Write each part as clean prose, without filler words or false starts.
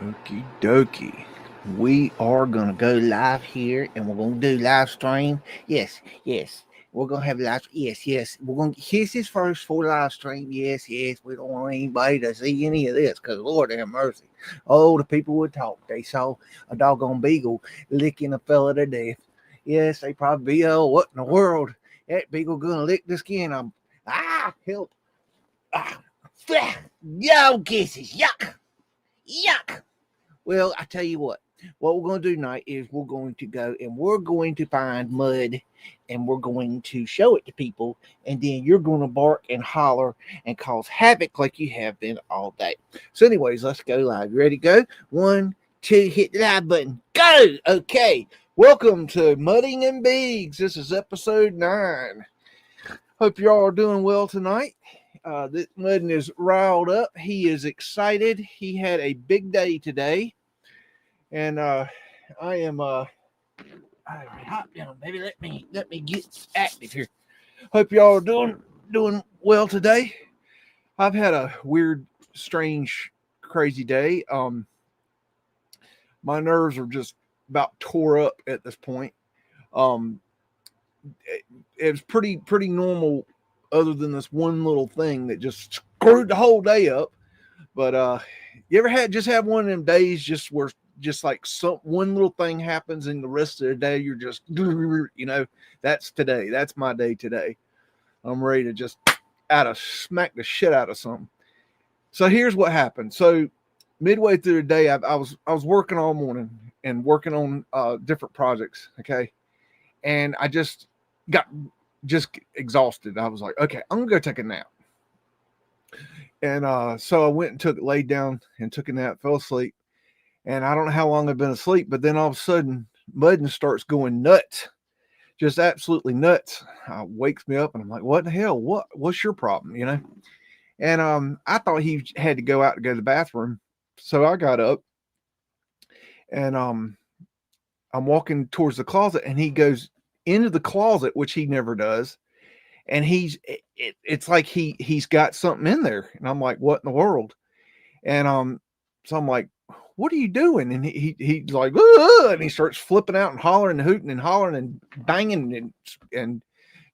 Okie dokie. We are gonna go live here, and we're gonna do live stream. Yes, yes. We're gonna have live. Yes, yes. We're gonna. Here's his first full live stream. Yes, yes. We don't want anybody to see any of this, cause Lord have mercy. Oh, the people would talk. They saw a doggone beagle licking a fella to death. Yes, they probably be. Oh, what in the world? That beagle gonna lick the skin. Help. Ah, yo, kisses. Yuck, yuck. Well, I tell you what we're going to do tonight is we're going to go and we're going to find mud and we're going to show it to people. And then you're going to bark and holler and cause havoc like you have been all day. So, anyways, let's go live. You ready to go? 1, 2, hit the live button. Go! Okay. Welcome to Mudding and BEAGS. This is episode 9. Hope y'all are doing well tonight. This Muddin is riled up. He is excited. He had a big day today. And I am all right, hop down, baby. Let me get active here. Hope y'all are doing well today. I've had a weird, strange, crazy day. My nerves are just about tore up at this point. Um it was pretty normal other than this one little thing that just screwed the whole day up. But you ever have one of them days just where just like some one little thing happens and the rest of the day you're just that's today. That's my day today. I'm ready to just smack the shit out of something. So here's what happened. So midway through the day, I was working all morning and working on different projects. Okay, and I just got exhausted. I was like, okay, I'm gonna go take a nap. And so I went and laid down and took a nap, fell asleep. And I don't know how long I've been asleep, but then all of a sudden, Muddin starts going nuts, just absolutely nuts. Wakes me up, and I'm like, "What the hell? What's your problem?" And I thought he had to go out to go to the bathroom, so I got up, and I'm walking towards the closet, and he goes into the closet, which he never does, and it's like he's got something in there, and I'm like, "What in the world?" And so I'm like, "What are you doing?" And he's like, "Ugh," and he starts flipping out and hollering and hooting and hollering and banging and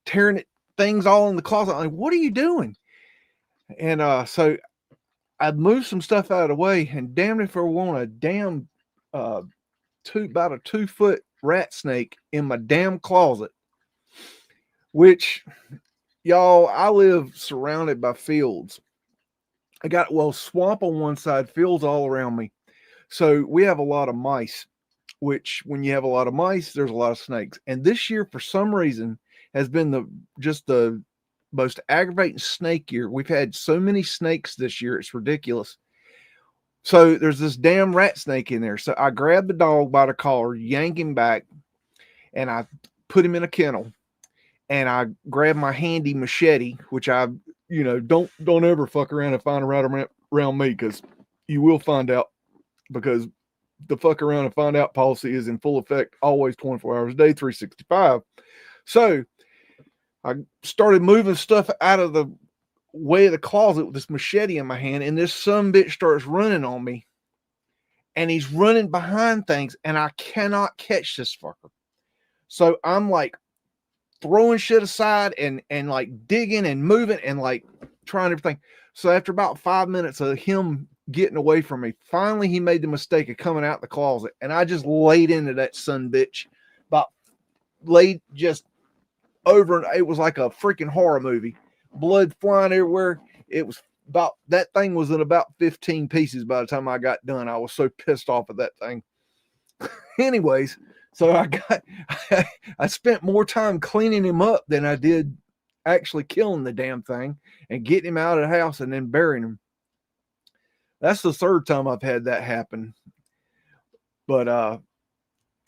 tearing things all in the closet. I'm like, "What are you doing?" And so I moved some stuff out of the way, and damn if I want a damn uh about a 2 foot rat snake in my damn closet. Which, y'all, I live surrounded by fields. I got swamp on one side, fields all around me. So we have a lot of mice, which when you have a lot of mice, there's a lot of snakes. And this year, for some reason, has been the most aggravating snake year. We've had so many snakes this year, it's ridiculous. So there's this damn rat snake in there. So I grabbed the dog by the collar, yank him back, and I put him in a kennel. And I grabbed my handy machete, which don't ever fuck around and find around me, because you will find out, because the fuck around and find out policy is in full effect always 24 hours a day, 365. So I started moving stuff out of the way of the closet with this machete in my hand, and this son bitch starts running on me, and he's running behind things, and I cannot catch this fucker. So I'm like throwing shit aside and like digging and moving and like trying everything. So after about 5 minutes of him getting away from me, finally he made the mistake of coming out the closet, and I just laid into that son bitch, laid just over, and it was like a freaking horror movie, blood flying everywhere. It was that thing was in about 15 pieces by the time I got done. I was so pissed off at that thing. Anyways, so I spent more time cleaning him up than I did actually killing the damn thing and getting him out of the house and then burying him. That's the third time I've had that happen. But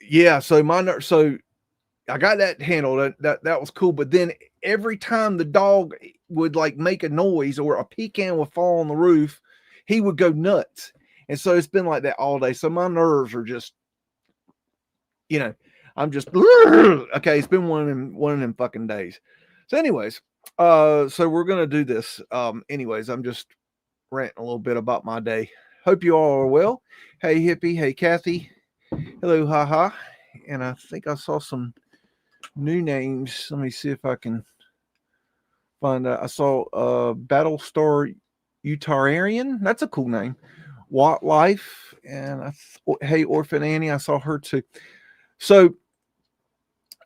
yeah, so I got that handled. That was cool. But then every time the dog would like make a noise or a pecan would fall on the roof, he would go nuts. And so it's been like that all day. So my nerves are just, I'm just okay. It's been one of them fucking days. So, anyways, so we're gonna do this. Anyways, I'm just ranting a little bit about my day. Hope you all are well. Hey, Hippie. Hey, Kathy. Hello, haha. And I think I saw some new names. Let me see if I can find out. I saw Battlestar Tartarian. That's a cool name. Watt Life. And hey, Orphan Annie. I saw her too. So,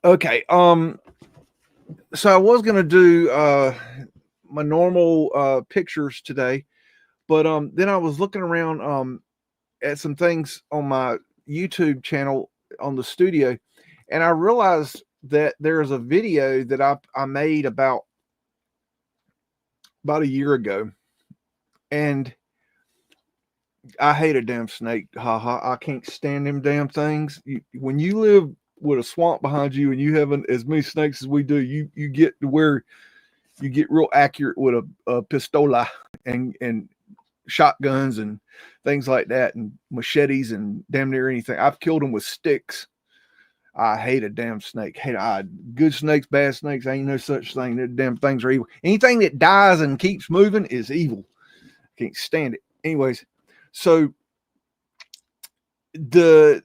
okay. So I was gonna do my normal pictures today, but then I was looking around at some things on my YouTube channel on the studio, and I realized that there's a video that I made about a year ago, and I hate a damn snake. Haha, I can't stand them damn things. When you live with a swamp behind you and you have as many snakes as we do, you get to where you get real accurate with a pistola and shotguns and things like that, and machetes and damn near anything. I've killed them with sticks. I hate a damn snake. Good snakes, bad snakes. Ain't no such thing. The damn things are evil. Anything that dies and keeps moving is evil. Can't stand it. Anyways, so this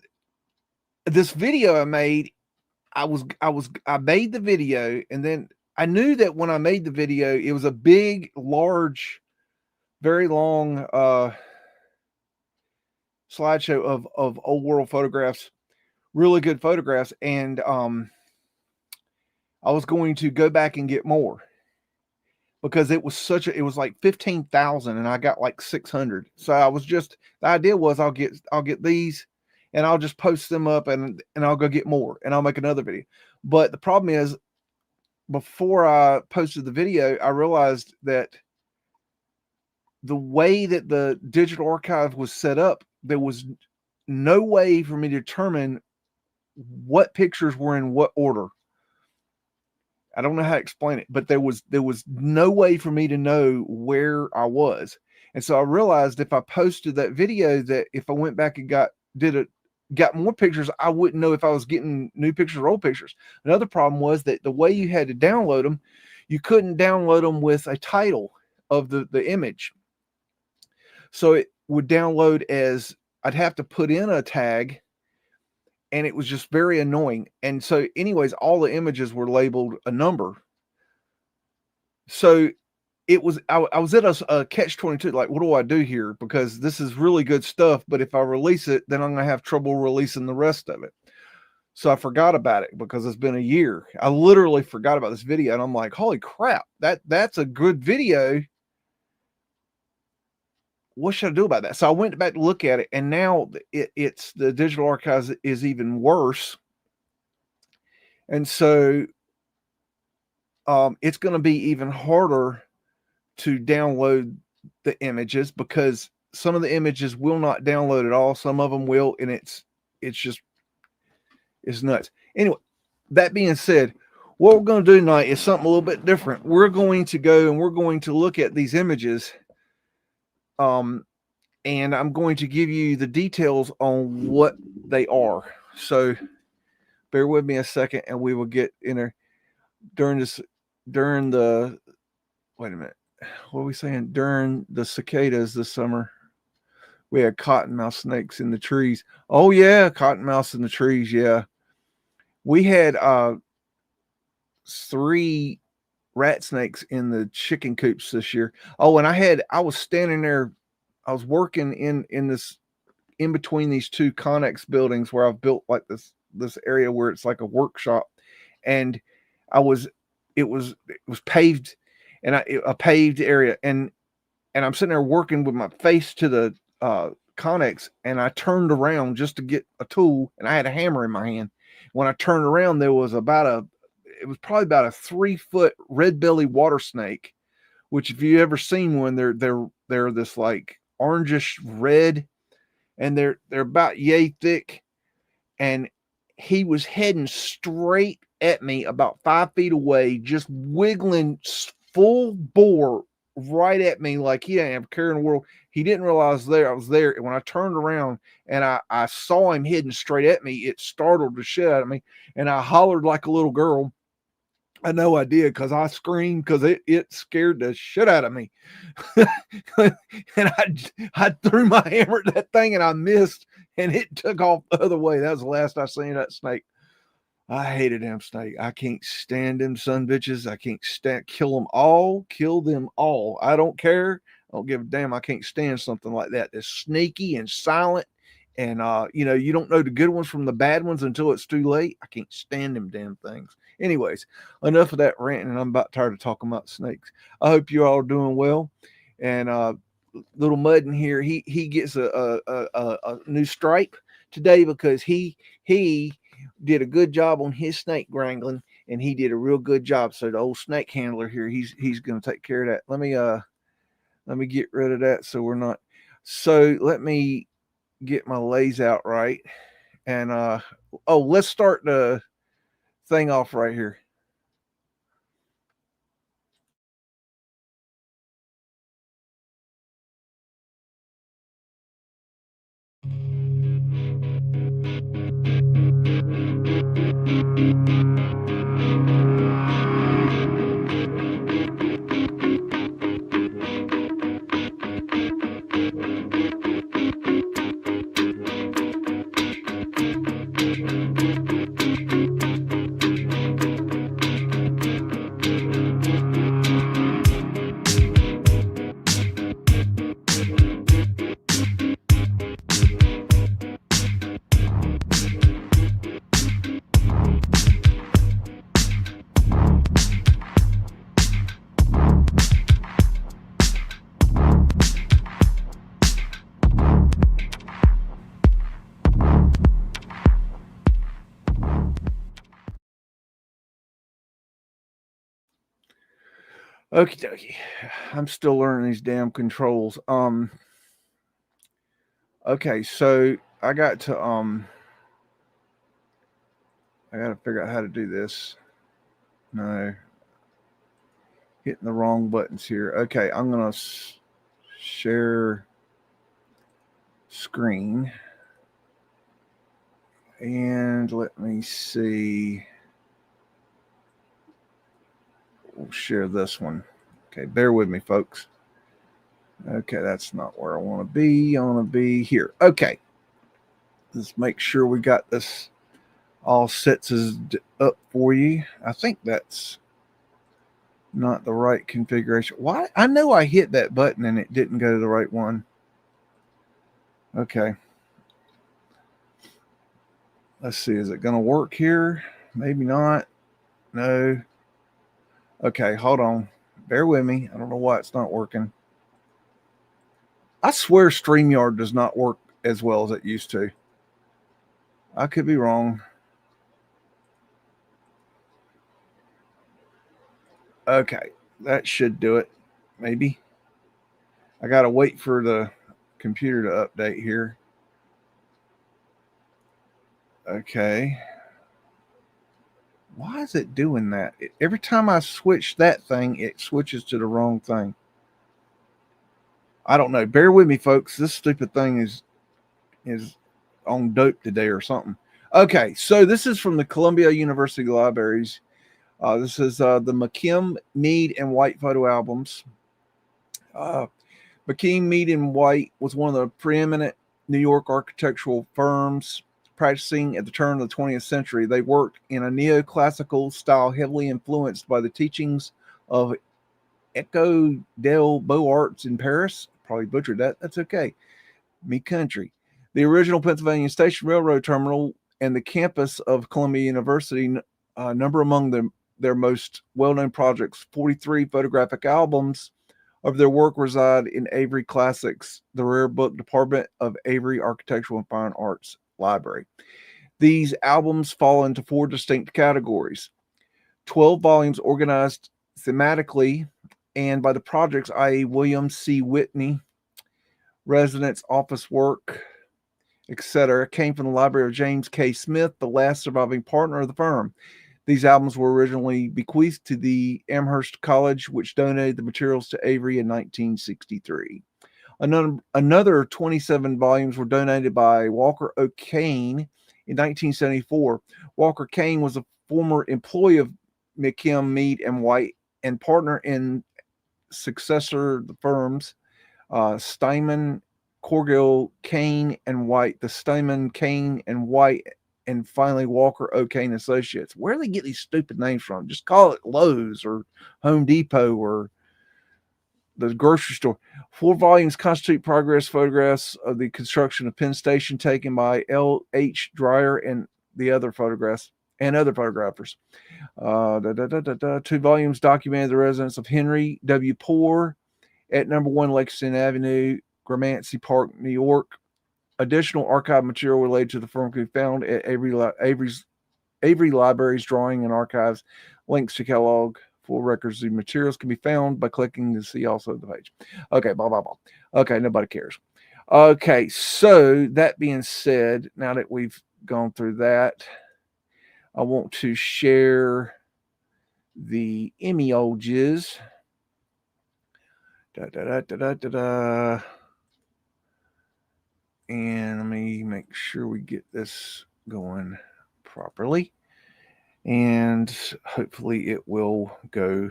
video I made, I made the video, and then I knew that when I made the video, it was a big, large, very long slideshow of old world photographs, really good photographs, and I was going to go back and get more because it was like 15,000 and I got like 600. So the idea was I'll get these and I'll just post them up and I'll go get more and I'll make another video. But the problem is, before I posted the video, I realized that the way that the digital archive was set up, there was no way for me to determine what pictures were in what order. I don't know how to explain it, but there was no way for me to know where I was. And so I realized if I posted that video, that if I went back and got more pictures, I wouldn't know if I was getting new pictures or old pictures. Another problem was that the way you had to download them, you couldn't download them with a title of the image. So it would download as, I'd have to put in a tag, and it was just very annoying. And so anyways, all the images were labeled a number. So I was at a catch-22, like, what do I do here? Because this is really good stuff, but if I release it, then I'm going to have trouble releasing the rest of it. So I forgot about it because it's been a year. I literally forgot about this video, and I'm like, holy crap, that's a good video. What should I do about that? So I went back to look at it, and now it's the digital archives is even worse. And so it's going to be even harder to download the images because some of the images will not download at all. Some of them will, and it's nuts. Anyway, that being said, what we're going to do tonight is something a little bit different. We're going to go and we're going to look at these images. And I'm going to give you the details on what they are. So bear with me a second and we will get in there during the, wait a minute. What are we saying? During the cicadas this summer, we had cottonmouth snakes in the trees. Oh yeah. Cottonmouths in the trees. Yeah. We had 3 rat snakes in the chicken coops this year. Oh, and I was standing there. I was working in this, in between these 2 Connex buildings where I've built like this area where it's like a workshop, and it was paved, and a paved area, and I'm sitting there working with my face to the Connex, and I turned around just to get a tool, and I had a hammer in my hand. When I turned around, there was it was probably about a 3-foot red belly water snake, which if you ever seen one, they're this like orangish red, and they're about yay thick, and he was heading straight at me about 5 feet away, just wiggling full bore right at me like he didn't have a care in the world. He didn't realize I was there, and when I turned around and I saw him heading straight at me, it startled the shit out of me, and I hollered like a little girl, I know I did because I screamed because it scared the shit out of me. And I threw my hammer at that thing and I missed and it took off the other way. That was the last I seen that snake. I hated them snake. I can't stand them son bitches. I can't stand kill them all. Kill them all. I don't care. I don't give a damn. I can't stand something like that. It's sneaky and silent. And you don't know the good ones from the bad ones until it's too late. I can't stand them damn things. Anyways, enough of that ranting. I'm about tired of talking about snakes. I hope you all are doing well. And little Muddin here, he gets a new stripe today because he did a good job on his snake wrangling, and he did a real good job. So the old snake handler here, he's going to take care of that. Let me get rid of that so we're not. So let me get my lays out right, and let's start the thing off right here. Okie dokie. I'm still learning these damn controls. Okay, so I got to figure out how to do this. No. Hitting the wrong buttons here. Okay, I'm going to share screen. And let me see. We'll share this one. Okay, bear with me, folks. Okay, that's not where I want to be. I want to be here. Okay. Let's make sure we got this all sets up for you. I think that's not the right configuration. Why? I know I hit that button and it didn't go to the right one. Okay. Let's see. Is it going to work here? Maybe not. No. Okay, hold on. Bear with me. I don't know why it's not working. I swear StreamYard does not work as well as it used to. I could be wrong. Okay, that should do it. Maybe. I got to wait for the computer to update here. Okay. Why is it doing that? Every time I switch that thing, it switches to the wrong thing. I don't know. Bear with me, folks. This stupid thing is on dope today or something. Okay, so this is from the Columbia University Libraries. This is the McKim, Mead, and White photo albums. McKim, Mead, and White was one of the preeminent New York architectural firms practicing at the turn of the 20th century. They worked in a neoclassical style heavily influenced by the teachings of Echo del Beaux-Arts in Paris. Probably butchered that. That's okay. Me country. The original Pennsylvania Station Railroad Terminal and the campus of Columbia University number among their most well-known projects. 43 photographic albums of their work reside in Avery Classics, the rare book department of Avery Architectural and Fine Arts Library. These albums fall into 4 distinct categories. 12 volumes organized thematically and by the projects, i.e. William C. Whitney, residence, office work, etc., came from the library of James K. Smith, the last surviving partner of the firm. These albums were originally bequeathed to the Amherst College, which donated the materials to Avery in 1963. Another 27 volumes were donated by Walker O'Kane in 1974. Walker Kane was a former employee of McKim, Mead, and White, and partner in successor firms Steinman, Corgill, Kane, and White. The Steinman, Kane, and White, and finally Walker O'Kane Associates. Where do they get these stupid names from? Just call it Lowe's or Home Depot or the grocery store. 4 volumes constitute progress photographs of the construction of Penn Station taken by L.H. Dreyer and the other photographs and other photographers. 2 volumes documented the residence of Henry W. Poor at number 1 Lexington Avenue, Gramercy Park, New York. Additional archive material related to the firm can be found at Avery Library's Drawing and Archives. Links to catalog full records of materials can be found by clicking to see also the page. Okay, blah, blah, blah. Okay, nobody cares. Okay, so that being said, now that we've gone through that, I want to share the images. And let me make sure we get this going properly. And hopefully it will go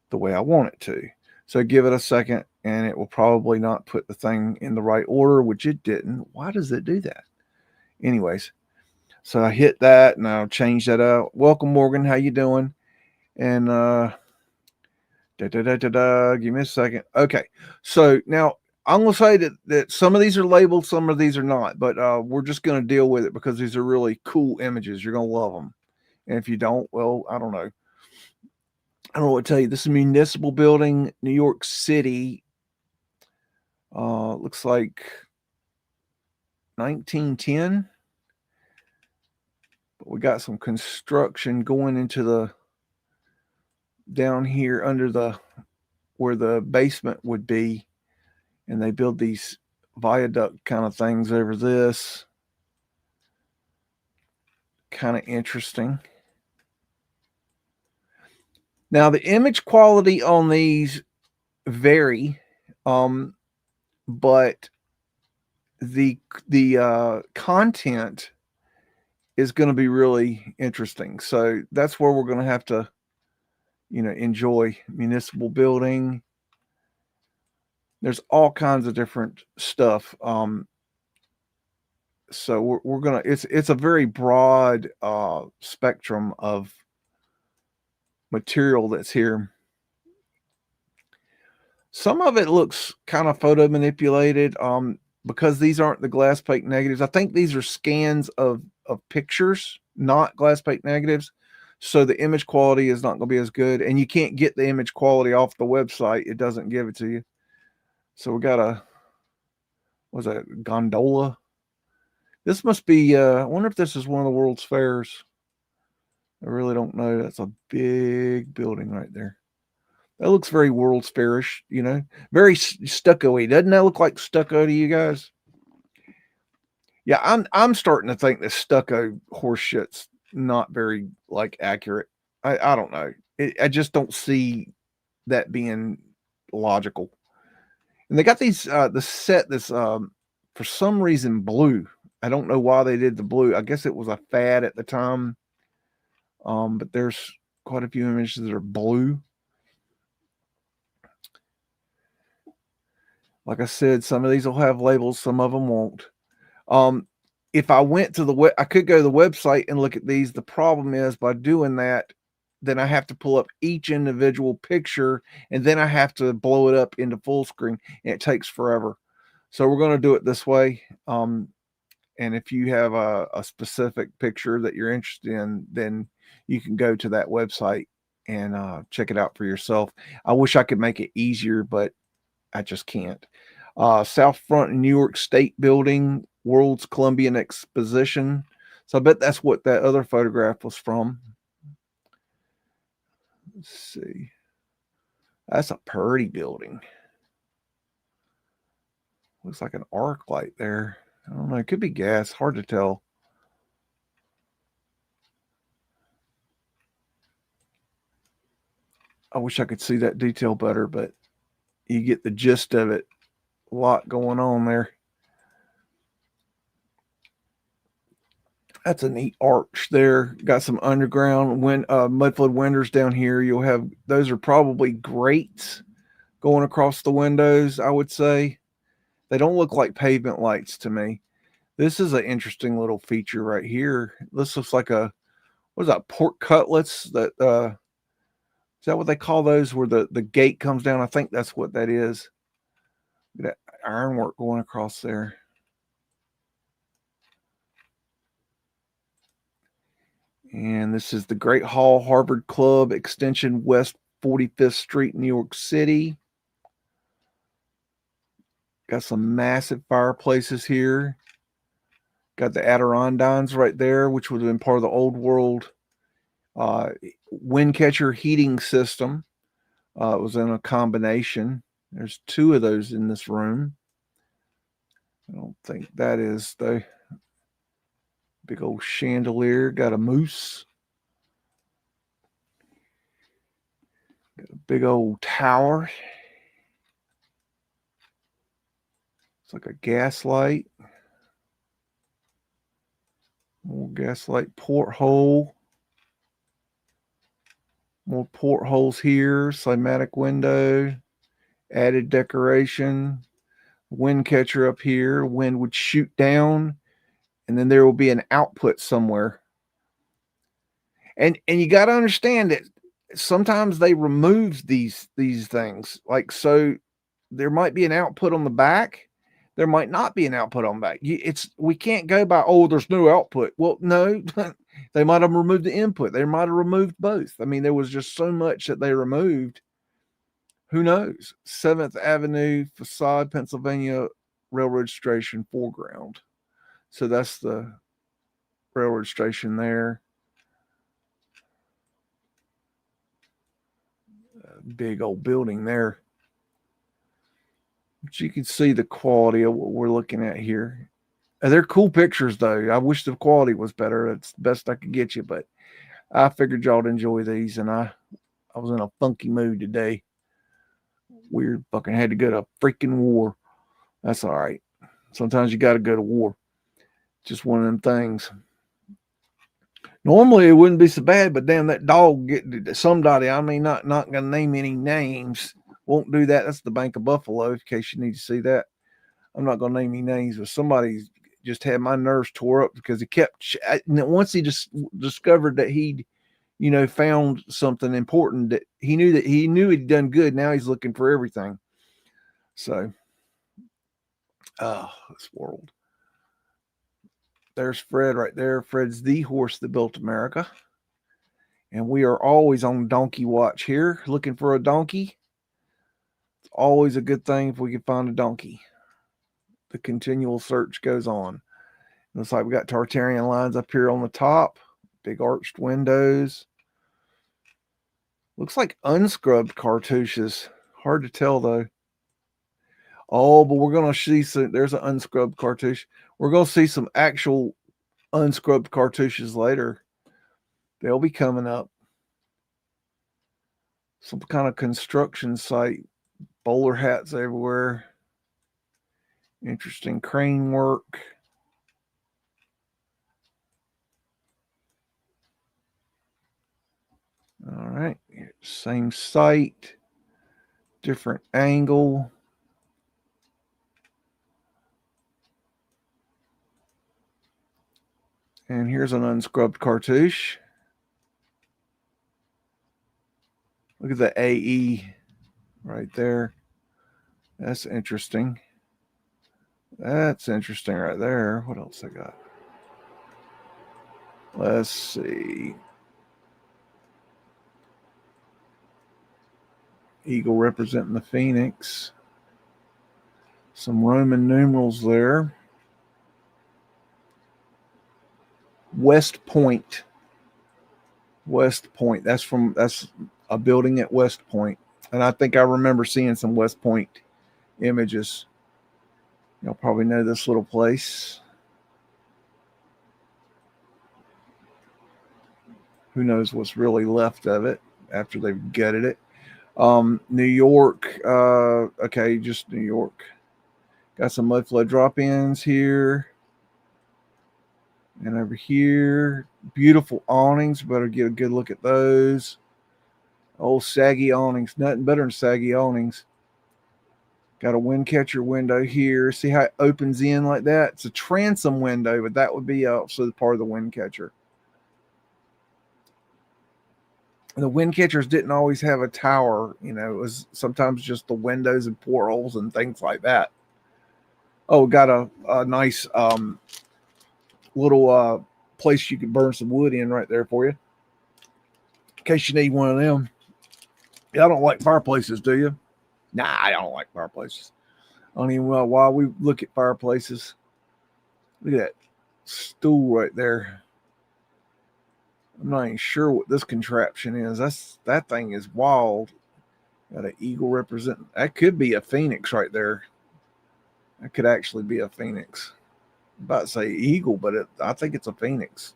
the way I want it to. So give it a second and it will probably not put the thing in the right order, which it didn't. Why does it do that? Anyways, so I hit that and I'll change that out. Welcome, Morgan. How you doing? And give me a second. Okay. So now I'm going to say that some of these are labeled, some of these are not, but we're just going to deal with it because these are really cool images. You're going to love them. And if you don't, well, I don't know. I don't know what to tell you. This is a municipal building, New York City. Looks like 1910. But we got some construction going into the down here under the where the basement would be. And they build these viaduct kind of things over this. Kind of interesting. Now the image quality on these vary, but the content is going to be really interesting. So that's where we're going to have to, enjoy municipal building. There's all kinds of different stuff. So we're gonna. It's a very broad spectrum of material that's here. Some of it looks kind of photo manipulated because these aren't the glass plate negatives. I think these are scans of pictures, not glass plate negatives. So the image quality is not going to be as good. And you can't get the image quality off the website. It doesn't give it to you. So we got what's that, gondola? This must be, I wonder if this is one of the World's Fairs. I really don't know. That's a big building right there. That looks very World's Fairish, very stucco-y. Doesn't that look like stucco to you guys? Yeah, I'm starting to think the stucco horse shit's not very accurate. I don't know. I just don't see that being logical. And they got these the set that's for some reason blue. I don't know why they did the blue. I guess it was a fad at the time. But there's quite a few images that are blue. Like I said, some of these will have labels, some of them won't. If I went to I could go to the website and look at these. The problem is by doing that, then I have to pull up each individual picture and then I have to blow it up into full screen and it takes forever. So we're going to do it this way. And if you have a specific picture that you're interested in, then you can go to that website and check it out for yourself. I wish I could make it easier, but I just can't. South Front New York State Building, World's Columbian Exposition. So I bet that's what that other photograph was from. Let's see. That's a pretty building. Looks like an arc light there. I don't know. It could be gas. Hard to tell. I wish I could see that detail better, but you get the gist of it. A lot going on there. That's a neat arch there. Got some underground Mudflood windows down here. You'll have, those are probably grates going across the windows, I would say. They don't look like pavement lights to me. This is an interesting little feature right here. This looks like a, what is that, pork cutlets? That is that what they call those, where the gate comes down? I think that's what that is. That ironwork going across there. And this is the Great Hall Harvard Club Extension, West 45th Street, New York City. Got some massive fireplaces here. Got the Adirondacks right there, which would have been part of the old world wind catcher heating system. It was in a combination. There's two of those in this room. I don't think that is the big old chandelier. Got a moose. Got a big old tower. It's like a gas light. More gas light porthole. More portholes here. Cymatic window. Added decoration. Wind catcher up here. Wind would shoot down, and then there will be an output somewhere. And you got to understand that sometimes they remove these things. Like, so there might be an output on the back. There might not be an output on the back. We can't go by, oh, there's no output. Well, no, they might have removed the input. They might have removed both. I mean, there was just so much that they removed. Who knows? 7th Avenue facade, Pennsylvania railroad station foreground. So that's the railroad station there. Big old building there. But you can see the quality of what we're looking at here. They're cool pictures, though. I wish the quality was better. That's the best I could get you, but I figured y'all'd enjoy these, and I was in a funky mood today. Weird, fucking had to go to freaking war. That's all right. Sometimes you got to go to war. Just one of them things. Normally it wouldn't be so bad, but damn, that dog somebody, I mean, not gonna name any names, won't do that. That's the Bank of Buffalo, in case you need to see that. I'm not gonna name any names, but somebody just had my nerves tore up because he kept, once he just discovered that he'd, found something important, that he knew he'd done good. Now he's looking for everything. So, this world. There's Fred right there. Fred's the horse that built America. And we are always on donkey watch here, looking for a donkey. It's always a good thing if we can find a donkey. The continual search goes on. Looks like we got Tartarian lines up here on the top. Big arched windows. Looks like unscrubbed cartouches. Hard to tell, though. Oh, but we're going to see some. There's an unscrubbed cartouche. We're going to see some actual unscrubbed cartouches later. They'll be coming up. Some kind of construction site. Bowler hats everywhere. Interesting crane work. All right. Same site. Different angle. And here's an unscrubbed cartouche. Look at the AE right there. That's interesting. That's interesting right there. What else I got? Let's see. Eagle representing the Phoenix. Some Roman numerals there. West Point. West Point. That's a building at West Point. And I think I remember seeing some West Point images. Y'all probably know this little place. Who knows what's really left of it after they've gutted it. New York. Okay, just New York. Got some Mudflood drop-ins here. And over here, beautiful awnings. Better get a good look at those. Old saggy awnings. Nothing better than saggy awnings. Got a wind catcher window here. See how it opens in like that? It's a transom window, but that would be also part of the wind catcher. The wind catchers didn't always have a tower. You know, it was sometimes just the windows and portholes and things like that. Oh, got a nice little place you could burn some wood in right there for you, in case you need one of them. Y'all don't like fireplaces, do you? Nah, I don't like fireplaces. I don't even know why we look at fireplaces. Look at that stool right there. I'm not even sure what this contraption is. That thing is wild. Got an eagle representing. That could be a phoenix right there. That could actually be a phoenix. I'm about to say eagle, but I think it's a phoenix.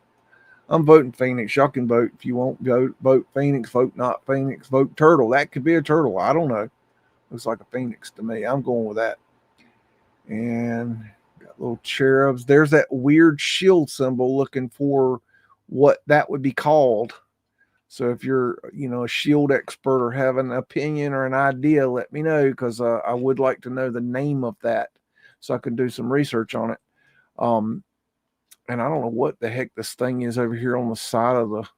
I'm voting phoenix. Y'all can vote if you want. Vote phoenix. Vote not phoenix. Vote turtle. That could be a turtle. I don't know. Looks like a phoenix to me. I'm going with that. And got little cherubs. There's that weird shield symbol looking for what that would be called. So if you're, a shield expert or have an opinion or an idea, let me know, because I would like to know the name of that so I can do some research on it. And I don't know what the heck this thing is over here on the side of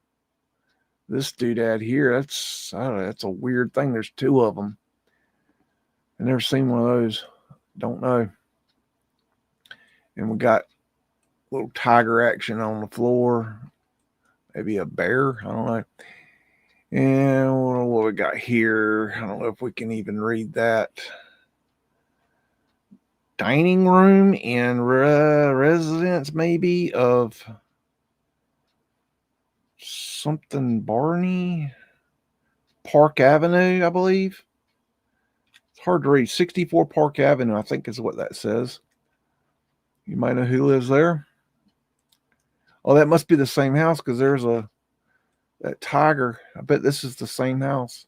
this doodad here. That's, I don't know, that's a weird thing. There's two of them. I've never seen one of those. Don't know. And we got little tiger action on the floor. Maybe a bear. I don't know. And what we got here, I don't know if we can even read that. Dining room and residence, maybe, of something Barney. Park Avenue, I believe. It's hard to read. 64 Park Avenue, I think is what that says. You might know who lives there. Oh, that must be the same house, because there's that tiger. I bet this is the same house.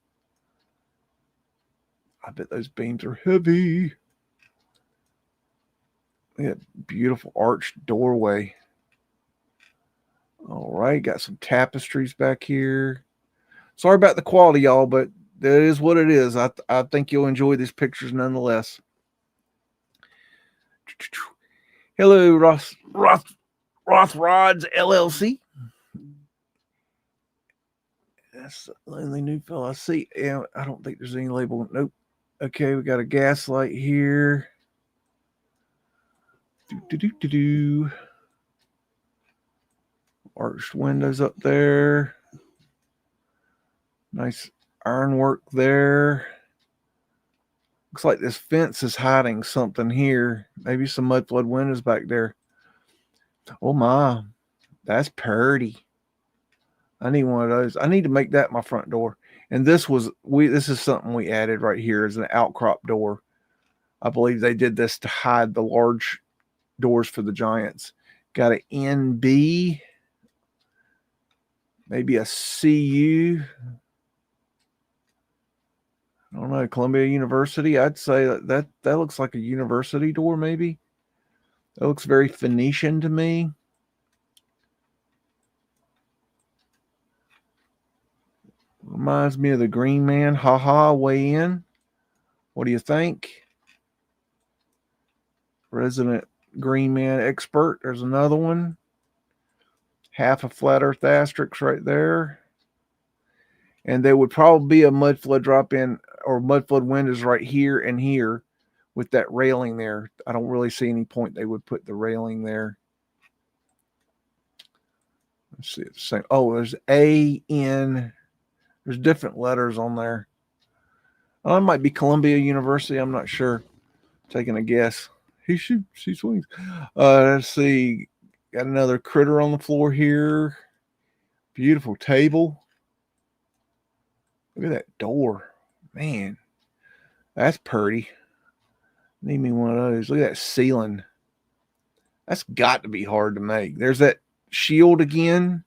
I bet those beams are heavy. Yeah, beautiful arched doorway. All right, got some tapestries back here. Sorry about the quality, y'all, but that is what it is. I think you'll enjoy these pictures nonetheless. Hello, Rothrods LLC. That's the only new fellow I see. Yeah, I don't think there's any label. Nope. Okay, we got a gas light here. Arched windows up there. Nice ironwork there. Looks like this fence is hiding something here. Maybe some mudflood windows back there. Oh my, that's pretty. I need one of those. I need to make that my front door. And this is something we added right here as an outcrop door. I believe they did this to hide the large doors for the Giants. Got an NB, maybe a CU. I don't know, Columbia University. I'd say that looks like a university door, maybe. That looks very Phoenician to me. Reminds me of the Green Man. Weigh in. What do you think? Resident Green Man expert. There's another one. Half a flat earth asterisk right there. And there would probably be a mudflood drop in or mudflood windows right here and here with that railing there. I don't really see any point they would put the railing there. Let's see. It's the same. Oh, there's AN. There's different letters on there. Oh, it might be Columbia University. I'm not sure. Taking a guess. He swings. Let's see. Got another critter on the floor here. Beautiful table. Look at that door. Man, that's pretty. Need me one of those. Look at that ceiling. That's got to be hard to make. There's that shield again.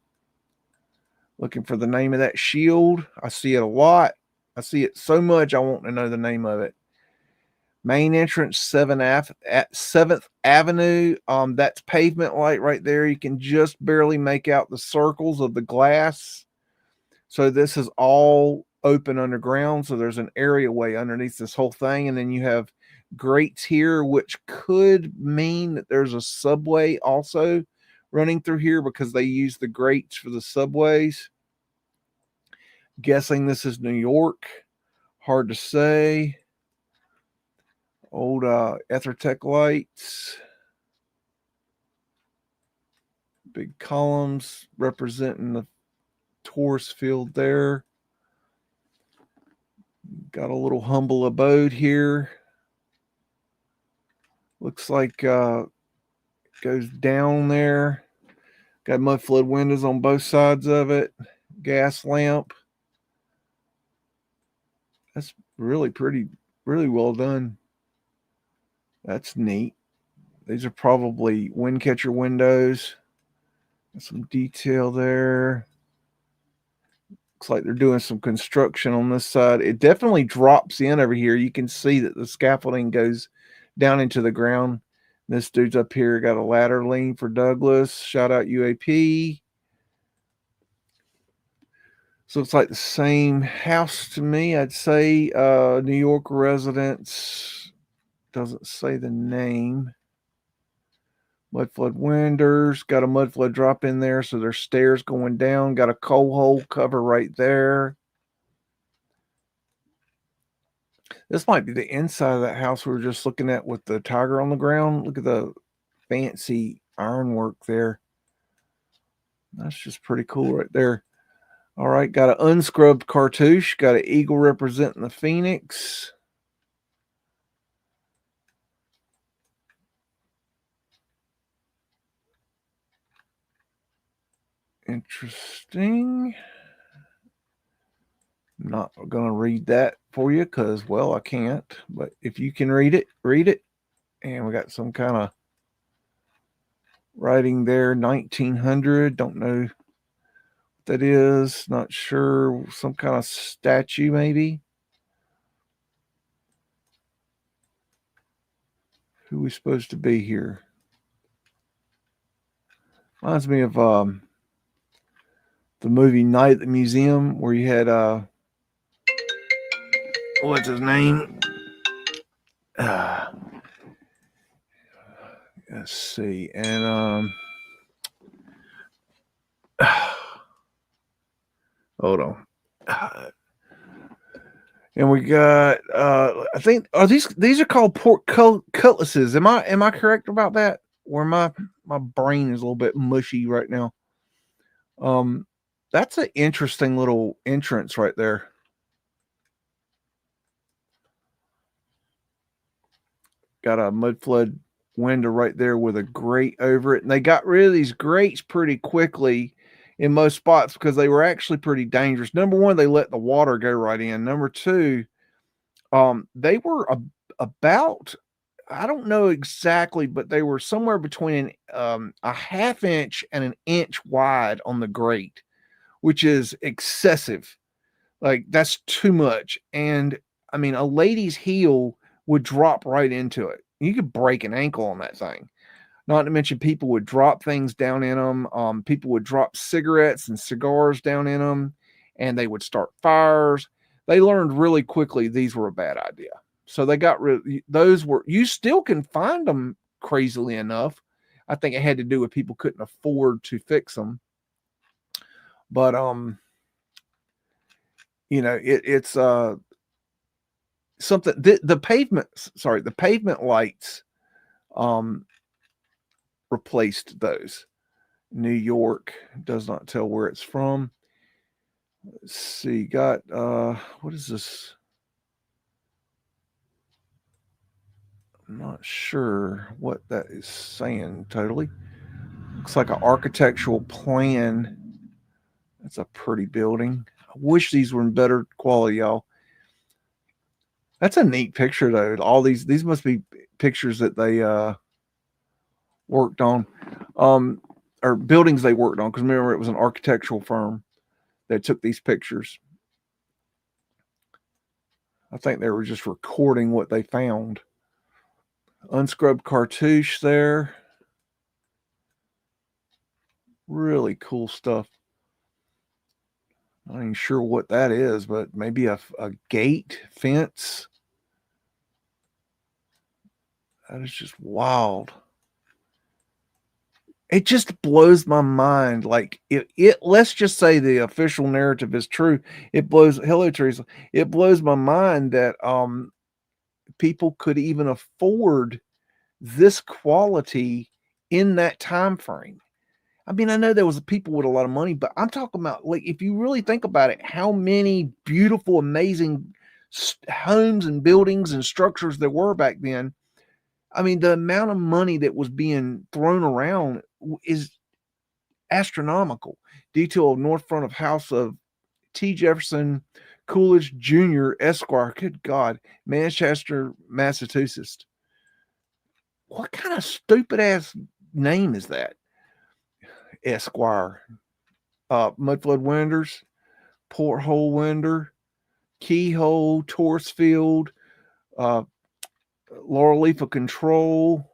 Looking for the name of that shield. I see it a lot. I see it so much I want to know the name of it. Main entrance, 7th Avenue. That's pavement light right there. You can just barely make out the circles of the glass. So this is all open underground. So there's an areaway underneath this whole thing. And then you have grates here, which could mean that there's a subway also running through here because they use the grates for the subways. Guessing this is New York. Hard to say. Old Ethertech lights. Big columns representing the Taurus field there. Got a little humble abode here. Looks like goes down there. Got Mudflood windows on both sides of it. Gas lamp. That's really pretty, really well done. That's neat. These are probably wind catcher windows. Some detail there. Looks like they're doing some construction on this side. It definitely drops in over here. You can see that the scaffolding goes down into the ground. This dude's up here got a ladder lean for Douglas. Shout out UAP. So it's like the same house to me. I'd say New York residence. Doesn't say the name. Mudflood windows. Got a mudflood drop in there. So there's stairs going down. Got a coal hole cover right there. This might be the inside of that house we were just looking at with the tiger on the ground. Look at the fancy ironwork there. That's just pretty cool right there. All right, got an unscrubbed cartouche. Got an eagle representing the phoenix. Interesting. I'm not going to read that for you because, well, I can't. But if you can read it, read it. And we got some kind of writing there, 1900. Don't know what that is. Not sure. Some kind of statue, maybe. Who are we supposed to be here? Reminds me of the movie Night at the Museum, where you had what's his name? Let's see, and hold on. And we got I think these are called pork cutlasses. Am I correct about that? Where my brain is a little bit mushy right now. That's an interesting little entrance right there. Got a mudflood window right there with a grate over it. And they got rid of these grates pretty quickly in most spots because they were actually pretty dangerous. Number one, they let the water go right in. Number two, they were about, I don't know exactly, but they were somewhere between a half inch and an inch wide on the grate, which is excessive. Like, that's too much. And I mean, a lady's heel would drop right into it. You could break an ankle on that thing. Not to mention, people would drop things down in them. People would drop cigarettes and cigars down in them, and they would start fires. They learned really quickly these were a bad idea. So they got rid of those. You still can find them, crazily enough. I think it had to do with people couldn't afford to fix them. But it's something, the pavement lights replaced those. New York does not tell where it's from. Let's see, got what is this? I'm not sure what that is saying totally. Looks like an architectural plan. That's a pretty building. I wish these were in better quality, y'all. That's a neat picture, though. All these must be pictures that they worked on, or buildings they worked on. Because remember, it was an architectural firm that took these pictures. I think they were just recording what they found. Unscrubbed cartouche there. Really cool stuff. I'm not even sure what that is, but maybe a gate fence. That is just wild. It just blows my mind. Like it let's just say the official narrative is true. It blows hello Teresa. It blows my mind that people could even afford this quality in that time frame. I mean, I know there was people with a lot of money, but I'm talking about, like, if you really think about it, how many beautiful, amazing homes and buildings and structures there were back then. I mean, the amount of money that was being thrown around is astronomical. Detail of north front of house of T. Jefferson Coolidge Jr. Esquire. Good God, Manchester, Massachusetts. What kind of stupid ass name is that? Esquire. Mudflood windows, porthole window, keyhole, Taurus field, uh, laurel leaf of control.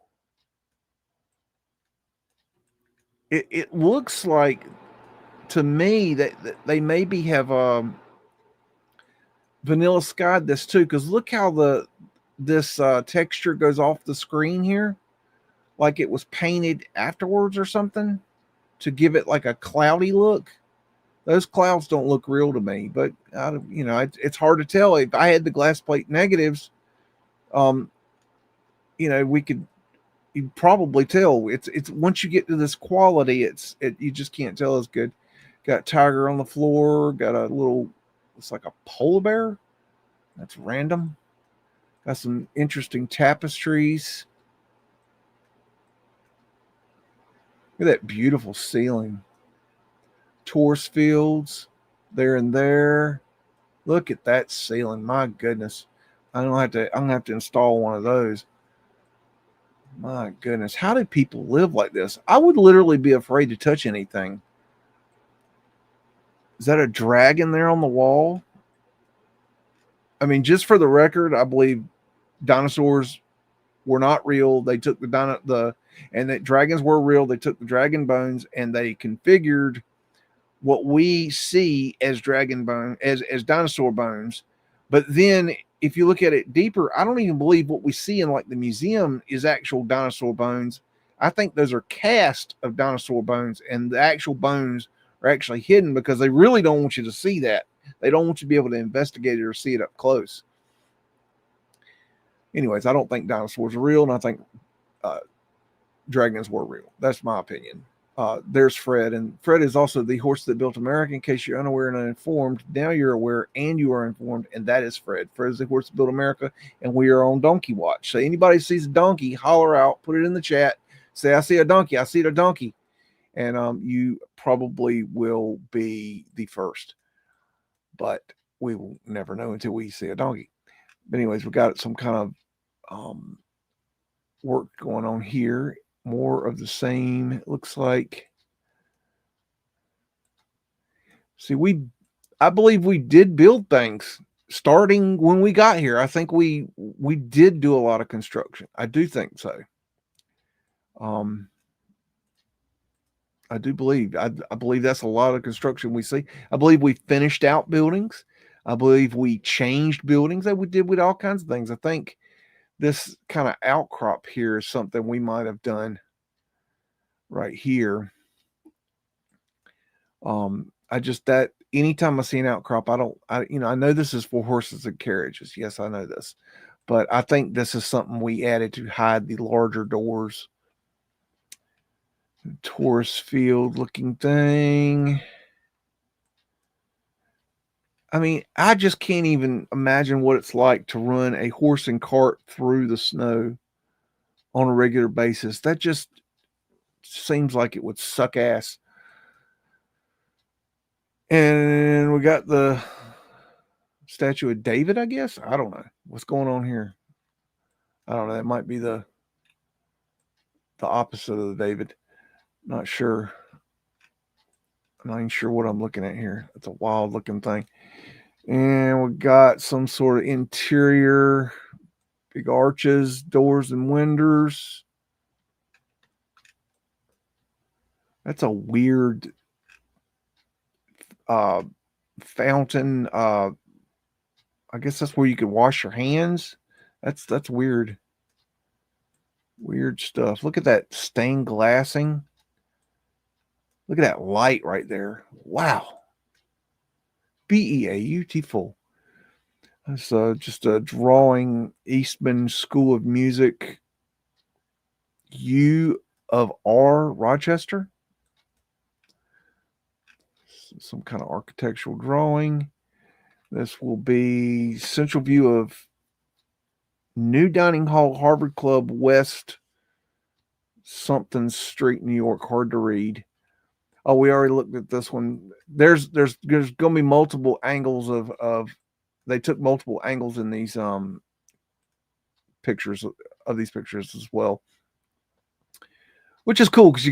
It looks like to me that they maybe have vanilla skied this too, because look how this texture goes off the screen here, like it was painted afterwards or something to give it like a cloudy look. Those clouds don't look real to me, but it's hard to tell. If I had the glass plate negatives, um, we could you probably tell. It's once you get to this quality, you just can't tell as good. Got tiger on the floor. Got a little, it's like a polar bear. That's random. Got some interesting tapestries. Look at that beautiful ceiling. Taurus fields there and there. Look at that ceiling. My goodness. I'm gonna have to install one of those. My goodness. How do people live like this? I would literally be afraid to touch anything. Is that a dragon there on the wall? I mean, just for the record, I believe dinosaurs were not real. They took and that dragons were real. They took the dragon bones and they configured what we see as dragon bone as dinosaur bones. But then if you look at it deeper, I don't even believe what we see in like the museum is actual dinosaur bones. I think those are cast of dinosaur bones, and the actual bones are actually hidden because they really don't want you to see that. They don't want you to be able to investigate it or see it up close. Anyways, I don't think dinosaurs are real, and I think dragons were real. That's my opinion. There's Fred, and Fred is also the horse that built America. In case you're unaware and uninformed, now you're aware and you are informed, and that is Fred. Fred is the horse that built America, and we are on Donkey Watch. So anybody sees a donkey, holler out, put it in the chat, say, "I see a donkey, I see a donkey," and you probably will be the first. But we will never know until we see a donkey. But anyways, we got some kind of work going on here. More of the same. It looks like. See, I believe we did build things starting when we got here. I think we did do a lot of construction. I do think so. I do believe. I believe that's a lot of construction we see. I believe we finished out buildings. I believe we changed buildings. That we did with all kinds of things. I think this kind of outcrop here is something we might have done right here. I just that anytime I see an outcrop, I know this is for horses and carriages. Yes, I know this, but I think this is something we added to hide the larger doors. Taurus field looking thing. I mean, I just can't even imagine what it's like to run a horse and cart through the snow on a regular basis. That just seems like it would suck ass. And we got the statue of David, I guess. I don't know what's going on here. I don't know. That might be the opposite of the David. Not sure. I'm not even sure what I'm looking at here. It's a wild looking thing. And we got some sort of interior Big arches, doors and windows. That's a weird fountain. I guess that's where you can wash your hands. That's weird. Weird stuff. Look at that stained glassing. Look at that light right there. Wow. Beautiful. That's just a drawing. Eastman School of Music. U of R, Rochester. Some kind of architectural drawing. This will be central view of New Dining Hall, Harvard Club, West something Street, New York. Hard to read. Oh, we already looked at this one. There's going to be multiple angles of they took multiple angles in these pictures of these pictures as well, which is cool because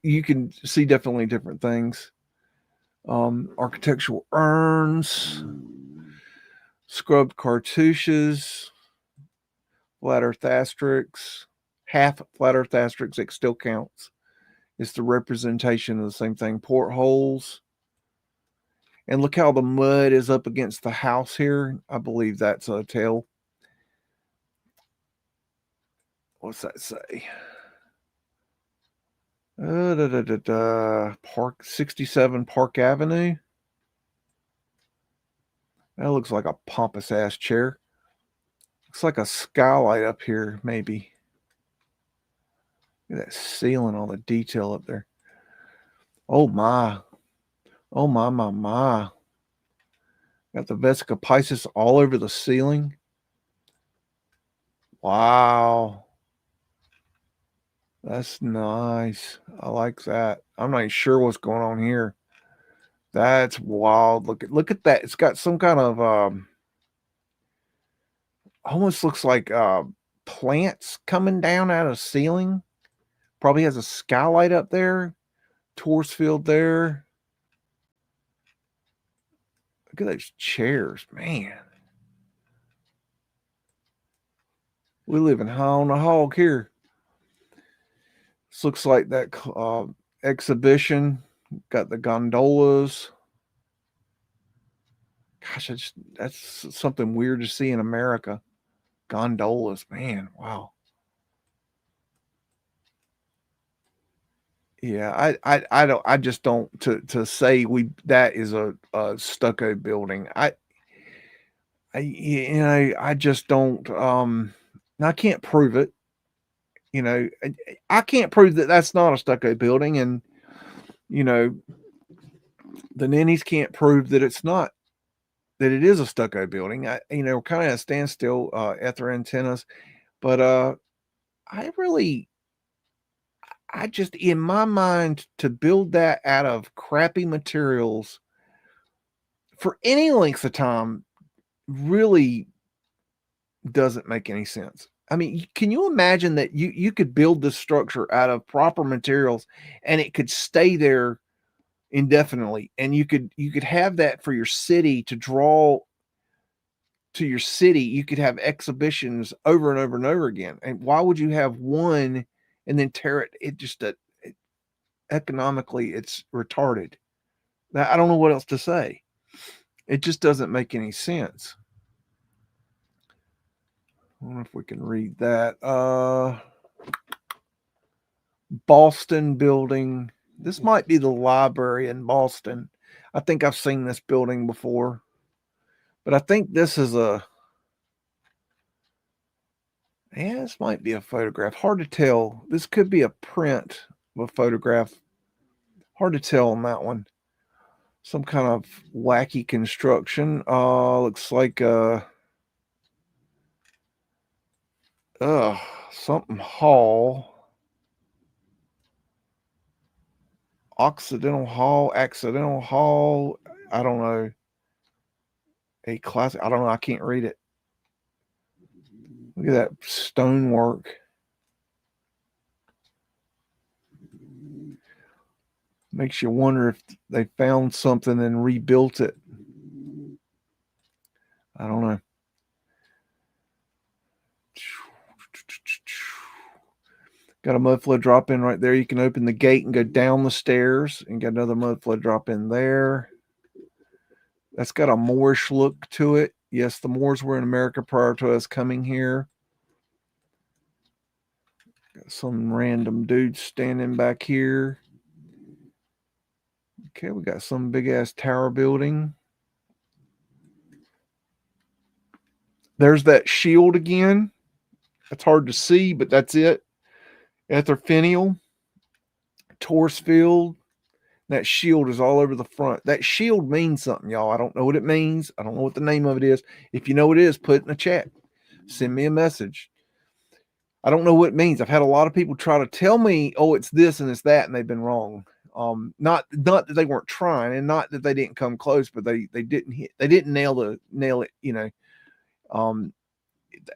you can see definitely different things. Architectural urns, scrubbed cartouches, flat earth asterisks, half flat earth asterisks. It still counts. It's the representation of the same thing. Portholes. And look how the mud is up against the house here. I believe that's a tail. What's that say? Park 67 Park Avenue. That looks like a pompous ass chair. Looks like a skylight up here, maybe. Look at that ceiling, all the detail up there. Oh my. Oh my. Got the Vesica Pisces all over the ceiling. Wow. That's nice. I like that. I'm not even sure what's going on here. That's wild. Look at that. It's got some kind of almost looks like plants coming down out of the ceiling. Probably has a skylight up there. Tourist field there. Look at those chairs, man. We live in high on the hog here. This looks like that exhibition. Got the gondolas. Gosh, that's something weird to see in America. Gondolas, man. Wow. Yeah, I just don't to say that is a stucco building. I just don't I can't prove it. I can't prove that that's not a stucco building, and the ninnies can't prove that it's not, that it is a stucco building. We're kind of at a standstill at their antennas, but I just, in my mind, to build that out of crappy materials for any length of time really doesn't make any sense. I mean, can you imagine that you could build this structure out of proper materials and it could stay there indefinitely, and you could have that for your city to draw to your city. You could have exhibitions over and over and over again. And why would you have one and then tear it? Economically, it's retarded. I don't know what else to say. It just doesn't make any sense. I wonder if we can read that. Boston building. This might be the library in Boston. I think I've seen this building before. But I think this is this might be a photograph. Hard to tell. This could be a print of a photograph. Hard to tell on that one. Some kind of wacky construction. Looks like something hall. Accidental hall. I don't know. A classic. I don't know. I can't read it. Look at that stonework. Makes you wonder if they found something and rebuilt it. I don't know. Got a mudflood drop in right there. You can open the gate and go down the stairs and get another mudflood drop in there. That's got a Moorish look to it. Yes, the Moors were in America prior to us coming here. Got some random dude standing back here. Okay, we got some big ass tower building. There's that shield again. That's hard to see, but that's it. Etherfinial, Torsfield. That shield is all over the front. That shield means something, y'all. I don't know what it means. I don't know what the name of it is. If you know what it is, put it in the chat. Send me a message. I don't know what it means. I've had a lot of people try to tell me, oh, it's this and it's that, and they've been wrong. Not that they weren't trying, and not that they didn't come close, but they didn't nail it. You know,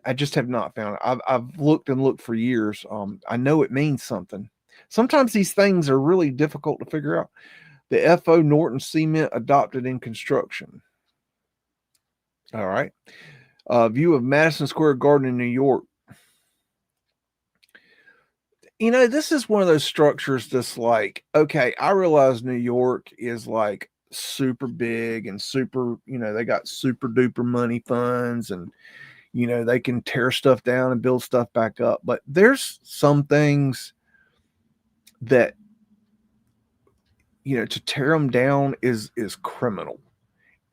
I just have not found it. I've looked and looked for years. I know it means something. Sometimes these things are really difficult to figure out. The FO Norton cement adopted in construction. All right. View of Madison Square Garden in New York. You know, this is one of those structures that's like, okay, I realize New York is like super big and super, you know, they got super duper money funds and, you know, they can tear stuff down and build stuff back up. But there's some things that, you know, to tear them down is criminal.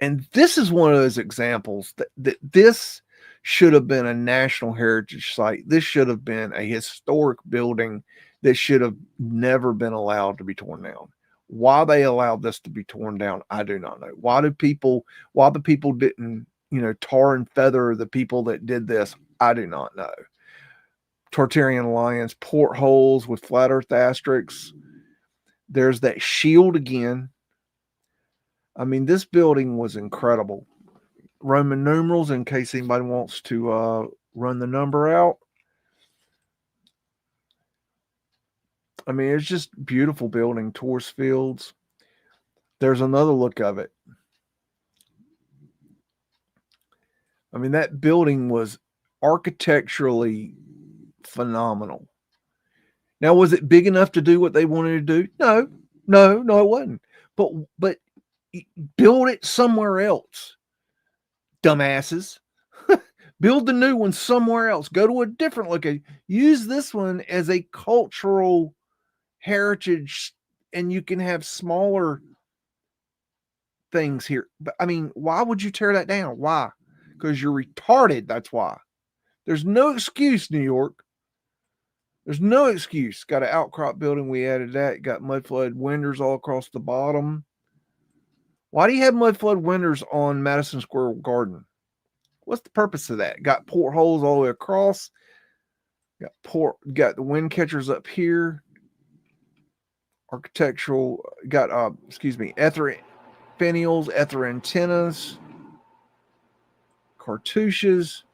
And this is one of those examples that this should have been a national heritage site. This should have been a historic building that should have never been allowed to be torn down. Why they allowed this to be torn down, I do not know. Why the people didn't, you know, tar and feather the people that did this, I do not know. Tartarian lions, portholes with flat earth asterisks. There's that shield again. I mean, this building was incredible. Roman numerals in case anybody wants to run the number out. I mean, it's just beautiful building, Torres Fields. There's another look of it. I mean, that building was architecturally phenomenal. Now, was it big enough to do what they wanted to do? No, it wasn't. But build it somewhere else, dumbasses. Build the new one somewhere else. Go to a different location. Use this one as a cultural heritage, and you can have smaller things here. But I mean, why would you tear that down? Why? Because you're retarded. That's why. There's no excuse, New York. There's no excuse. Got an outcrop building. We added that. Got mudflood windows all across the bottom. Why do you have mudflood windows on Madison Square Garden? What's the purpose of that? Got portholes all the way across. Got the wind catchers up here. Architectural. Got ether finials, ether antennas, cartouches.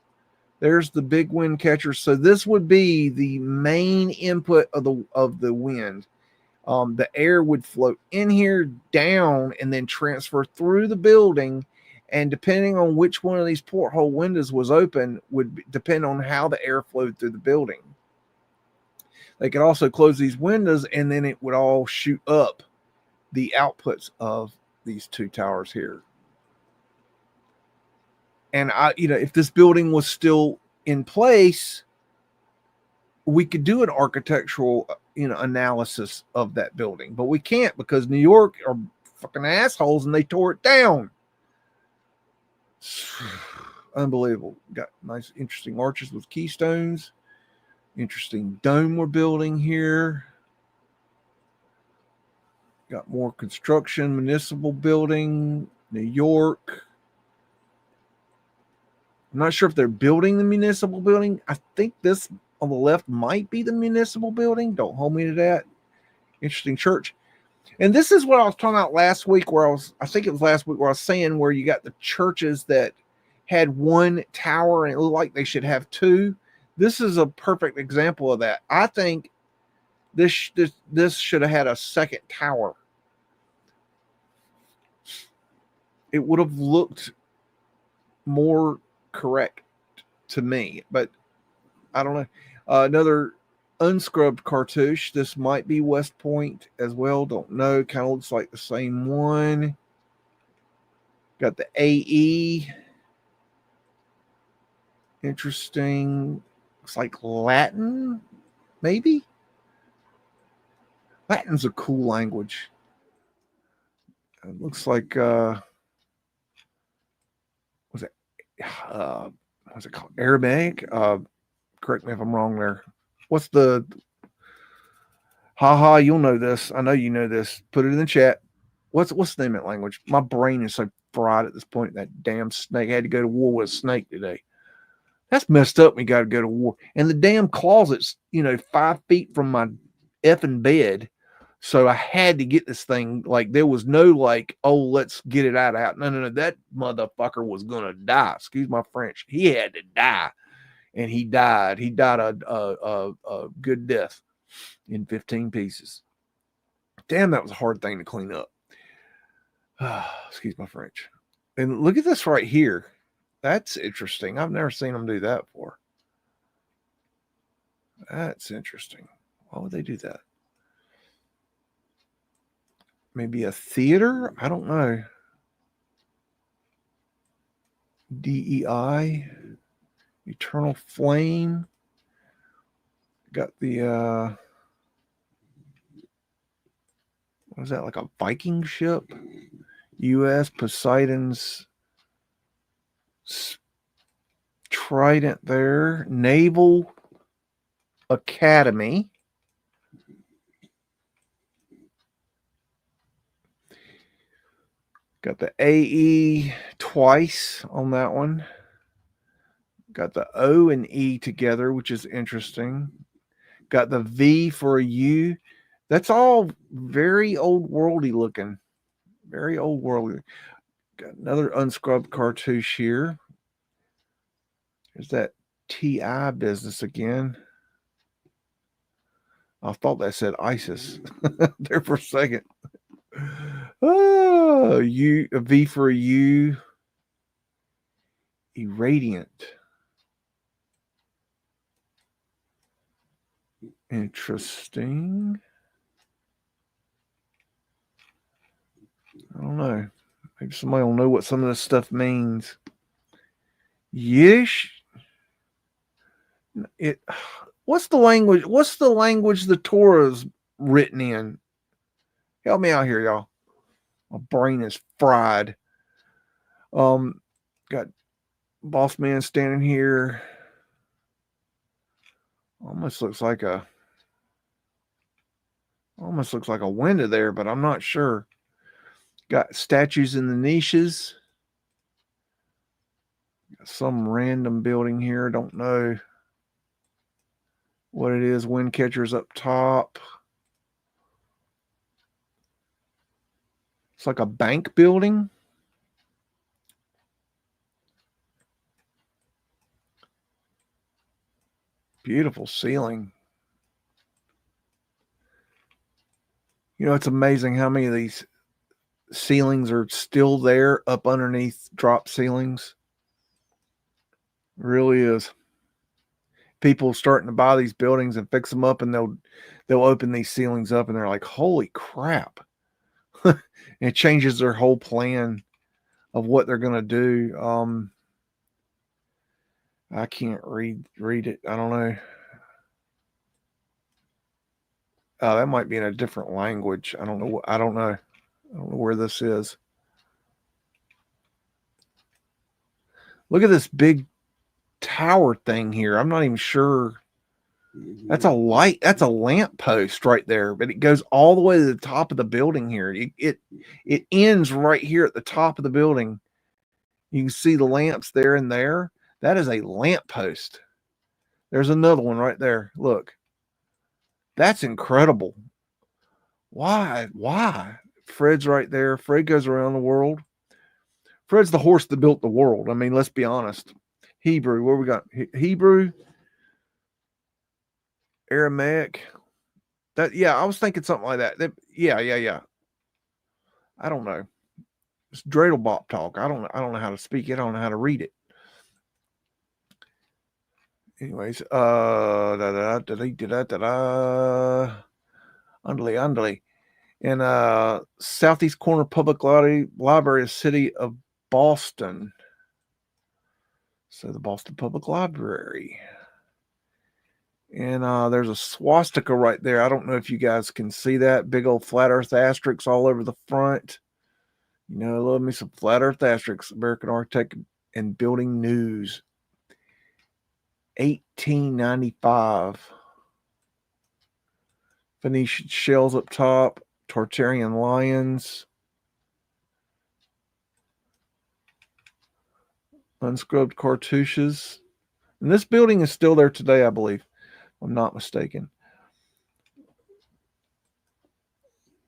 There's the big wind catcher. So this would be the main input of the wind. The air would float in here, down, and then transfer through the building. And depending on which one of these porthole windows was open would depend on how the air flowed through the building. They could also close these windows, and then it would all shoot up the outputs of these two towers here. And if this building was still in place, we could do an architectural, analysis of that building, but we can't because New York are fucking assholes and they tore it down. Unbelievable. Got nice, interesting arches with keystones. Interesting dome we're building here. Got more construction, municipal building, New York. I'm not sure if they're building the municipal building. I think this on the left might be the municipal building. Don't hold me to that. Interesting church. And this is what I was talking about last week where I was saying where you got the churches that had one tower and it looked like they should have two. This is a perfect example of that. I think this should have had a second tower. It would have looked more correct to me, but I don't know. Another unscrubbed cartouche. This might be West Point as well. Don't know. Kind of looks like the same one. Got the AE. Interesting. Looks like Latin, maybe. Latin's a cool language. It looks like what's it called? Arabic. Correct me if I'm wrong there. What's the haha? You'll know this. I know you know this. Put it in the chat. What's the name of that language? My brain is so fried at this point. That damn snake. I had to go to war with a snake today. That's messed up. We got to go to war. And the damn closet's, 5 feet from my effing bed. So I had to get this thing. Like, there was no like, oh, let's get it out. No. That motherfucker was going to die. Excuse my French. He had to die. And he died. He died a good death in 15 pieces. Damn, that was a hard thing to clean up. Excuse my French. And look at this right here. That's interesting. I've never seen them do that before. That's interesting. Why would they do that? Maybe a theater? I don't know. DEI. Eternal Flame. Got the what is that, like a Viking ship? U.S. Poseidon's Trident there. Naval Academy. Got the AE twice on that one. Got the O and E together, which is interesting. Got the V for a U. That's all very old worldy looking. Very old worldy. Got another unscrubbed cartouche here. There's that TI business again. I thought that said ISIS there for a second. Oh, a V for a U. Irradiant. Interesting. I don't know. Maybe somebody will know what some of this stuff means. Yish. What's the language? What's the language the Torah's written in? Help me out here, y'all. My brain is fried. Got boss man standing here. Almost looks like a window there, but I'm not sure. Got statues in the niches. Got some random building here. Don't know what it is. Wind catchers up top. It's like a bank building. Beautiful ceiling. It's amazing how many of these ceilings are still there up underneath drop ceilings. It really is. People starting to buy these buildings and fix them up, and they'll open these ceilings up and they're like, holy crap. And it changes their whole plan of what they're going to do. I can't read it. I don't know. That might be in a different language. I don't know. I don't know where this is. Look at this big tower thing here. I'm not even sure. That's a light. That's a lamp post right there, but it goes all the way to the top of the building here. It ends right here at the top of the building. You can see the lamps there and there. That is a lamp post. There's another one right there. Look. That's incredible. Why? Fred's right there. Fred goes around the world. Fred's the horse that built the world. I mean, let's be honest. Hebrew, where we got? Hebrew, Aramaic. I was thinking something like that. Yeah. I don't know. It's dreidel bop talk. I don't know how to speak it. I don't know how to read it. Anyways, Underly. In southeast corner public library, city of Boston. So the Boston Public Library. And there's a swastika right there. I don't know if you guys can see that. Big old flat earth asterisks all over the front. You know, I love me some flat earth asterisks. American Architect and Building News. 1895. Phoenician shells up top. Tartarian lions. Unscrubbed cartouches. And this building is still there today, I believe. If I'm not mistaken.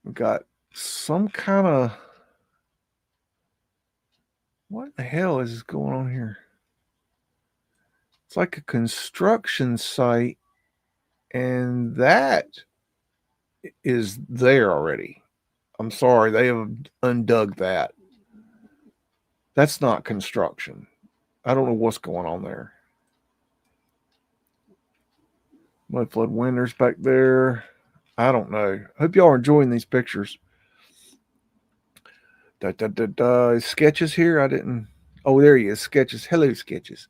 We've got some kind of... What the hell is going on here? It's like a construction site, and that is there already. I'm sorry, they have undug that. That's not construction. I don't know what's going on there. Mudflood Winters back there. I don't know. Hope y'all are enjoying these pictures. Sketches here. I didn't. Oh, there he is. Sketches. Hello, Sketches.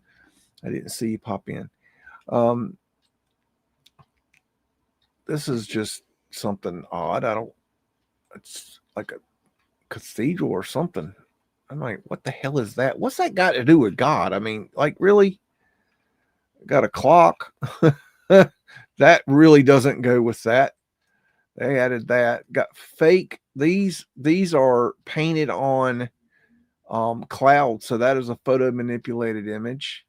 I didn't see you pop in. This is just something odd. It's like a cathedral or something. I'm like, what the hell is that? What's that got to do with God? I mean, like, really? Got a clock. That really doesn't go with that. They added that. Got fake. These are painted on clouds. So that is a photo manipulated image.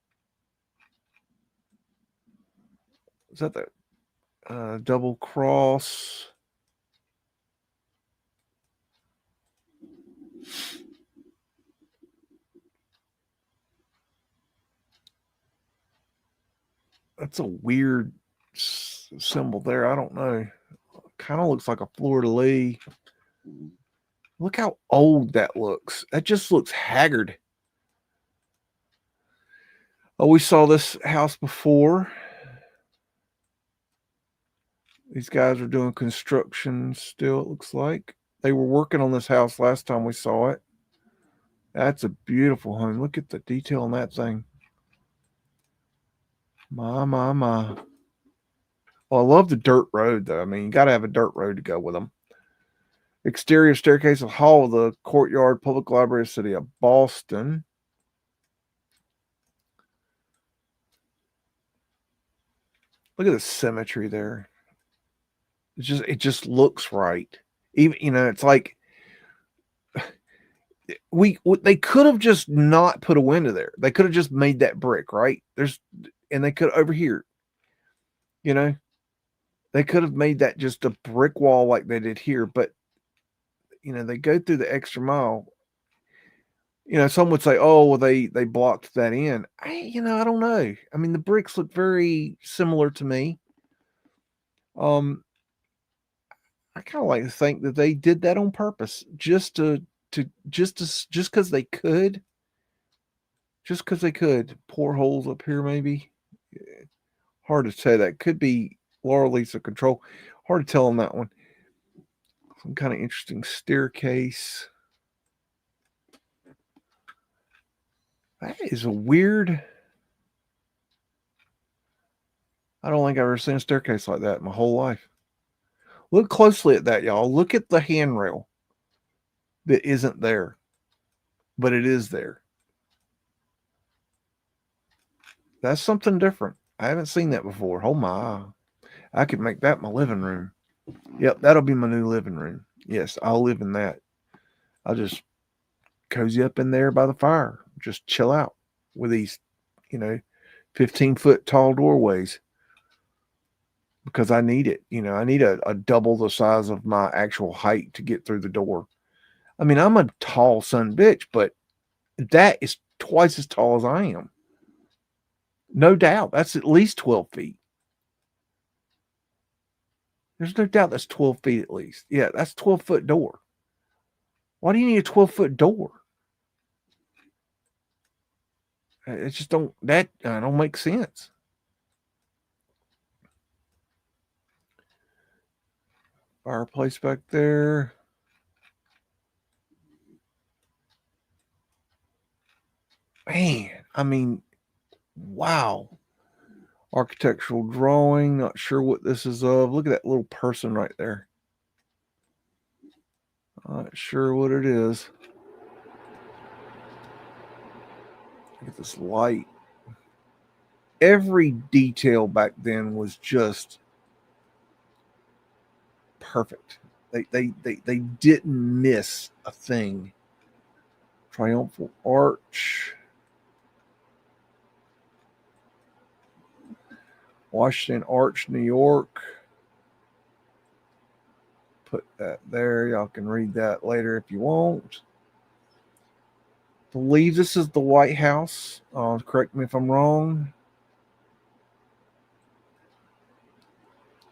Is that the double cross? That's a weird symbol there. I don't know. Kind of looks like a fleur-de-lis. Look how old that looks. That just looks haggard. Oh, we saw this house before. These guys are doing construction still, it looks like. They were working on this house last time we saw it. That's a beautiful home. Look at the detail on that thing. My. Well, I love the dirt road, though. I mean, you got to have a dirt road to go with them. Exterior staircase of hall of the courtyard public library of the city of Boston. Look at the symmetry there. It just looks right. Even, you know, it's like they could have just not put a window there. They could have just made that brick, right? And they could over here, you know, they could have made that just a brick wall like they did here, but you know, they go through the extra mile. You know, some would say, "Oh, well, they blocked that in." I don't know. I mean, the bricks look very similar to me. I kind of like to think that they did that on purpose, just because they could, pour holes up here, maybe. Hard to say. That could be Laura Lisa control. Hard to tell on that one. Some kind of interesting staircase. That is a weird. I don't think I've ever seen a staircase like that in my whole life. Look closely at that, y'all. Look at the handrail that isn't there, but it is there. That's something different. I haven't seen that before. Oh my. I could make that my living room. Yep, that'll be my new living room. Yes, I'll live in that. I'll just cozy up in there by the fire. Just chill out with these, 15-foot tall doorways. Because I need it. I need a double the size of my actual height to get through the door. I mean, I'm a tall son bitch, but that is twice as tall as I am. No doubt. That's at least 12 feet. There's no doubt that's 12 feet at least. Yeah, that's 12-foot door. Why do you need a 12-foot door? It just don't make sense. Fireplace back there. Man, I mean, wow. Architectural drawing. Not sure what this is of. Look at that little person right there. Not sure what it is. Look at this light. Every detail back then was just perfect. They didn't miss a thing. Triumphal Arch. Washington Arch, New York. Put that there. Y'all can read that later if you want. Believe this is the White House. Correct me if I'm wrong.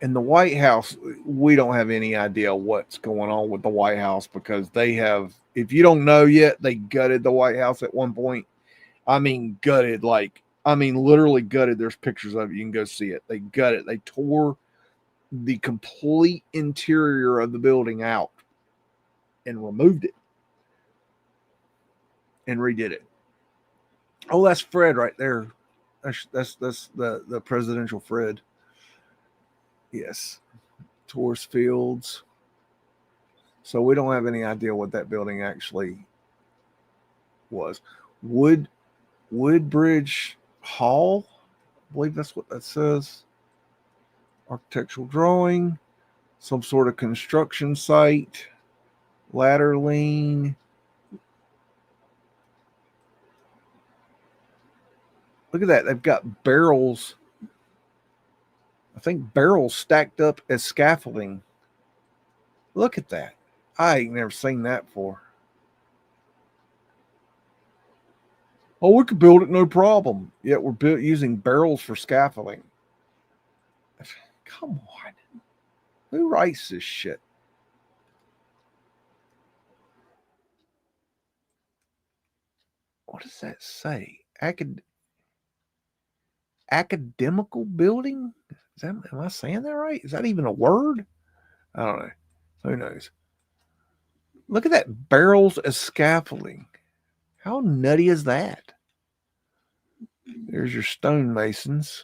In the White House, we don't have any idea what's going on with the White House because they have, if you don't know yet, they gutted the White House at one point. I mean, gutted, literally gutted. There's pictures of it. You can go see it. They gutted. They tore the complete interior of the building out and removed it and redid it. Oh, that's Fred right there. That's the presidential Fred. Yes. Tourist fields. So we don't have any idea what that building actually was. Woodbridge Hall, I believe that's what that says. Architectural drawing, some sort of construction site, ladder lean. Look at that. They've got barrels. I think barrels stacked up as scaffolding. Look at that. I ain't never seen that before. Oh, we could build it no problem. Yet we're using barrels for scaffolding. Come on. Who writes this shit? What does that say? Academical building? Am I saying that right? Is that even a word? I don't know. Who knows? Look at that. Barrels as scaffolding. How nutty is that? There's your stonemasons.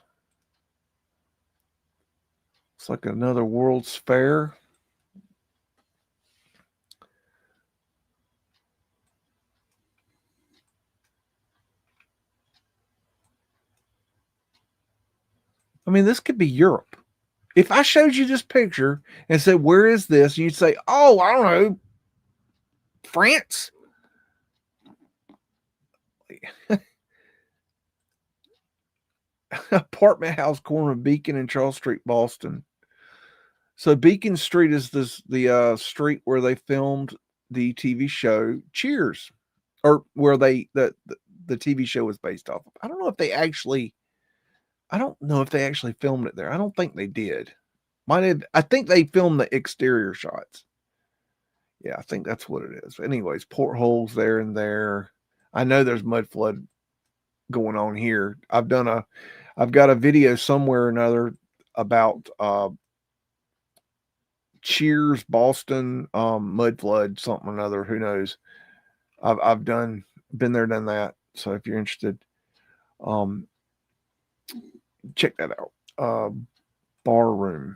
It's like another World's Fair. I mean, this could be Europe. If I showed you this picture and said, "Where is this?" you'd say, "Oh, I don't know, France." Apartment house corner of Beacon and Charles Street, Boston. So Beacon Street is the street where they filmed the TV show Cheers, or where the TV show was based off of. I don't know if they actually filmed it there. I don't think they did. Might have. I think they filmed the exterior shots. Yeah, I think that's what it is. Anyways, portholes there and there. I know there's mud flood going on here. I've got a video somewhere or another about Cheers Boston mud flood, something or another. Who knows? I've been there, done that. So if you're interested, check that out. Bar room.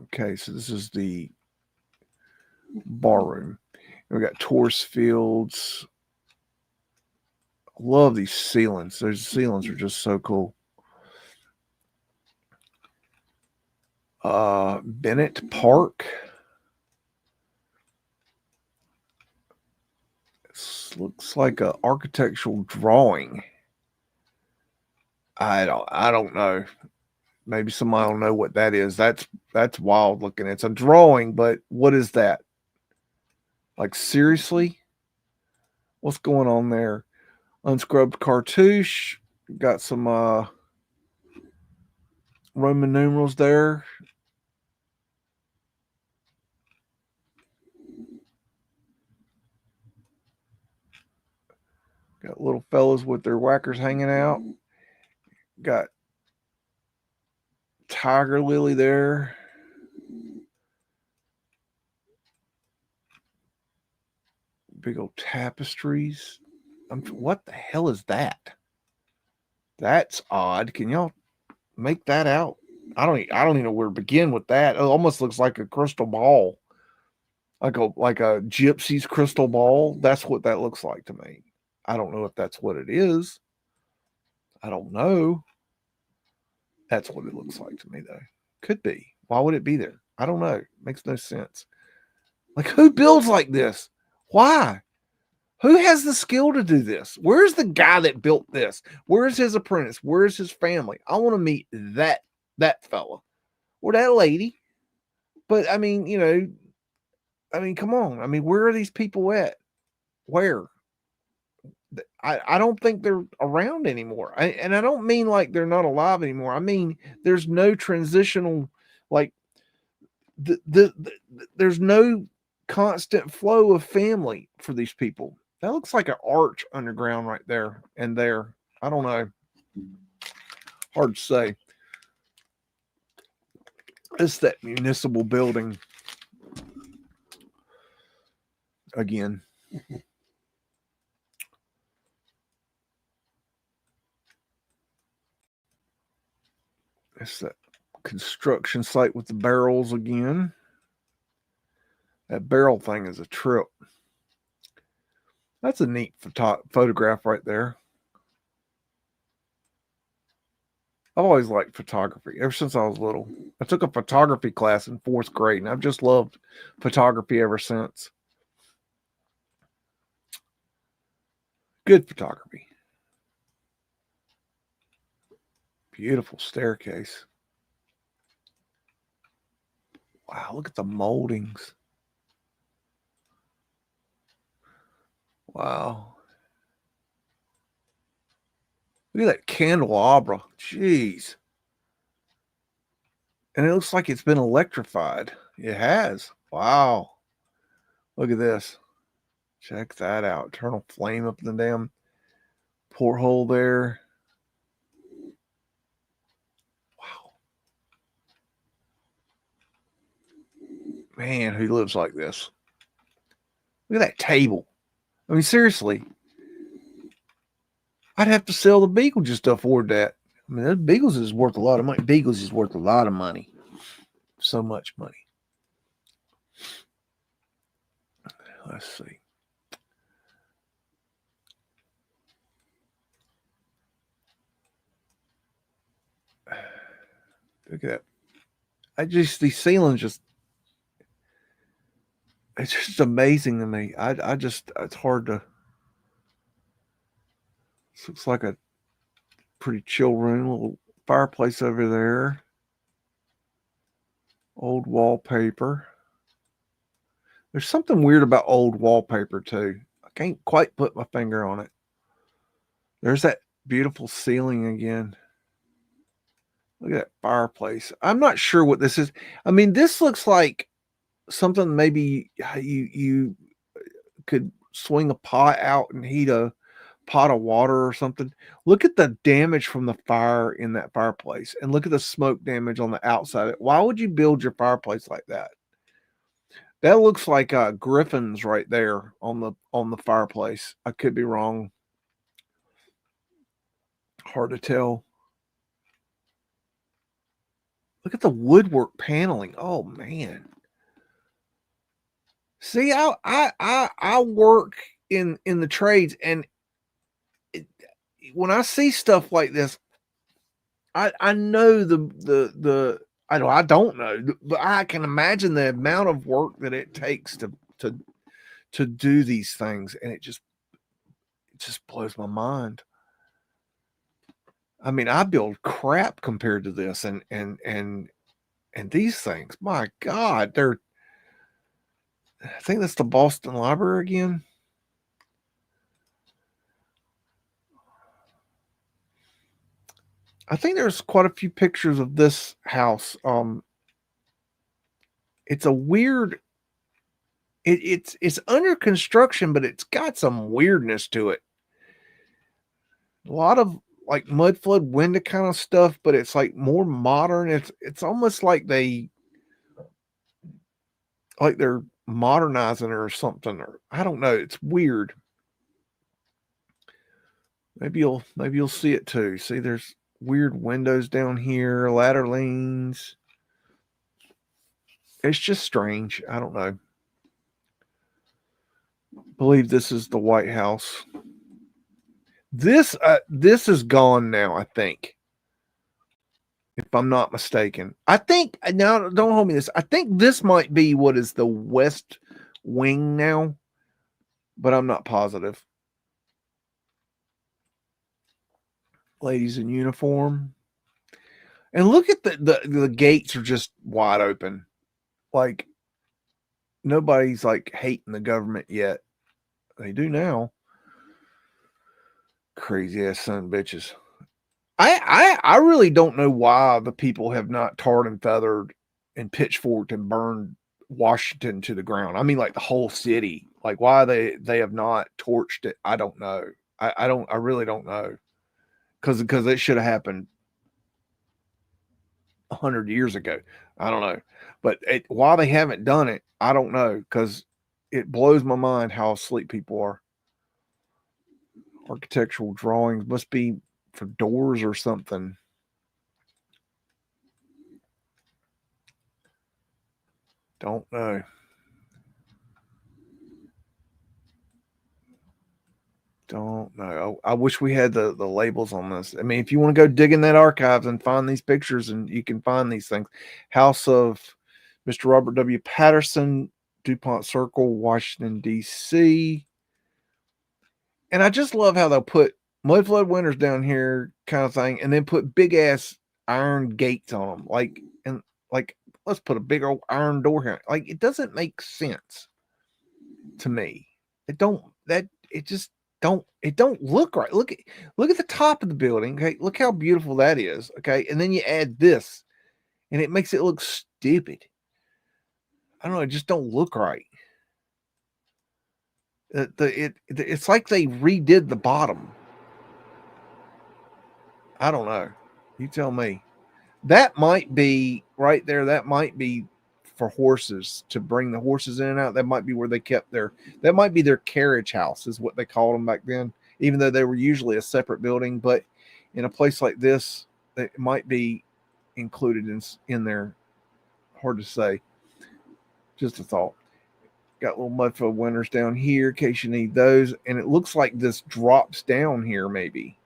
Okay, so this is the bar room. We got tourist fields. Love these ceilings. Those ceilings are just so cool. Bennett Park. This looks like an architectural drawing. I don't know. Maybe somebody will know what that is. That's wild looking. It's a drawing, but what is that? Like seriously? What's going on there? Unscrubbed cartouche. Got some Roman numerals there. Got little fellas with their whackers hanging out. Got tiger lily there. Big old tapestries. What the hell is that? That's odd. Can y'all make that out? I don't even know where to begin with that. It almost looks like a crystal ball. Like a gypsy's crystal ball. That's what that looks like to me. I don't know if that's what it is. I don't know. That's what it looks like to me, though. Could be. Why would it be there? I don't know. Makes no sense. Like, who builds like this? Why? Who has the skill to do this? Where's the guy that built this? Where's his apprentice? Where's his family? I want to meet that fella or that lady. But I mean, come on. I mean, where are these people at? Where? I don't think they're around anymore. And I don't mean like they're not alive anymore. I mean, there's no transitional, like there's no constant flow of family for these people. That looks like an arch underground right there and there. I don't know. Hard to say. It's that municipal building again. It's that construction site with the barrels again. That barrel thing is a trip. That's a neat photograph right there. I've always liked photography ever since I was little. I took a photography class in 4th grade, and I've just loved photography ever since. Good photography. Beautiful staircase. Wow, look at the moldings. Wow. Look at that candelabra. Jeez. And it looks like it's been electrified. It has. Wow. Look at this. Check that out. Eternal flame up the damn porthole there. Wow. Man, who lives like this? Look at that table. I mean, seriously. I'd have to sell the Beagle just to afford that. I mean, that Beagles is worth a lot of money. Beagles is worth a lot of money. So much money. Let's see. Look at that. These ceilings it's just amazing to me. It's hard to, this looks like a pretty chill room, little fireplace over there. Old wallpaper. There's something weird about old wallpaper too. I can't quite put my finger on it. There's that beautiful ceiling again. Look at that fireplace. I'm not sure what this is. I mean, this looks like something maybe you could swing a pot out and heat a pot of water or something. Look at the damage from the fire in that fireplace, and look at the smoke damage on the outside. Why would you build your fireplace like that? That looks like griffins right there on the fireplace. I could be wrong. Hard to tell. Look at the woodwork paneling. Oh man. See, I work in the trades, and when I see stuff like this, I know I don't know, but I can imagine the amount of work that it takes to do these things, and it just blows my mind. I mean, I build crap compared to this, and these things, my God, I think that's the Boston Library again. I think there's quite a few pictures of this house. It's a weird. It's under construction, but it's got some weirdness to it. A lot of like Mudflood window kind of stuff, but it's like more modern. It's almost like they're modernizing it or something, or I don't know. It's weird. Maybe you'll see it too. See, there's weird windows down here, ladder leans. It's just strange. I don't know. I believe this is the White House. This is gone now, I think. If I'm not mistaken. I think now don't hold me this. I think this might be what is the West Wing now, but I'm not positive. Ladies in uniform. And look at the gates are just wide open. Like nobody's like hating the government yet. They do now. Crazy ass son of bitches. I really don't know why the people have not tarred and feathered and pitchforked and burned Washington to the ground. I mean, like the whole city. Like why they have not torched it. I don't know. I really don't know. Because it should have happened 100 years ago. I don't know. But why they haven't done it, I don't know. Because it blows my mind how asleep people are. Architectural drawings must be for doors or something. Don't know. Don't know. I wish we had the labels on this. I mean, if you want to go dig in that archives and find these pictures, and you can find these things. House of Mr. Robert W. Patterson, DuPont Circle, Washington, D.C. And I just love how they'll put Mudflood Winters down here kind of thing, and then put big ass iron gates on them. Like let's put a big old iron door here. Like it doesn't make sense to me. It don't look right. Look at the top of the building. Okay, look how beautiful that is. Okay, and then you add this, and it makes it look stupid. I don't know. It just don't look right. It's like they redid the bottom. I don't know. You tell me. That might be right there. That might be for horses to bring the horses in and out. That might be where they kept that might be their carriage house, is what they called them back then, even though they were usually a separate building. But in a place like this, it might be included in there. Hard to say. Just a thought. Got little Mudflood Winters down here in case you need those. And it looks like this drops down here, maybe.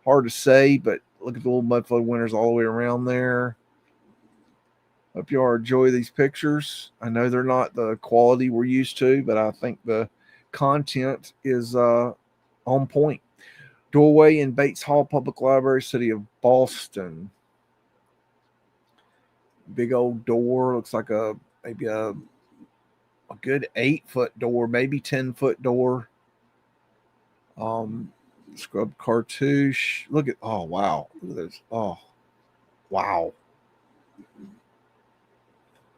Hard to say, but look at the little Mudflood Winters all the way around there. Hope you all enjoy these pictures. I know they're not the quality we're used to, but I think the content is on point. Doorway in Bates Hall Public Library, City of Boston. Big old door. Looks like maybe a good 8-foot door, maybe 10-foot door. Scrub cartouche. Look at, oh wow. Look at this. Oh wow.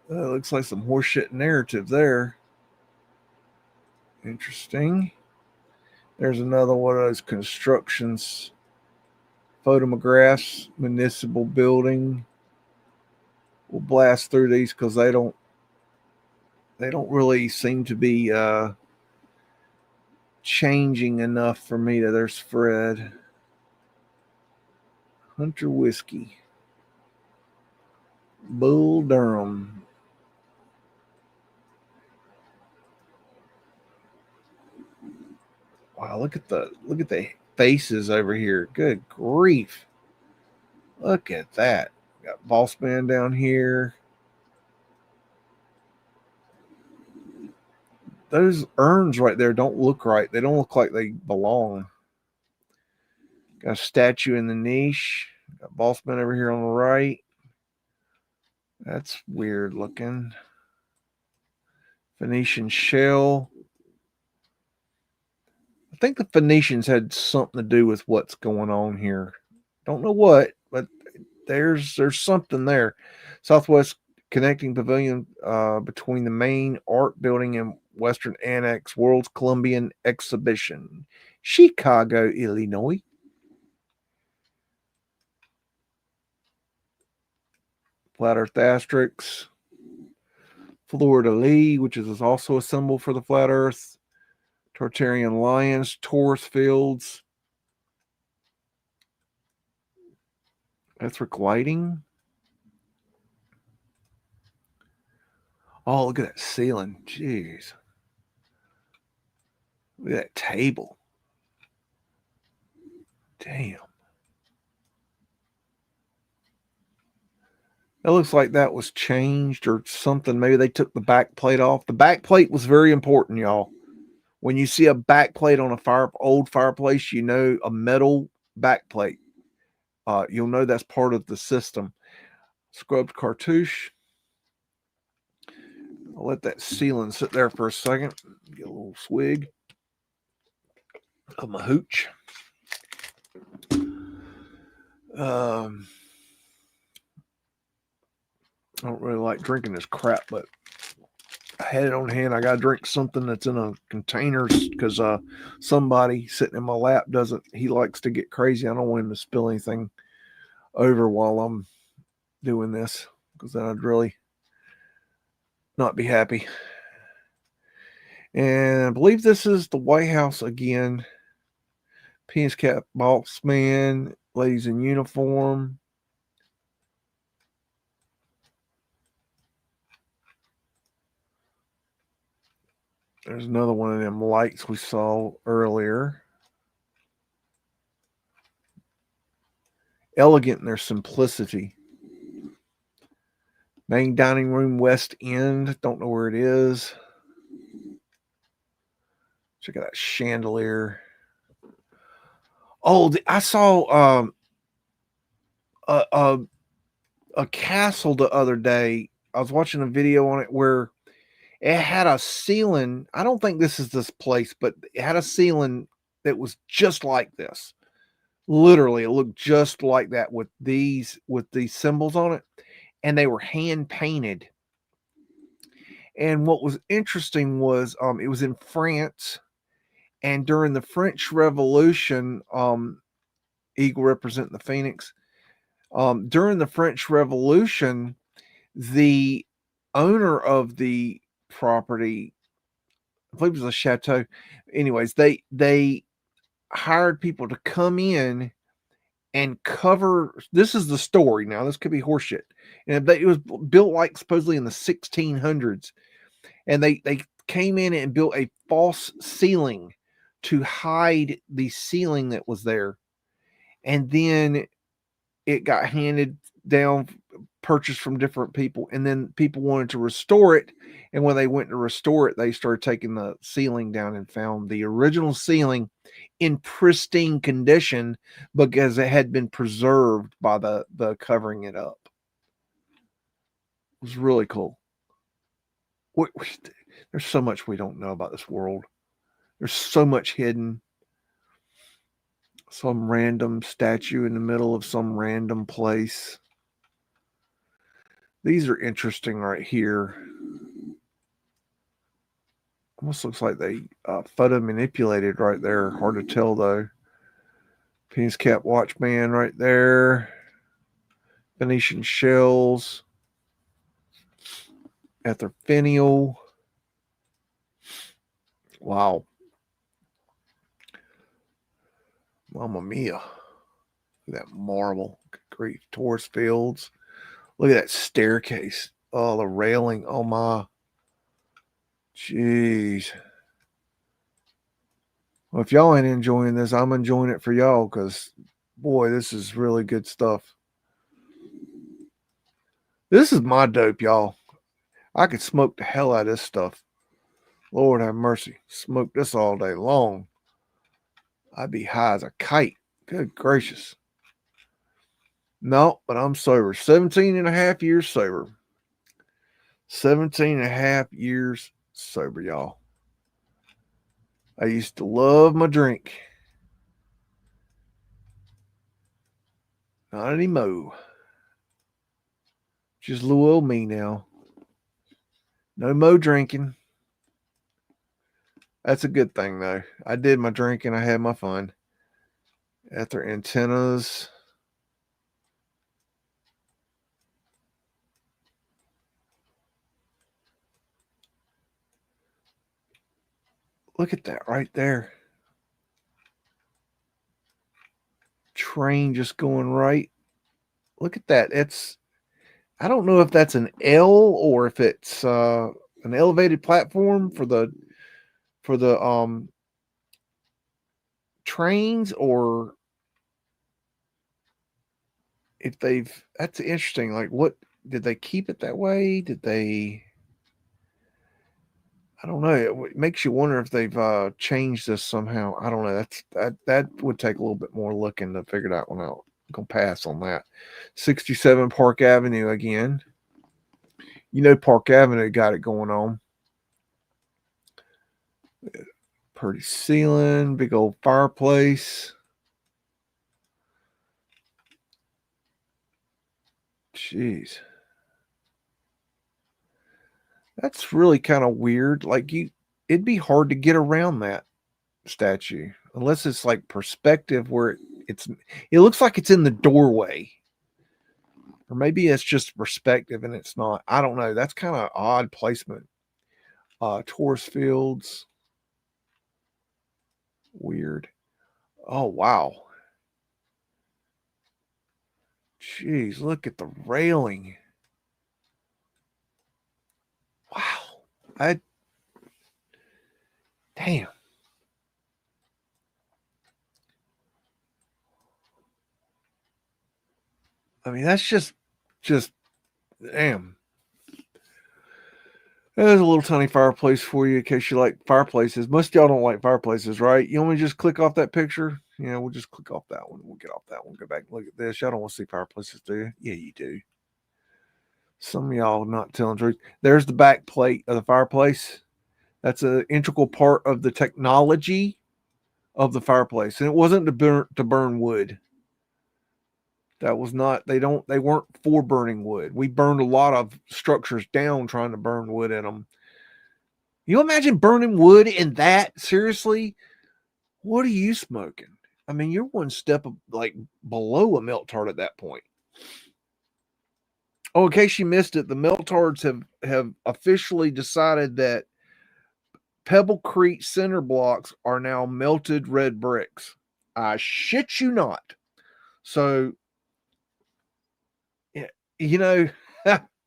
Looks like some horseshit narrative there. Interesting. There's another one of those constructions, photographs, municipal building. We'll blast through these because they don't really seem to be changing enough for me. There's Fred. Hunter Whiskey. Bull Durham. Wow, look at the faces over here. Good grief. Look at that. Got Boss Man down here. Those urns right there don't look right. They don't look like they belong. Got a statue in the niche. Got Boss Man over here on the right. That's weird looking. Phoenician shell. I think the Phoenicians had something to do with what's going on here. Don't know what, but there's something there. Southwest connecting pavilion between the main art building and Western Annex World's Columbian Exhibition, Chicago, Illinois. Flat Earth asterisks. fleur-de-lis, which is also a symbol for the flat earth. Tartarian lions, Taurus fields. Etheric lighting. Oh, look at that ceiling. Jeez. Look at that table. Damn. It looks like that was changed or something. Maybe they took the back plate off. The back plate was very important, y'all. When you see a back plate on a old fireplace, you know a metal back plate. You'll know that's part of the system. Scrubbed cartouche. I'll let that ceiling sit there for a second. Get a little swig of my hooch. I don't really like drinking this crap, but I had it on hand. I got to drink something that's in a container because somebody sitting in my lap he likes to get crazy. I don't want him to spill anything over while I'm doing this because then I'd really not be happy. And I believe this is the White House again. Penis cap box man, ladies in uniform. There's another one of them lights we saw earlier. Elegant in their simplicity. Main dining room, West End. Don't know where it is. Check out that chandelier. Oh, I saw a castle the other day. I was watching a video on it where it had a ceiling. I don't think this is this place, but it had a ceiling that was just like this. Literally, it looked just like that with these symbols on it, and they were hand painted. And what was interesting was it was in France, and during the French Revolution, eagle representing the phoenix. During the French Revolution, the owner of the property, I believe it was a chateau. Anyways, they hired people to come in and cover. This is the story. Now, this could be horseshit. And it was built like supposedly in the 1600s, and they came in and built a false ceiling to hide the ceiling that was there, and then it got handed down, purchased from different people, and then people wanted to restore it. And when they went to restore it, they started taking the ceiling down and found the original ceiling in pristine condition because it had been preserved by the covering it up. It was really cool. There's so much we don't know about this world. There's so much hidden. Some random statue in the middle of some random place. These are interesting right here. Almost looks like they photo manipulated right there. Hard to tell though. Penis cap watchman right there. Venetian shells. Ether finial. Wow. Mamma mia. Look at that marble. Great Taurus fields. Look at that staircase. Oh, the railing. Oh my. Jeez. Well, if y'all ain't enjoying this, I'm enjoying it for y'all because, boy, this is really good stuff. This is my dope, y'all. I could smoke the hell out of this stuff. Lord have mercy. Smoke this all day long. I'd be high as a kite. Good gracious. No, but I'm sober. 17 and a half years sober. 17 and a half years sober, y'all. I used to love my drink. Not anymore. Just little old me now. No more drinking. That's a good thing, though. I did my drinking. I had my fun. Ether antennas. Look at that right there. Train just going right. Look at that. I don't know if that's an L or if it's an elevated platform for the trains, or if that's interesting. Like, what did they keep it that way? Did they? I don't know. It makes you wonder if they've changed this somehow. I don't know. That would take a little bit more looking to figure that one out. I'm gonna pass on that. 67 Park Avenue again. Park Avenue got it going on. Pretty ceiling, big old fireplace. Jeez. That's really kind of weird. Like, it'd be hard to get around that statue unless it's like perspective where it looks like it's in the doorway. Or maybe it's just perspective and it's not. I don't know. That's kind of odd placement. Tourist fields. Weird. Oh, wow. Jeez, look at the railing. Wow. Damn. I mean, that's just damn. There's a little tiny fireplace for you in case you like fireplaces. Most of y'all don't like fireplaces, right? You want me to just click off that picture? Yeah, we'll just click off that one. We'll get off that one. Go back and look at this. Y'all don't want to see fireplaces, do you? Yeah, you do. Some of y'all not telling the truth. There's the back plate of the fireplace. That's an integral part of the technology of the fireplace. And it wasn't to burn wood. That was not, they weren't for burning wood. We burned a lot of structures down trying to burn wood in them. You imagine burning wood in that? Seriously? What are you smoking? I mean, you're one step like below a melt tart at that point. Oh, in case you missed it, the melt tarts have officially decided that Pebble Creek cinder blocks are now melted red bricks. I shit you not. So, you know,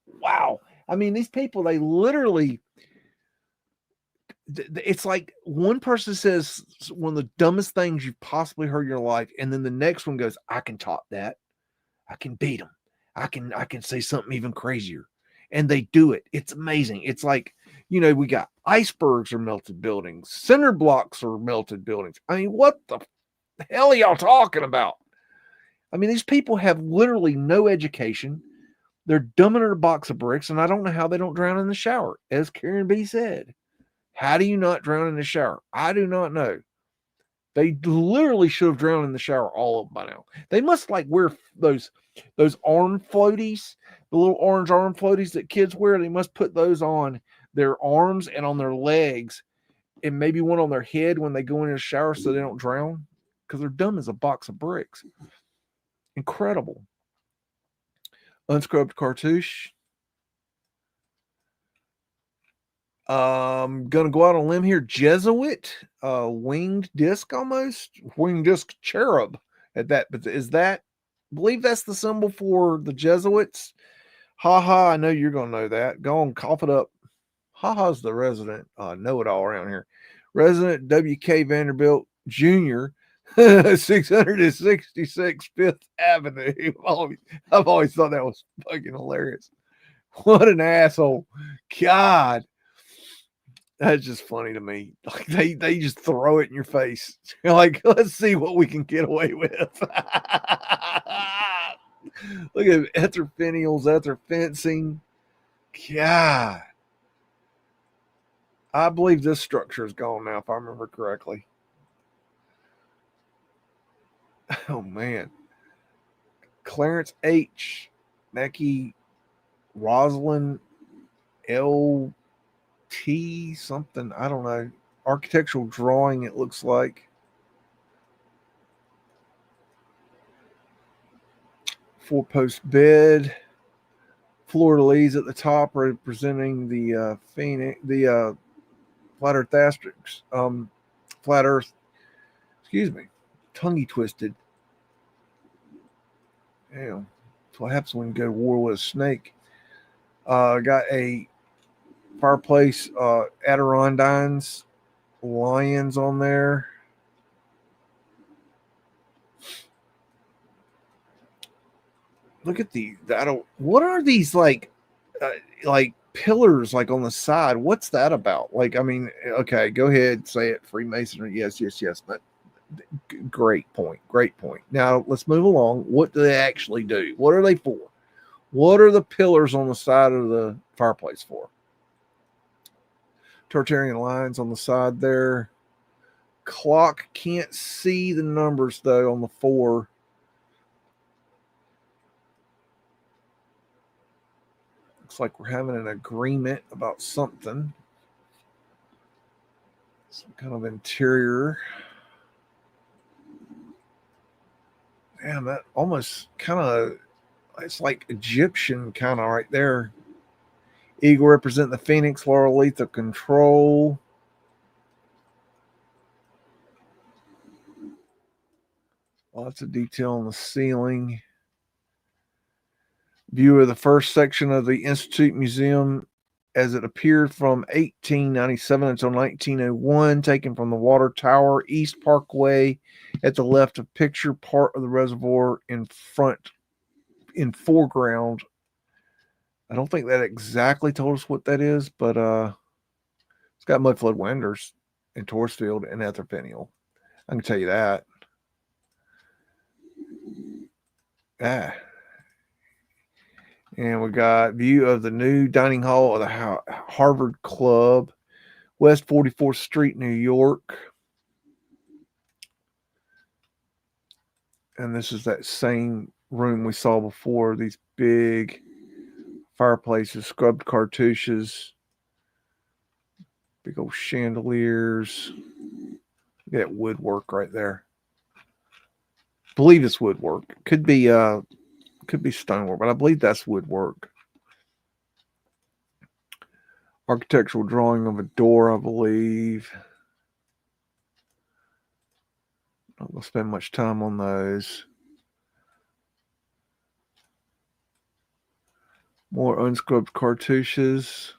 wow. I mean, these people, they literally, it's like one person says one of the dumbest things you've possibly heard in your life, and then the next one goes, I can top that. I can beat them. I can say something even crazier. And they do it. It's amazing. It's like, we got icebergs are melted buildings, cinder blocks are melted buildings. I mean, what the hell are y'all talking about? I mean, these people have literally no education. They're dumbing in a box of bricks, and I don't know how they don't drown in the shower. As Karen B said, how do you not drown in the shower? I do not know. They literally should have drowned in the shower, all of them by now. They must like wear those arm floaties, the little orange arm floaties that kids wear. They must put those on their arms and on their legs, and maybe one on their head when they go in the shower so they don't drown, because they're dumb as a box of bricks. Incredible. Unscrubbed cartouche. Gonna go out on a limb here. Jesuit, winged disc, almost winged disc cherub. At that, but is that? I believe that's the symbol for the Jesuits. Ha ha! I know you're gonna know that. Go on, cough it up. Ha ha's the resident know-it-all around here. Resident W.K. Vanderbilt Jr. 666 Fifth Avenue. I've always thought that was fucking hilarious. What an asshole! God. That's just funny to me. Like they just throw it in your face. You're like, let's see what we can get away with. Look at ether finials, ether fencing. God. I believe this structure is gone now, if I remember correctly. Oh man. Clarence H. Necky Roslyn L. T something. I don't know. Architectural drawing, it looks like. Four-post bed. Fleur de lis at the top, representing the phoenix, the Flat Earth asterisks. Flat Earth. Excuse me. Tonguey twisted. Damn. That's what happens when you go to war with a snake. Got a fireplace. Adirondines. Lions on there. Look at these. What are these like pillars like on the side? What's that about? Like, I mean, okay, go ahead, say it. Freemasonry. Yes, yes, yes. But great point. Great point. Now let's move along. What do they actually do? What are they for? What are the pillars on the side of the fireplace for? Tartarian lines on the side there. Clock, can't see the numbers though on the 4. Looks like we're having an agreement about something. Some kind of interior. Damn, that almost kind of, it's like Egyptian kind of right there. Eagle representing the Phoenix, Laurel lethal control. Lots of detail on the ceiling. View of the first section of the Institute Museum as it appeared from 1897 until 1901, taken from the water tower, East Parkway at the left of picture, part of the reservoir in foreground. I don't think that exactly told us what that is, but it's got mudflood winders in Torsfield and Etherpeniel. I can tell you that. And we got view of the new dining hall of the Harvard Club, West 44th Street, New York. And this is that same room we saw before. These big fireplaces, scrubbed cartouches, big old chandeliers. Look at that woodwork right there. I believe it's woodwork. Could be stonework, but I believe that's woodwork. Architectural drawing of a door, I believe. Not going to spend much time on those. More unscrubbed cartouches.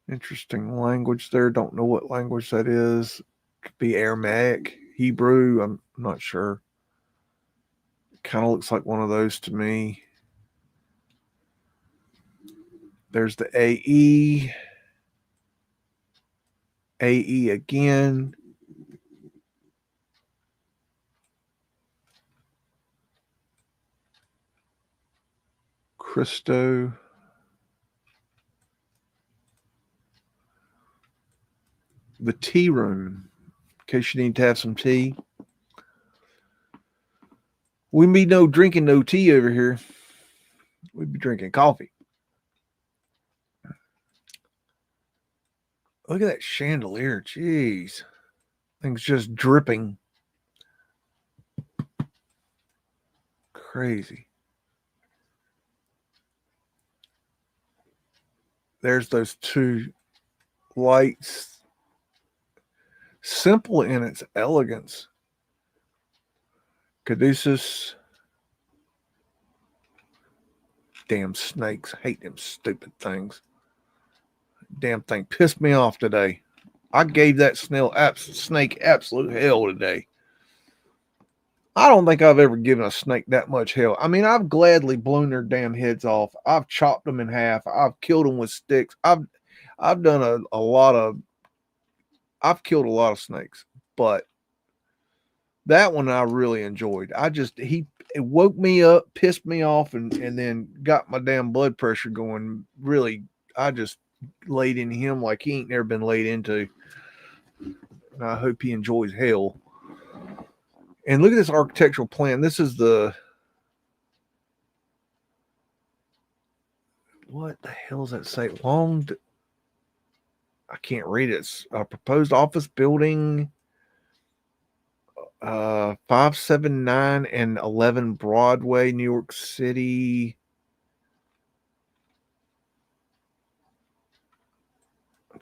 Interesting language there. Don't know what language that is. Could be Aramaic, Hebrew. I'm not sure. Kind of looks like one of those to me. There's the AE. AE again. Christo. The tea room, in case you need to have some tea. Wouldn't be no drinking no tea over here. We'd be drinking coffee. Look at that chandelier. Jeez. Thing's just dripping. Crazy. There's those two lights. Simple in its elegance. Caduceus. Damn snakes. I hate them stupid things. Damn thing pissed me off today. I gave that snake absolute hell today. I don't think I've ever given a snake that much hell. I mean, I've gladly blown their damn heads off. I've chopped them in half. I've killed them with sticks. I've done I've killed a lot of snakes, but that one I really enjoyed. It woke me up, pissed me off, and then got my damn blood pressure going. Really, I just laid into him like he ain't never been laid into. And I hope he enjoys hell. And look at this architectural plan. This is what the hell does that say? I can't read it. It's a proposed office building, 579 and 11 Broadway, New York City.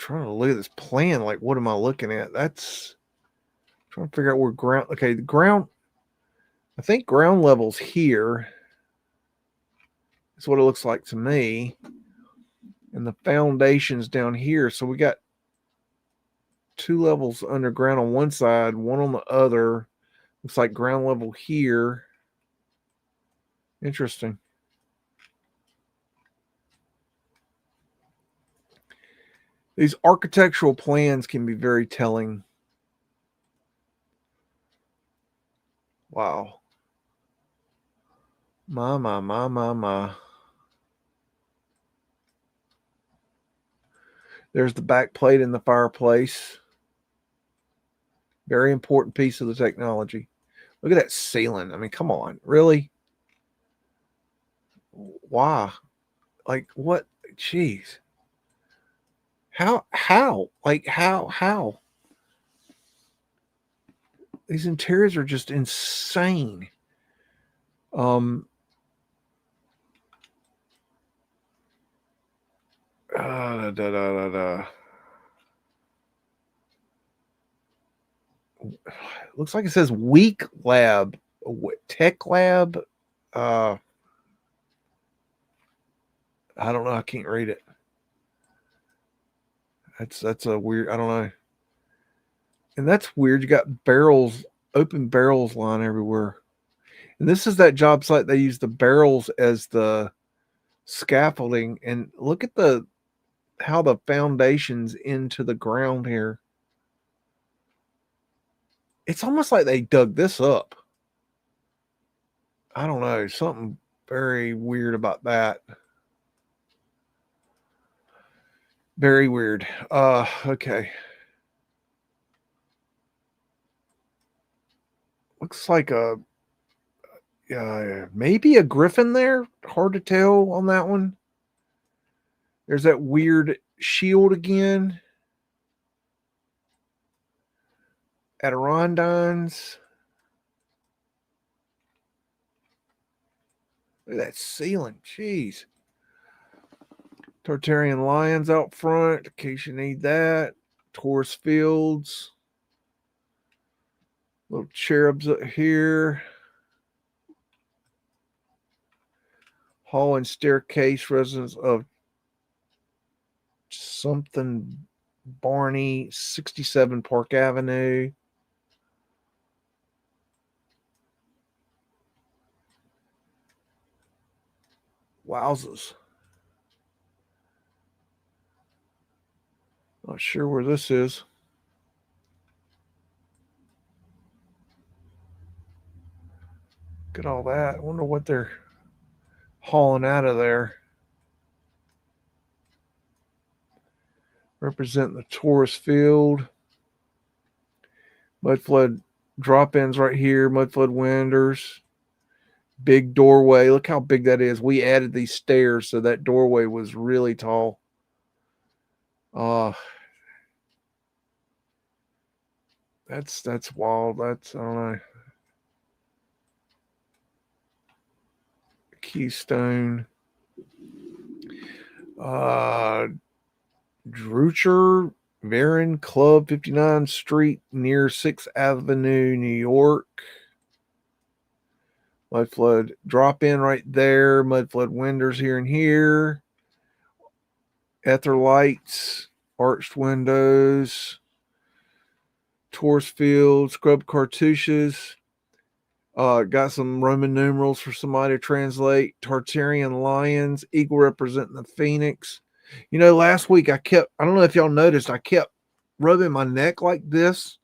trying to look at this plan. Like, what am I looking at? That's trying to figure out where ground. Okay, the ground. I think ground level's here. That's what it looks like to me. And the foundation's down here. So we got 2 levels underground on one side, one on the other. Looks like ground level here. Interesting. These architectural plans can be very telling. Wow. My. There's the back plate in the fireplace. Very important piece of the technology. Look at that ceiling. I mean, come on. Really? Why? Like, what? Jeez. How? Like, how? These interiors are just insane. Looks like it says weak lab, tech lab. I don't know. I can't read it. That's a weird. I don't know. And that's weird. You got barrels, open barrels lying everywhere. And this is that job site. They use the barrels as the scaffolding. And look at how the foundation's into the ground here. It's almost like they dug this up. I don't know. Something very weird about that. Very weird. Okay. Looks like maybe a griffin there. Hard to tell on that one. There's that weird shield again. Adirondines. Look at that ceiling. Jeez. Tartarian lions out front, in case you need that. Taurus fields. Little cherubs up here. Hall and staircase, residence of something Barney, 67 Park Avenue. Wowzers. Not sure where this is. Look at all that. I wonder what they're hauling out of there. Representing the Taurus field. Mudflood drop-ins right here. Mudflood windows. Big doorway. Look how big that is. We added these stairs, so that doorway was really tall. That's wild. That's, I don't know. Keystone. Drucher Varon Club, 59th Street, near 6th Avenue, New York. Mudflood drop in right there. Mudflood windows here and here. Ether lights, arched windows, Taurus field, scrub cartouches. Got some Roman numerals for somebody to translate. Tartarian lions, eagle representing the phoenix. You know, last week I don't know if y'all noticed, I kept rubbing my neck like this.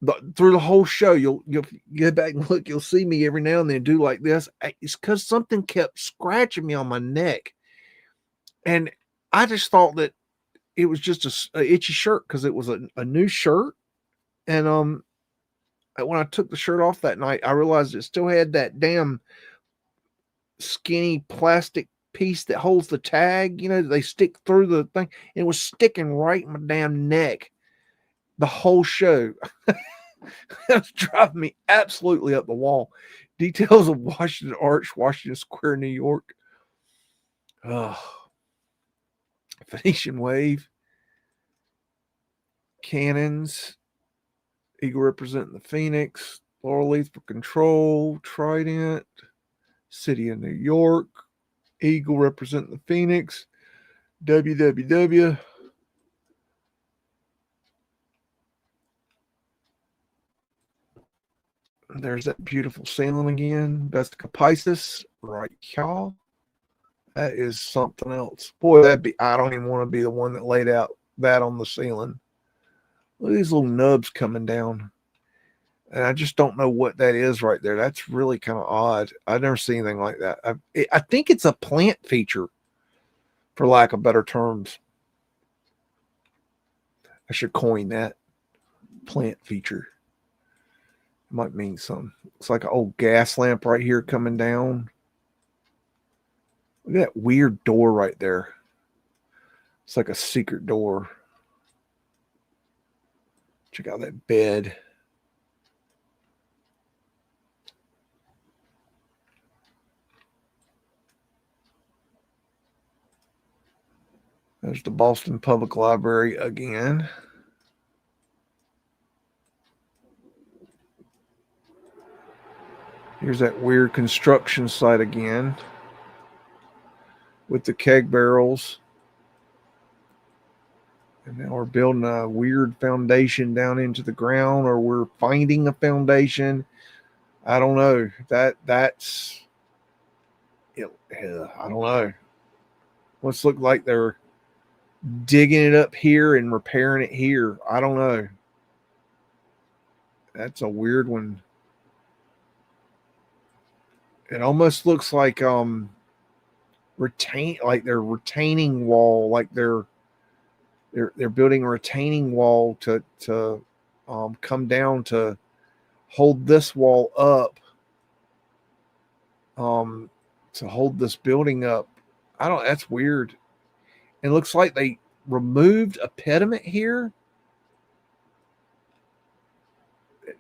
But through the whole show, you'll get back and look, you'll see me every now and then do like this. It's because something kept scratching me on my neck. And I just thought that it was just a itchy shirt because it was a new shirt. And when I took the shirt off that night, I realized it still had that damn skinny plastic piece that holds the tag. You know, they stick through the thing. And it was sticking right in my damn neck the whole show. That was driving me absolutely up the wall. Details of Washington Arch, Washington Square, New York. Oh, Phoenician wave. Cannons. Eagle representing the Phoenix. Laurel Leaf for control. Trident. City of New York. Eagle representing the Phoenix. WWW. There's that beautiful ceiling again. Vestica Pisces. Right, y'all. That is something else. Boy, I don't even want to be the one that laid out that on the ceiling. Look at these little nubs coming down. And I just don't know what that is right there. That's really kind of odd. I've never seen anything like that. I think it's a plant feature, for lack of better terms. I should coin that. Plant feature. It might mean something. It's like an old gas lamp right here coming down. Look at that weird door right there. It's like a secret door. Check out that bed. There's the Boston Public Library again. Here's that weird construction site again with the keg barrels. And now we're building a weird foundation down into the ground, or we're finding a foundation. I don't know. That's it. I don't know. Let's look like they're digging it up here and repairing it here. I don't know. That's a weird one. It almost looks like they're retaining wall, like they're building a retaining wall to come down to hold this wall up, to hold this building up. That's weird. It looks like they removed a pediment here.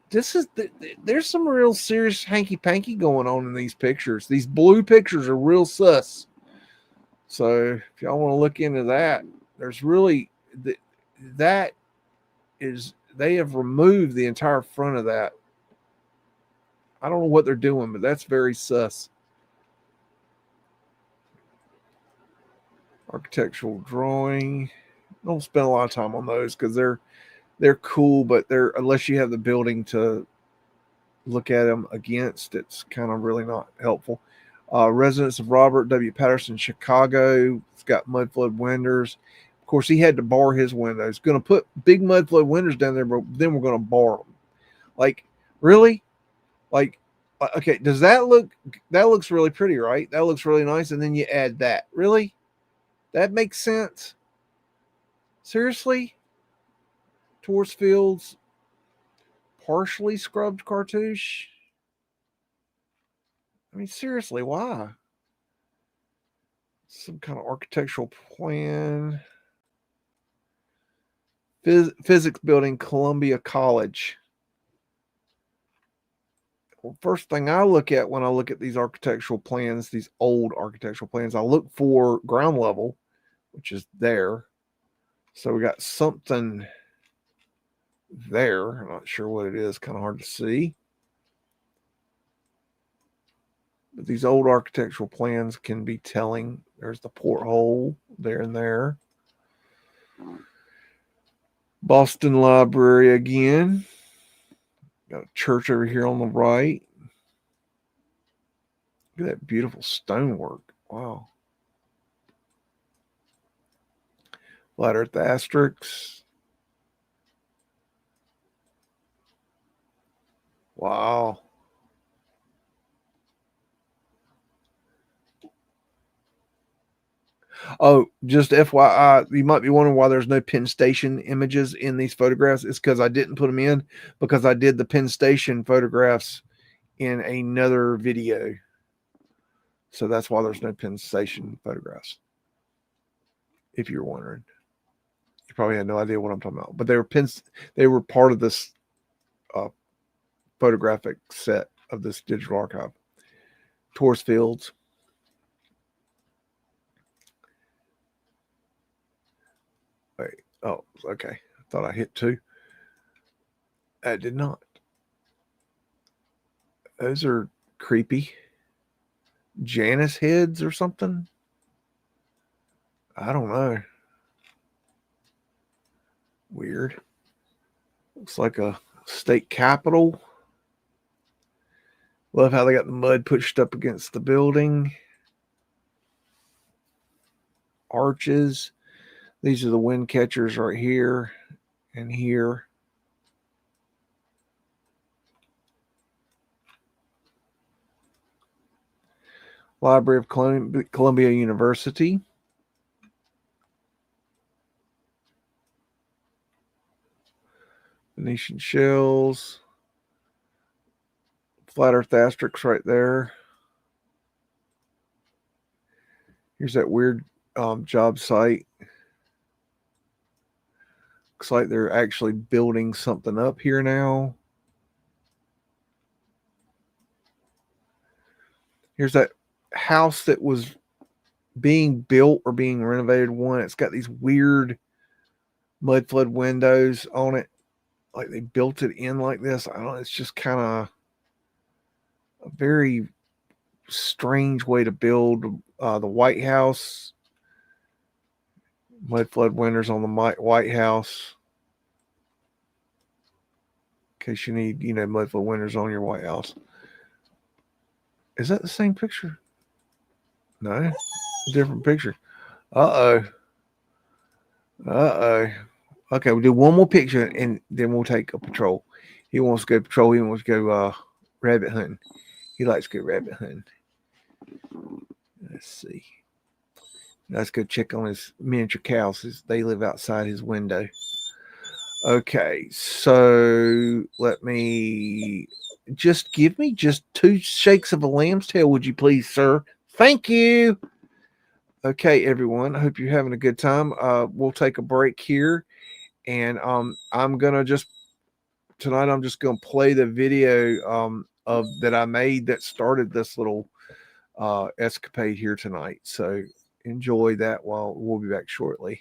There's some real serious hanky panky going on in these pictures. These blue pictures are real sus. So if y'all want to look into that, there's really that is, they have removed the entire front of that. I don't know what they're doing, but that's very sus. Architectural drawing. Don't spend a lot of time on those because they're cool, but they're, unless you have the building to look at them against, it's kind of really not helpful. Residence of Robert W. Patterson, Chicago. It's got Mudflood windows. Of course, he had to bar his windows. Going to put big Mudflood windows down there, but then we're going to bar them. Like, really? Like, okay, does that look, that looks really pretty, right? That looks really nice. And then you add that. Really? That makes sense? Seriously? Tourist fields, partially scrubbed cartouche. I mean, seriously, why? Some kind of architectural plan. Physics building, Columbia College. Well, first thing I look at when I look at these architectural plans, these old architectural plans, I look for ground level, which is there. So we got something there. I'm not sure what it is. Kind of hard to see. But these old architectural plans can be telling. There's the porthole there and there. Boston Library again. Got a church over here on the right. Look at that beautiful stonework. Wow. Flat Earth asterisks. Wow. Oh, just FYI, you might be wondering why there's no Penn Station images in these photographs. It's because I didn't put them in, because I did the Penn Station photographs in another video. So that's why there's no Penn Station photographs. If you're wondering, you probably had no idea what I'm talking about. But they were part of this photographic set of this digital archive. Tourist fields. Wait. Oh, okay. Thought I hit 2. I did not. Those are creepy. Janus heads or something? I don't know. Weird. Looks like a state capitol. Love how they got the mud pushed up against the building. Arches. These are the wind catchers right here and here. Library of Columbia University. Venetian shells. Flat Earth asterisks right there. Here's that weird job site. Looks like they're actually building something up here now. Here's that house that was being built or being renovated one. It's got these weird Mudflood windows on it. Like they built it in like this. I don't know. It's just kind of a very strange way to build the White House. Mudflood windows on the White House. In case you need, Mudflood windows on your White House. Is that the same picture? No, different picture. Uh-oh. Okay, we'll do one more picture and then we'll take a patrol. He wants to go patrol. He wants to go rabbit hunting. He likes to go rabbit hunting. Let's see. Let's go check on his miniature cows. They live outside his window. Okay, so let me give me 2 shakes of a lamb's tail, would you please, sir? Thank you. Okay, everyone. I hope you're having a good time. We'll take a break here, and I'm gonna just play the video of that I made that started this little escapade here tonight. So enjoy that while we'll be back shortly.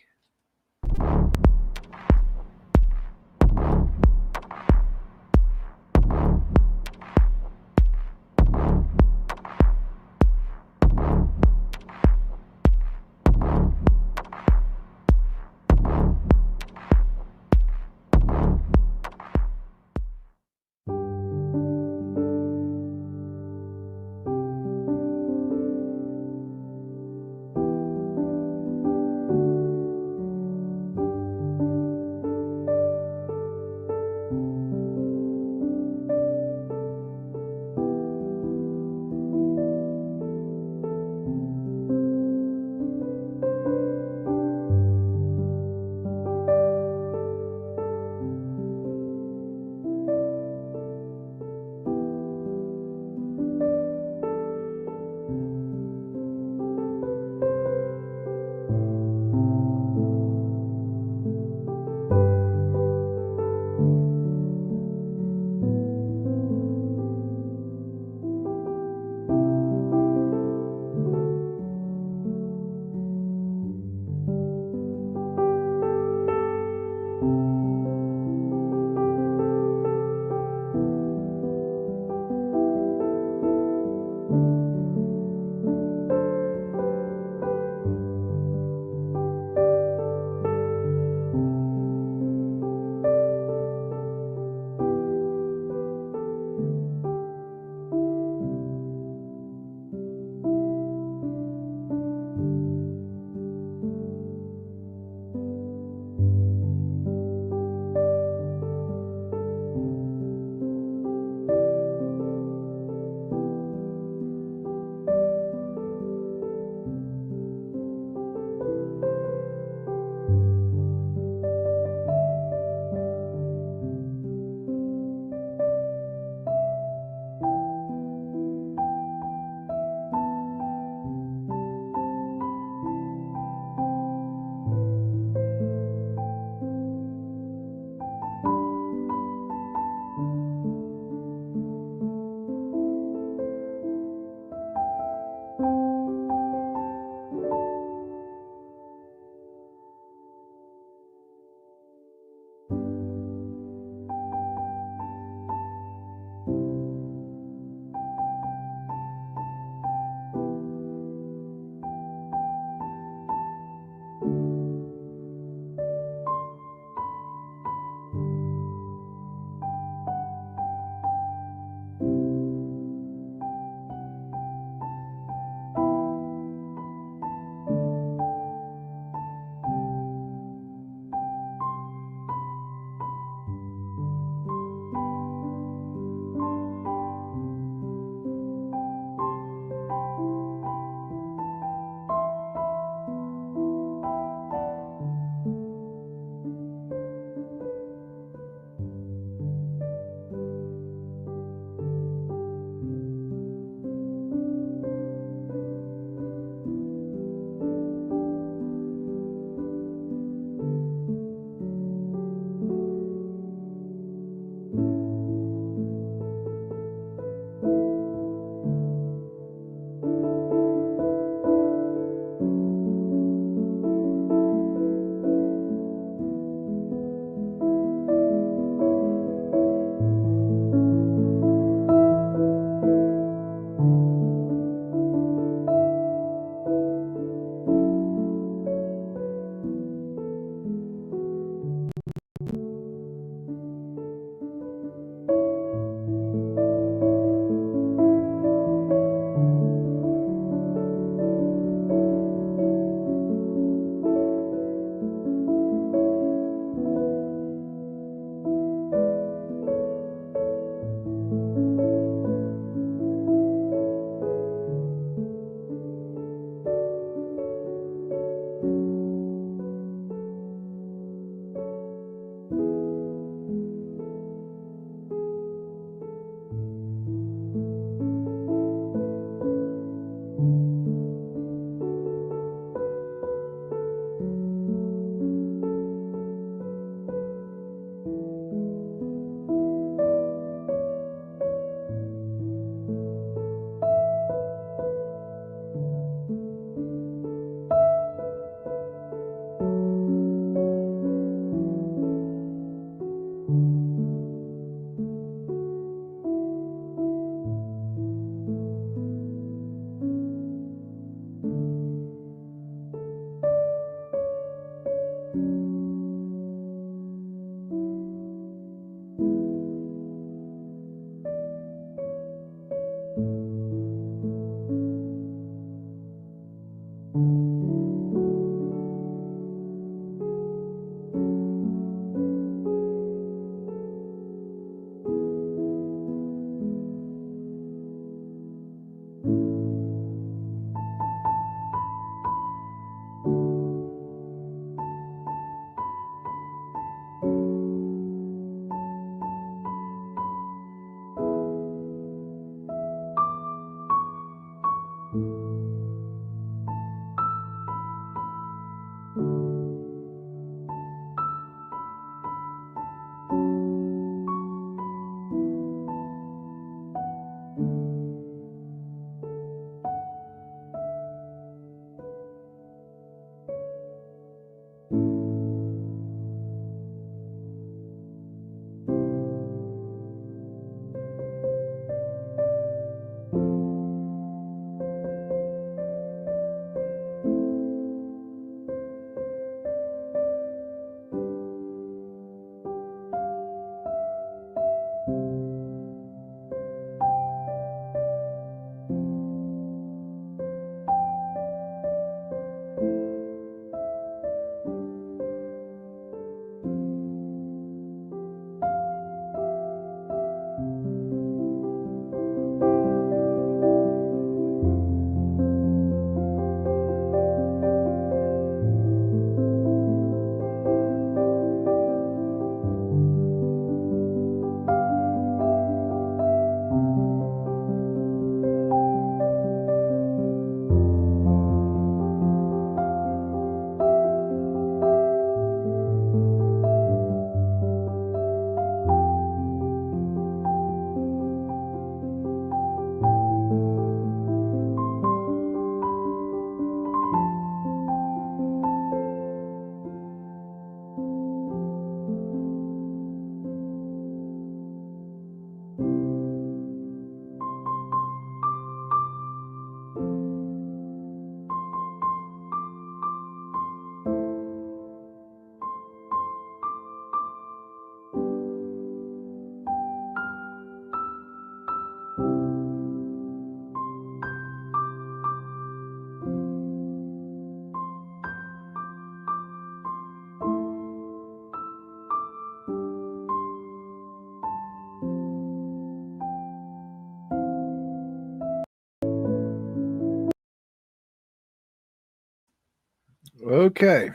Okay.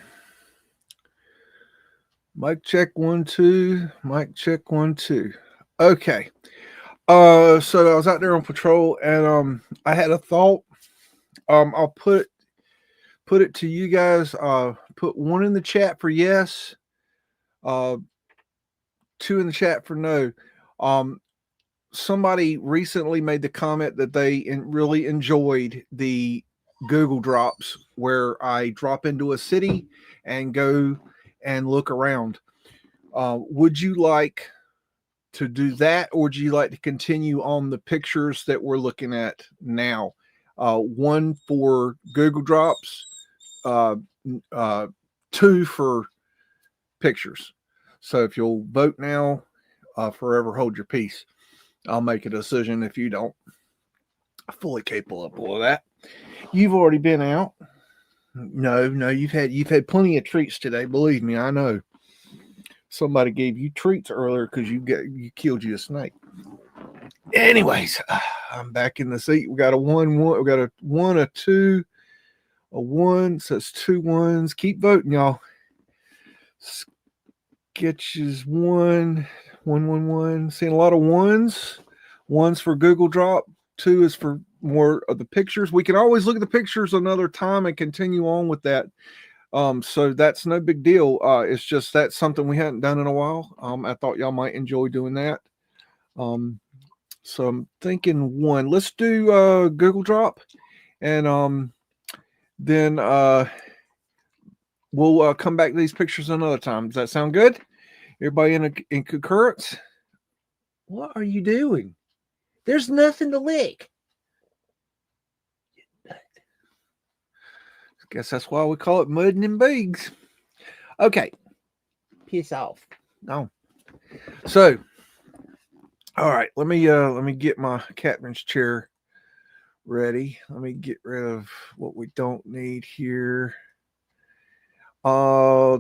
Mic check 1 2. Mic check 1 2. Okay. So I was out there on patrol and I had a thought. I'll put it to you guys. Put 1 in the chat for yes. 2 in the chat for no. Somebody recently made the comment that they really enjoyed the Google drops where I drop into a city and go and look around. Would you like to do that, or would you like to continue on the pictures that we're looking at now? 1 for Google drops, 2 for pictures. So if you'll vote now, forever hold your peace. I'll make a decision if you don't. I'm fully capable of that. You've already been out. No, you've had plenty of treats today. Believe me, I know. Somebody gave you treats earlier because you killed you a snake. Anyways, I'm back in the seat. We got a 1 1. We got a 1, a 2, a 1. So it's 2 1s. Keep voting, y'all. Sketches 1 1 1 1. Seeing a lot of 1s. 1's for Google Drop. 2 is for more of the pictures. We can always look at the pictures another time and continue on with that. So that's no big deal. It's just that's something we hadn't done in a while. I thought y'all might enjoy doing that. So I'm thinking 1. Let's do Google Drop, and then we'll come back to these pictures another time. Does that sound good? Everybody in concurrence? What are you doing? There's nothing to lick. Guess that's why we call it mudding and BEAGS. Okay. Piss off. No. So, all right, let me get my captain's chair ready. Let me get rid of what we don't need here. I'm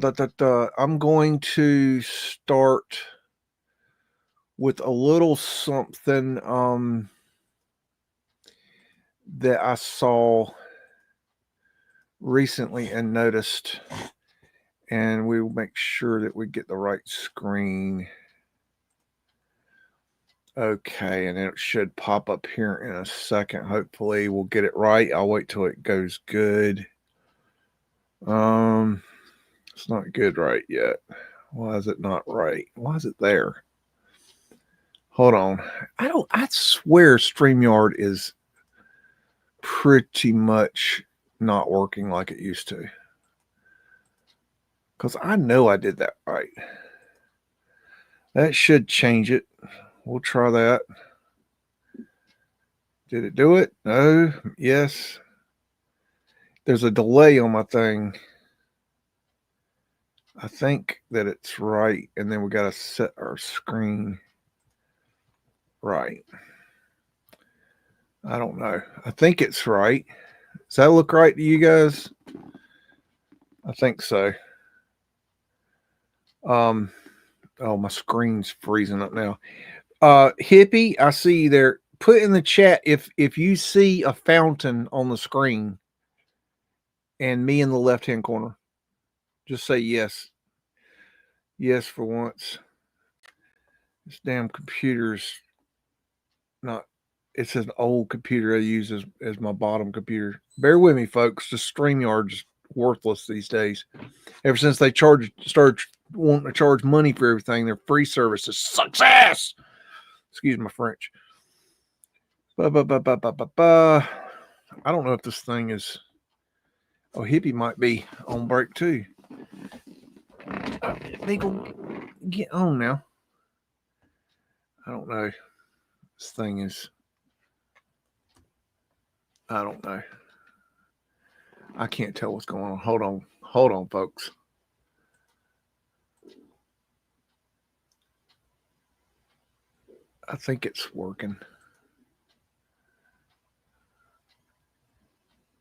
going to start with a little something that I saw recently and noticed, and we will make sure that we get the right screen. Okay, and it should pop up here in a second. Hopefully we'll get it right. I'll wait till it goes good. It's not good right yet. Why is it not right? Why is it there? Hold on. I swear StreamYard is pretty much not working like it used to. Because I know I did that right. That should change it. We'll try that. Did it do it? No. Yes. There's a delay on my thing. I think that it's right. And then we got to set our screen right. I don't know. I think it's right. Does that look right to you guys? I think so. Oh, my screen's freezing up now. Hippie, I see you there. Put in the chat if you see a fountain on the screen and me in the left-hand corner. Just say yes. Yes for once. This damn computer's not, it's an old computer I use as my bottom computer. Bear with me, folks. The StreamYard's worthless these days. Ever since they started wanting to charge money for everything, their free services sucks ass. Excuse my French. I don't know if this thing is. Oh, Hippie might be on break too. They go get on now. I don't know. This thing is. I don't know. I can't tell what's going on. Hold on, folks. I think it's working.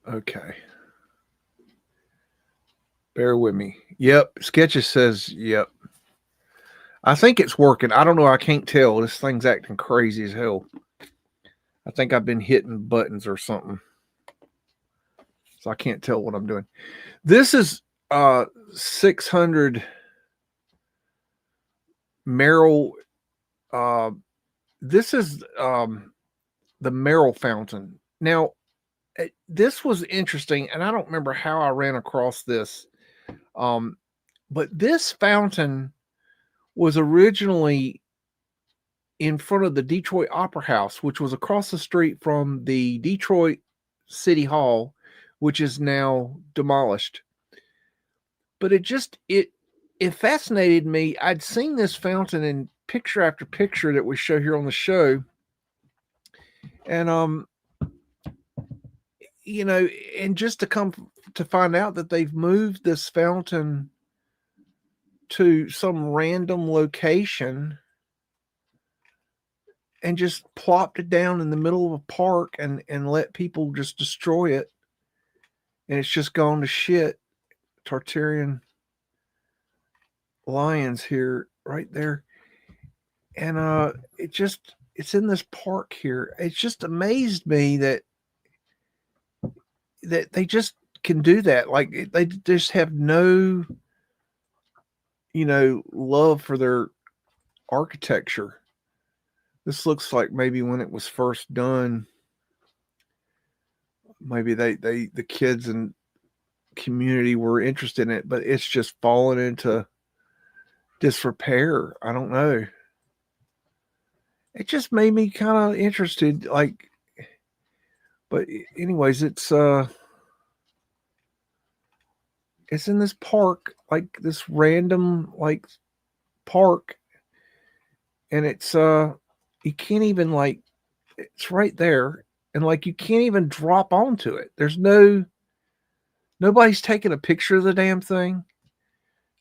Okay. Bear with me. Yep. Sketches says yep. I think it's working. I don't know. I can't tell. This thing's acting crazy as hell. I think I've been hitting buttons or something. so I can't tell what I'm doing. This is 600 Merrill. This is the Merrill fountain. Now, this was interesting, and I don't remember how I ran across this. But this fountain was originally in front of the Detroit Opera House, which was across the street from the Detroit City Hall, which is now demolished. But it fascinated me. I'd seen this fountain in picture after picture that we show here on the show. And you know, and just to come to find out that they've moved this fountain to some random location and just plopped it down in the middle of a park and let people just destroy it, and it's just gone to shit. Tartarian lions here, right there, and it's in this park here. It's just amazed me that they just can do that. Like, they just have no, love for their architecture. This looks like maybe when it was first done, maybe the kids and community were interested in it, but it's just fallen into disrepair. I don't know. It just made me kind of interested, like, but anyways, it's in this park, like this random like park, and it's you can't even, like, it's right there, and like you can't even drop onto it. There's nobody's taking a picture of the damn thing.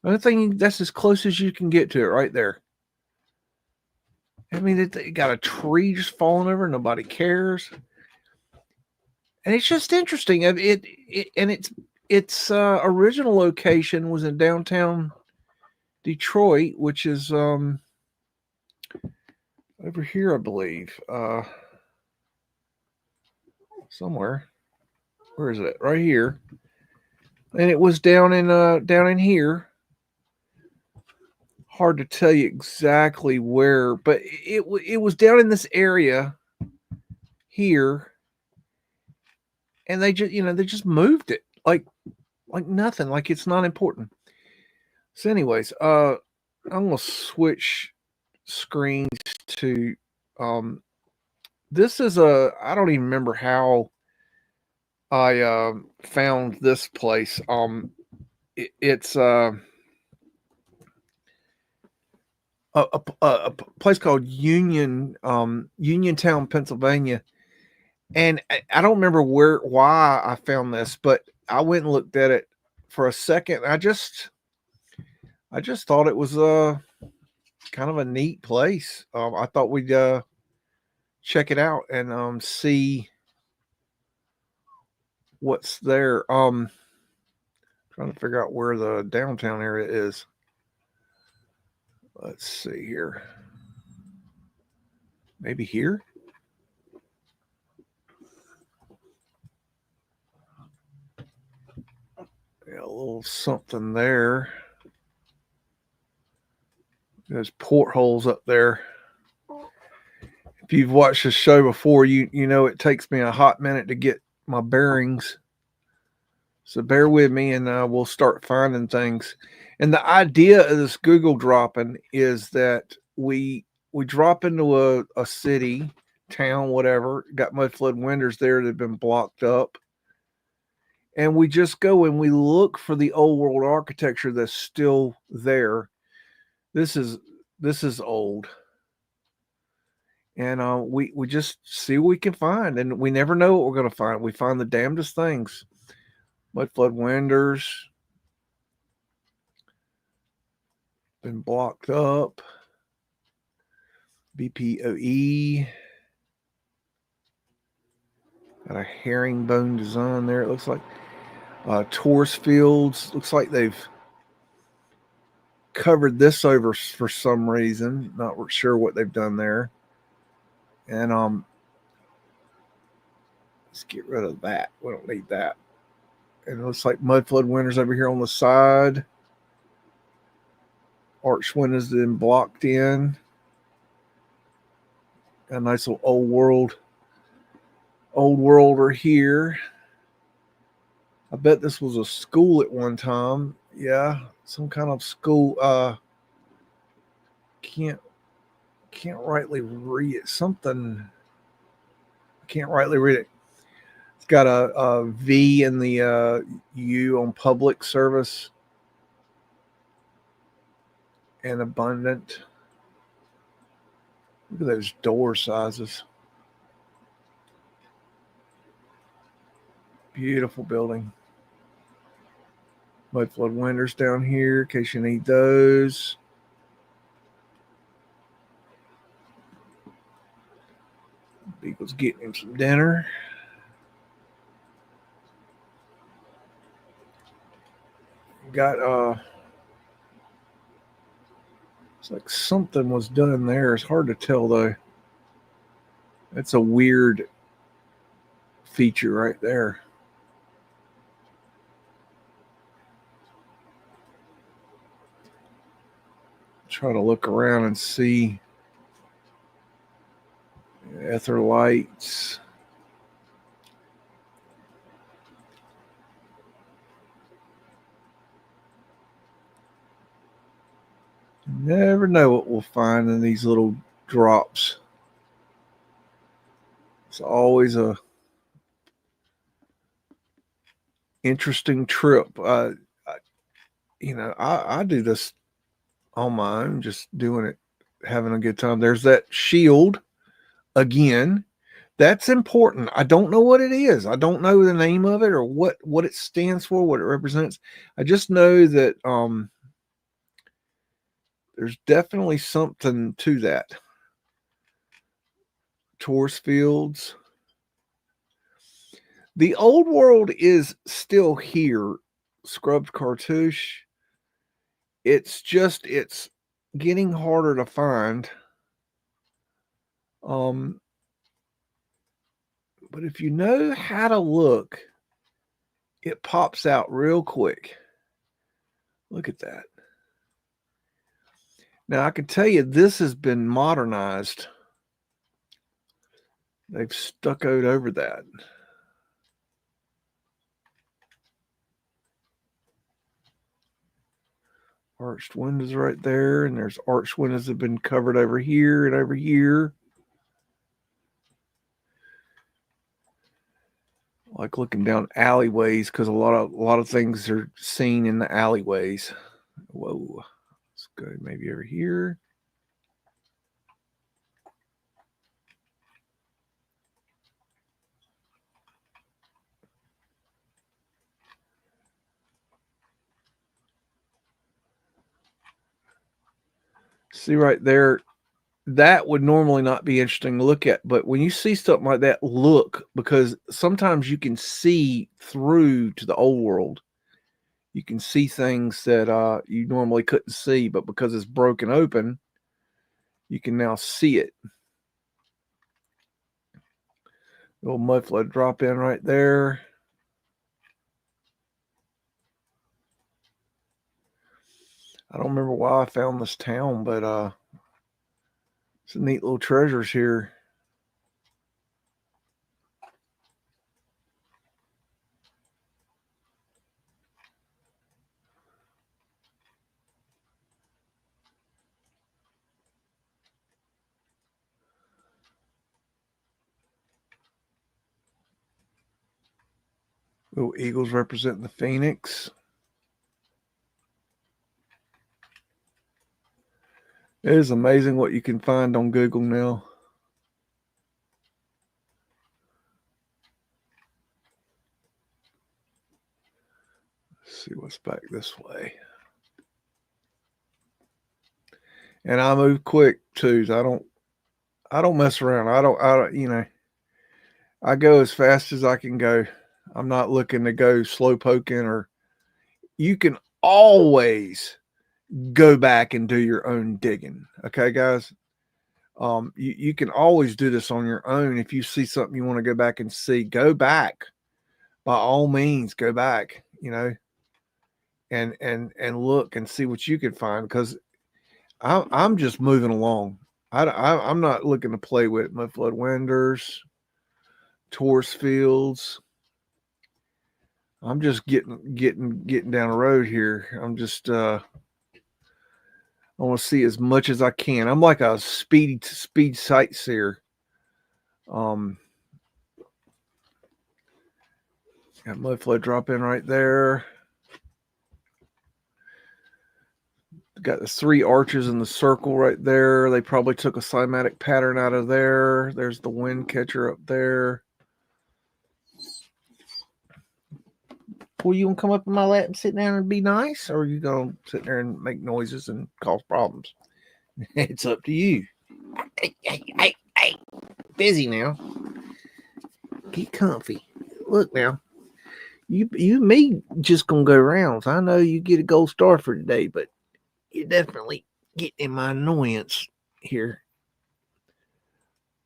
The only thing, that's as close as you can get to it, right there. I mean, it got a tree just falling over. Nobody cares, and it's just interesting. And its original location was in downtown Detroit, which is over here, I believe, somewhere. Where is it? Right here, and it was down in here. Hard to tell you exactly where, but it was down in this area here, and they just moved it like nothing, like it's not important. So anyways, I'm gonna switch screens to this is I don't even remember how I found this place. It's a place called Uniontown, Pennsylvania, and I don't remember why I found this, but I went and looked at it for a second. I just thought it was kind of a neat place. I thought we'd check it out and see what's there. Trying to figure out where the downtown area is. Let's see here. Maybe here? Yeah, a little something there. There's portholes up there. If you've watched the show before, you know it takes me a hot minute to get my bearings. So bear with me, and we'll start finding things. And the idea of this Google dropping is that we drop into a city, town, whatever, got Mudflood windows there that have been blocked up, and we just go and we look for the old world architecture that's still there. This is old, and we just see what we can find, and we never know what we're going to find. We find the damnedest things. Mudflood windows been blocked up. BPOE. Got a herringbone design there, it looks like. Tourist fields. Looks like they've covered this over for some reason. Not sure what they've done there. And let's get rid of that. We don't need that. And it looks like Mudflood windows over here on the side. Arch windows then blocked in. A nice little old worlder here. I bet this was a school at one time. Yeah, some kind of school. Can't rightly read it. Something. I can't rightly read it. It's got a V in the U on public service and abundant. Look at those door sizes. Beautiful building. Mudflood windows down here in case you need those. Beagle's getting him some dinner. Got it's like something was done there. It's hard to tell though. That's a weird feature right there. Try to look around and see ether lights. Never know what we'll find in these little drops. It's always a interesting trip. I do this on my own, just doing it, having a good time. There's that shield again. That's important. I don't know what it is. I don't know the name of it or what it stands for, what it represents. I just know that there's definitely something to that. Torus fields. The old world is still here. Scrubbed cartouche. It's getting harder to find. But if you know how to look, it pops out real quick. Look at that. Now, I can tell you this has been modernized. They've stuccoed over that. Arched windows right there, and there's arched windows that have been covered over here and over here. Like looking down alleyways because a lot of things are seen in the alleyways. Whoa. Let's go maybe over here. See right there, that would normally not be interesting to look at, but when you see something like that, look, because sometimes you can see through to the old world. You can see things that you normally couldn't see, but because it's broken open, you can now see it. Little mudflood drop in right there. I don't remember why I found this town, but some neat little treasures here. Little eagles representing the phoenix. It is amazing what you can find on Google now. Let's see what's back this way. And I move quick too. I don't mess around. I don't, I go as fast as I can go. I'm not looking to go slow poking, or you can always go back and do your own digging. Okay, guys. You can always do this on your own. If you see something you want to go back and see, go back by all means go back, and look and see what you can find, because I'm just moving along. I'm not looking to play with Mudflood windows, Taurus fields. I'm just getting down the road here. I'm just I want to see as much as I can. I'm like a speed sightseer. Got Mudflood drop in right there. Got the 3 arches in the circle right there. They probably took a cymatic pattern out of there. There's the wind catcher up there. Well, you gonna come up in my lap and sit down and be nice, or are you gonna sit there and make noises and cause problems? It's up to you. Hey, busy now. Get comfy. Look now. You and me just gonna go rounds. I know you get a gold star for today, but you're definitely getting in my annoyance here.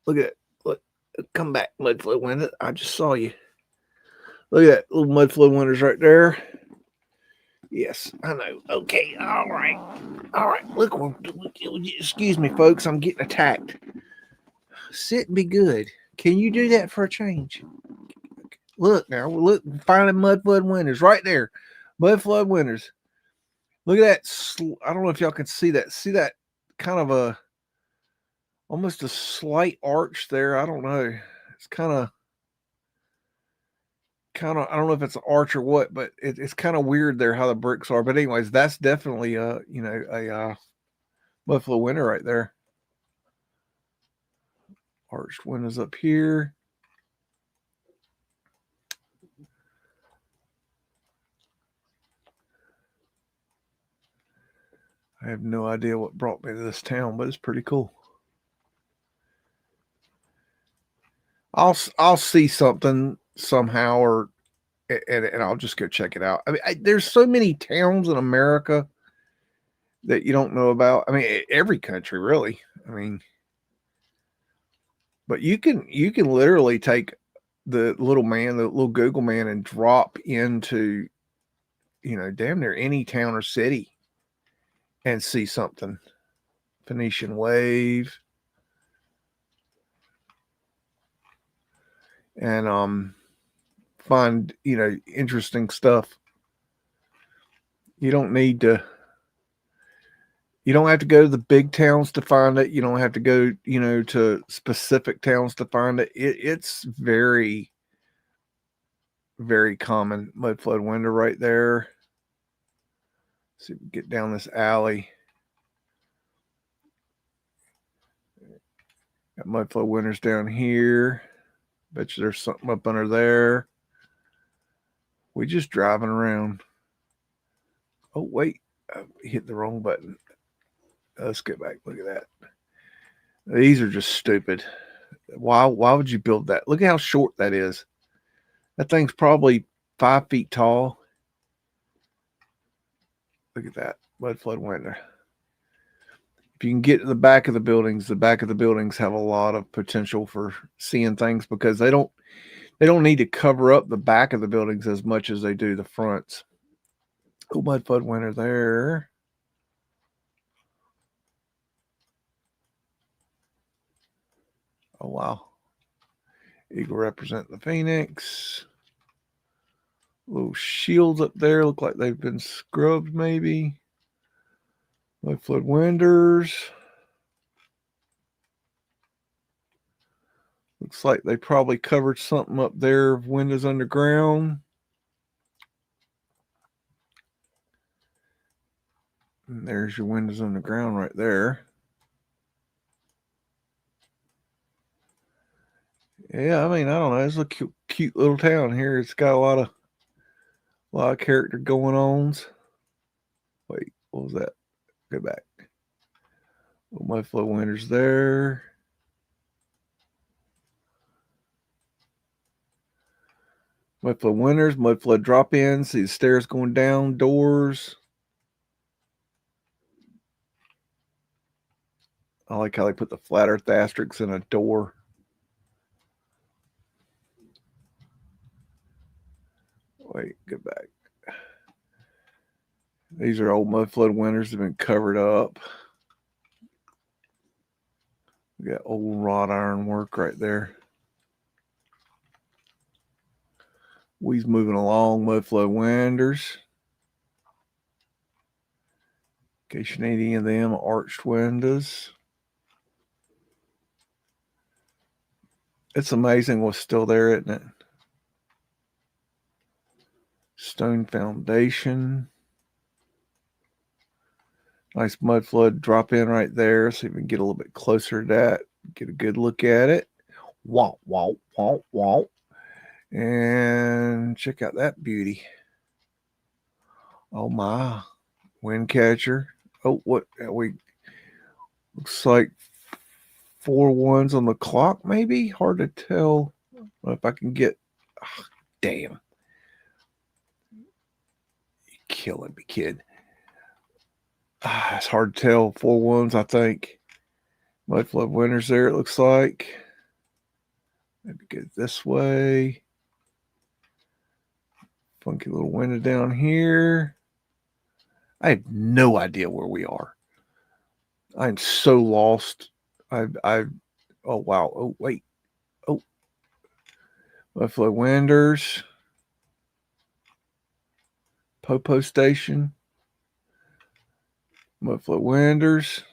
Look at that. Look, come back, Mudflood window. I just saw you. Look at that little Mudflood windows right there. Yes, I know. Okay, all right. Look, excuse me, folks. I'm getting attacked. Sit and be good. Can you do that for a change? Look now. Look, finding Mudflood windows right there. Mudflood windows. Look at that. I don't know if y'all can see that. See that kind of almost a slight arch there. I don't know. It's kind of. I don't know if it's an arch or what, but it's kind of weird there how the bricks are. But anyways, that's definitely a Buffalo window right there. Arched windows up here. I have no idea what brought me to this town, but it's pretty cool. I'll see something somehow, or and I'll just go check it out. I mean, there's so many towns in America that you don't know about. I mean, every country really. I mean, but you can literally take the little Google man, and drop into damn near any town or city and see something. Phoenician wave. And find interesting stuff. You don't have to go to the big towns to find it. You don't have to go to specific towns to find it. It's very, very common. Mudflood window right there. Let's see if we get down this alley. Got Mudflood windows down here. Bet you there's something up under there. We just driving around. Oh, wait. I hit the wrong button. Let's get back. Look at that. These are just stupid. Why would you build that? Look at how short that is. That thing's probably 5 feet tall. Look at that. Mudflood window. If you can get to the back of the buildings have a lot of potential for seeing things, because they don't need to cover up the back of the buildings as much as they do the fronts. Cool Mudflood window there. Oh, wow. Eagle representing the Phoenix. Little shields up there look like they've been scrubbed, maybe. Mudflood windows. Looks like they probably covered something up there of windows underground. And there's your windows underground right there. Yeah, I mean, I don't know. It's a cute little town here. It's got a lot of character going on. Wait, what was that? Go back. Mudflood windows there. Mudflood windows, Mudflood drop-ins. See the stairs going down, doors. I like how they put the flat earth asterisks in a door. Wait, go back. These are old Mudflood winters that have been covered up. We got old wrought iron work right there. We's moving along, Mudflood winters. In case you need any of them, arched windows. It's amazing what's still there, isn't it? Stone foundation. Nice Mudflood drop in right there, so you can get a little bit closer to that. Get a good look at it. Wow, wow, wow, wow. And check out that beauty. Oh my. Wind catcher. Oh, what we looks like 4 1s on the clock, maybe? Hard to tell. If I can get damn. You're killing me, kid. It's hard to tell. 4 1s, I think. Mudflood winters there, it looks like. Maybe go this way. Funky little window down here. I have no idea where we are. I'm so lost. Oh wow. Oh wait. Oh. Mudflood winters. Popo station. Mudflood winters.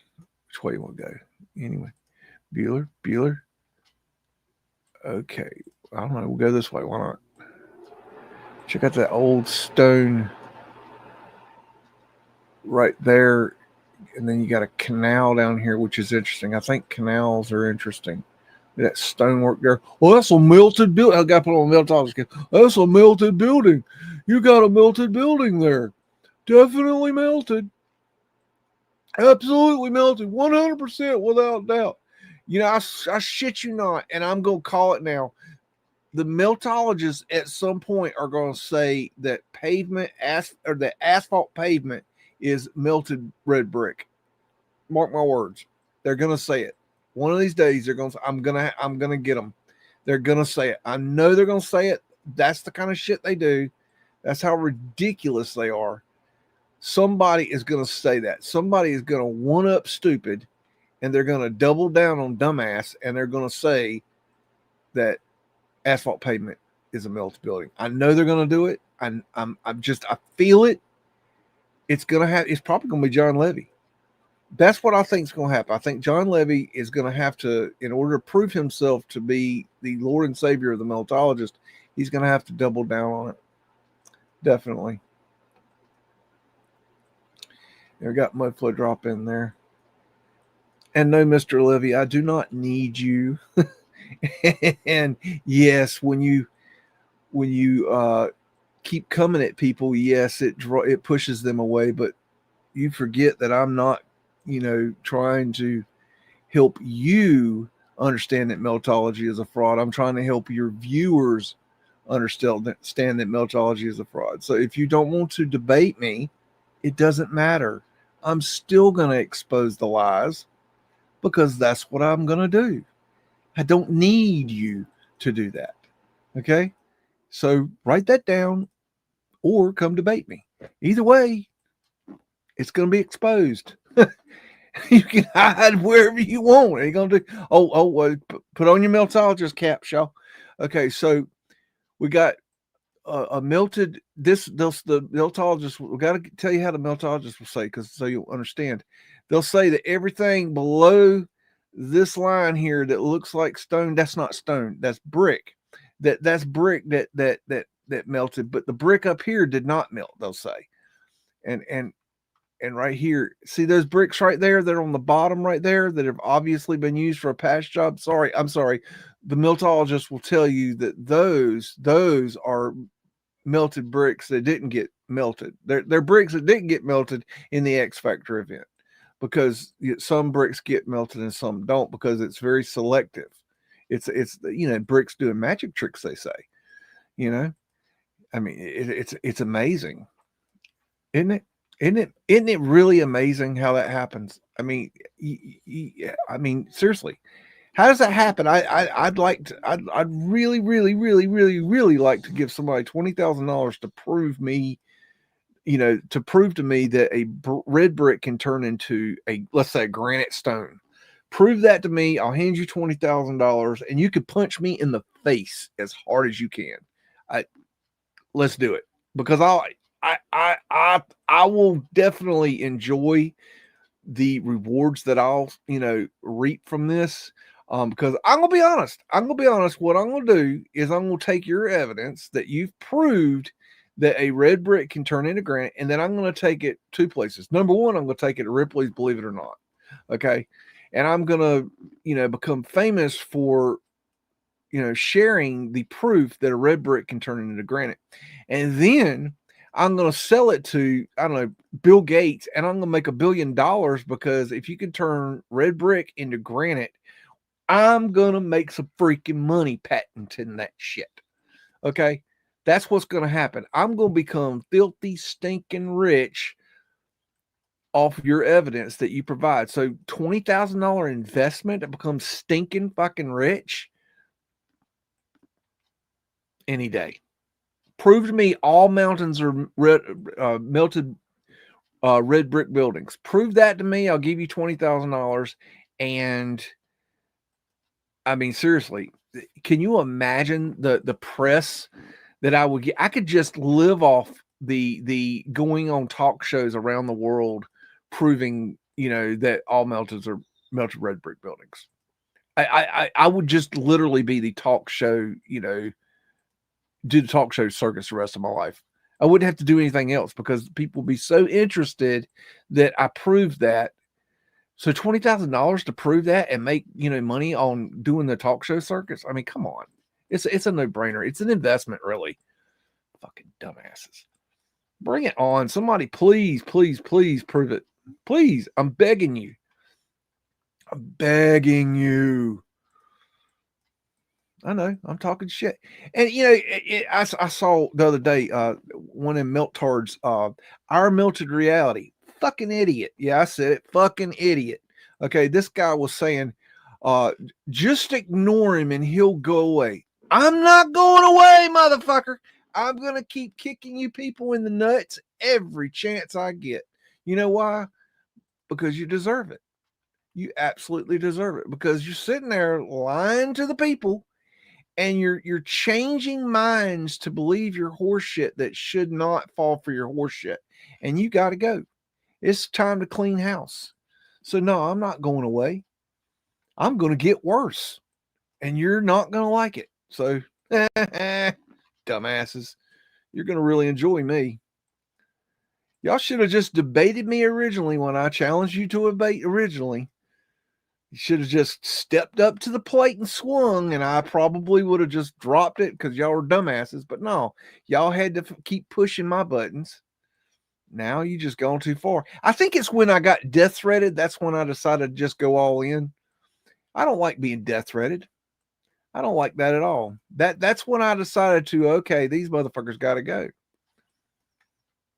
Which way you want to go? Anyway. Bueller. Okay. I don't know. We'll go this way. Why not? Check out that old stone right there. And then you got a canal down here, which is interesting. I think canals are interesting. That stonework there. Well, that's a melted building. I got to put on Meltology. That's a melted building. You got a melted building there. Definitely melted. Absolutely melted. 100% without doubt. You know, I shit you not, and I'm going to call it now. The meltologists at some point are going to say that the asphalt pavement is melted red brick. Mark my words. They're going to say it. One of these days, I'm going to get them. They're going to say it. I know they're going to say it. That's the kind of shit they do. That's how ridiculous they are. Somebody is going to say that. Somebody is going to one up stupid, and they're going to double down on dumbass, and they're going to say that asphalt pavement is a melted building. I know they're going to do it. I feel it. It's probably going to be John Levy. That's what I think is going to happen. I think John Levy is going to have to, in order to prove himself to be the Lord and Savior of the meltologist, he's going to have to double down on it. Definitely. We got Mudflood drop in there. And no, Mr. Levy, I do not need you. And yes, when you keep coming at people, yes, it pushes them away. But you forget that I'm not, trying to help you understand that Meltology is a fraud. I'm trying to help your viewers understand that Meltology is a fraud. So if you don't want to debate me, it doesn't matter. I'm still going to expose the lies because that's what I'm going to do. I don't need you to do that. Okay? So write that down or come debate me. Either way, it's going to be exposed. You can hide wherever you want. Are you going to do? Put on your meltologist cap, y'all. Okay, so we got a melted. The meltologist. We got to tell you how the meltologist will say, because so you'll understand. They'll say that everything below this line here that looks like stone, that's not stone. That's brick. That's brick that melted. But the brick up here did not melt. They'll say, and right here, see those bricks right there that are on the bottom right there that have obviously been used for a patch job? I'm sorry. The meltologist will tell you that those are melted bricks that didn't get melted. They're bricks that didn't get melted in the X Factor event, because some bricks get melted and some don't, because it's very selective. It's bricks doing magic tricks, they say. I mean, it's amazing, isn't it? Isn't it really amazing how that happens? I mean, seriously, How does that happen? I'd like to. I'd really, really, really, really, really like to give somebody $20,000 to prove me, to prove to me that a red brick can turn into a, let's say, a granite stone. Prove that to me. I'll hand you $20,000, and you could punch me in the face as hard as you can. Let's do it, because I will definitely enjoy the rewards that I'll reap from this. Because I'm gonna be honest. What I'm gonna do is I'm gonna take your evidence that you've proved that a red brick can turn into granite, and then I'm gonna take it two places. Number one, I'm gonna take it to Ripley's Believe It or Not. Okay. And I'm gonna, become famous for sharing the proof that a red brick can turn into granite. And then I'm going to sell it to, I don't know, Bill Gates, and I'm going to make $1 billion, because if you can turn red brick into granite, I'm going to make some freaking money patenting that shit. Okay. That's what's going to happen. I'm going to become filthy, stinking rich off your evidence that you provide. So $20,000 investment that becomes stinking fucking rich any day. Prove to me all mountains are melted red brick buildings. Prove that to me. I'll give you $20,000. And I mean, seriously, can you imagine the press that I would get? I could just live off the going on talk shows around the world, proving that all melted red brick buildings. I would just literally be the talk show, do the talk show circus the rest of my life. I wouldn't have to do anything else, because people would be so interested that I proved that. So $20,000 to prove that and make money on doing the talk show circus. I mean, come on, it's a no brainer. It's an investment, really. Fucking dumbasses. Bring it on, somebody, please, please, please prove it. Please, I'm begging you. I'm begging you. I know, I'm talking shit. And I saw the other day one in Meltard's Our Melted Reality. Fucking idiot. Yeah, I said it. Fucking idiot. Okay, this guy was saying, just ignore him and he'll go away. I'm not going away, motherfucker. I'm gonna keep kicking you people in the nuts every chance I get. You know why? Because you deserve it. You absolutely deserve it, because you're sitting there lying to the people, and you're changing minds to believe your horseshit that should not fall for your horseshit, and you got to go. It's time to clean house. So no, I'm not going away. I'm going to get worse, and you're not going to like it. So dumbasses, you're going to really enjoy me. Y'all should have just debated me originally when I challenged you to a debate originally. You should have just stepped up to the plate and swung, and I probably would have just dropped it, because y'all were dumbasses. But no, y'all had to keep pushing my buttons. Now you just gone too far. I think it's when I got death threatened. That's when I decided to just go all in. I don't like being death threatened. I don't like that at all. That's when I decided to, okay, these motherfuckers got to go.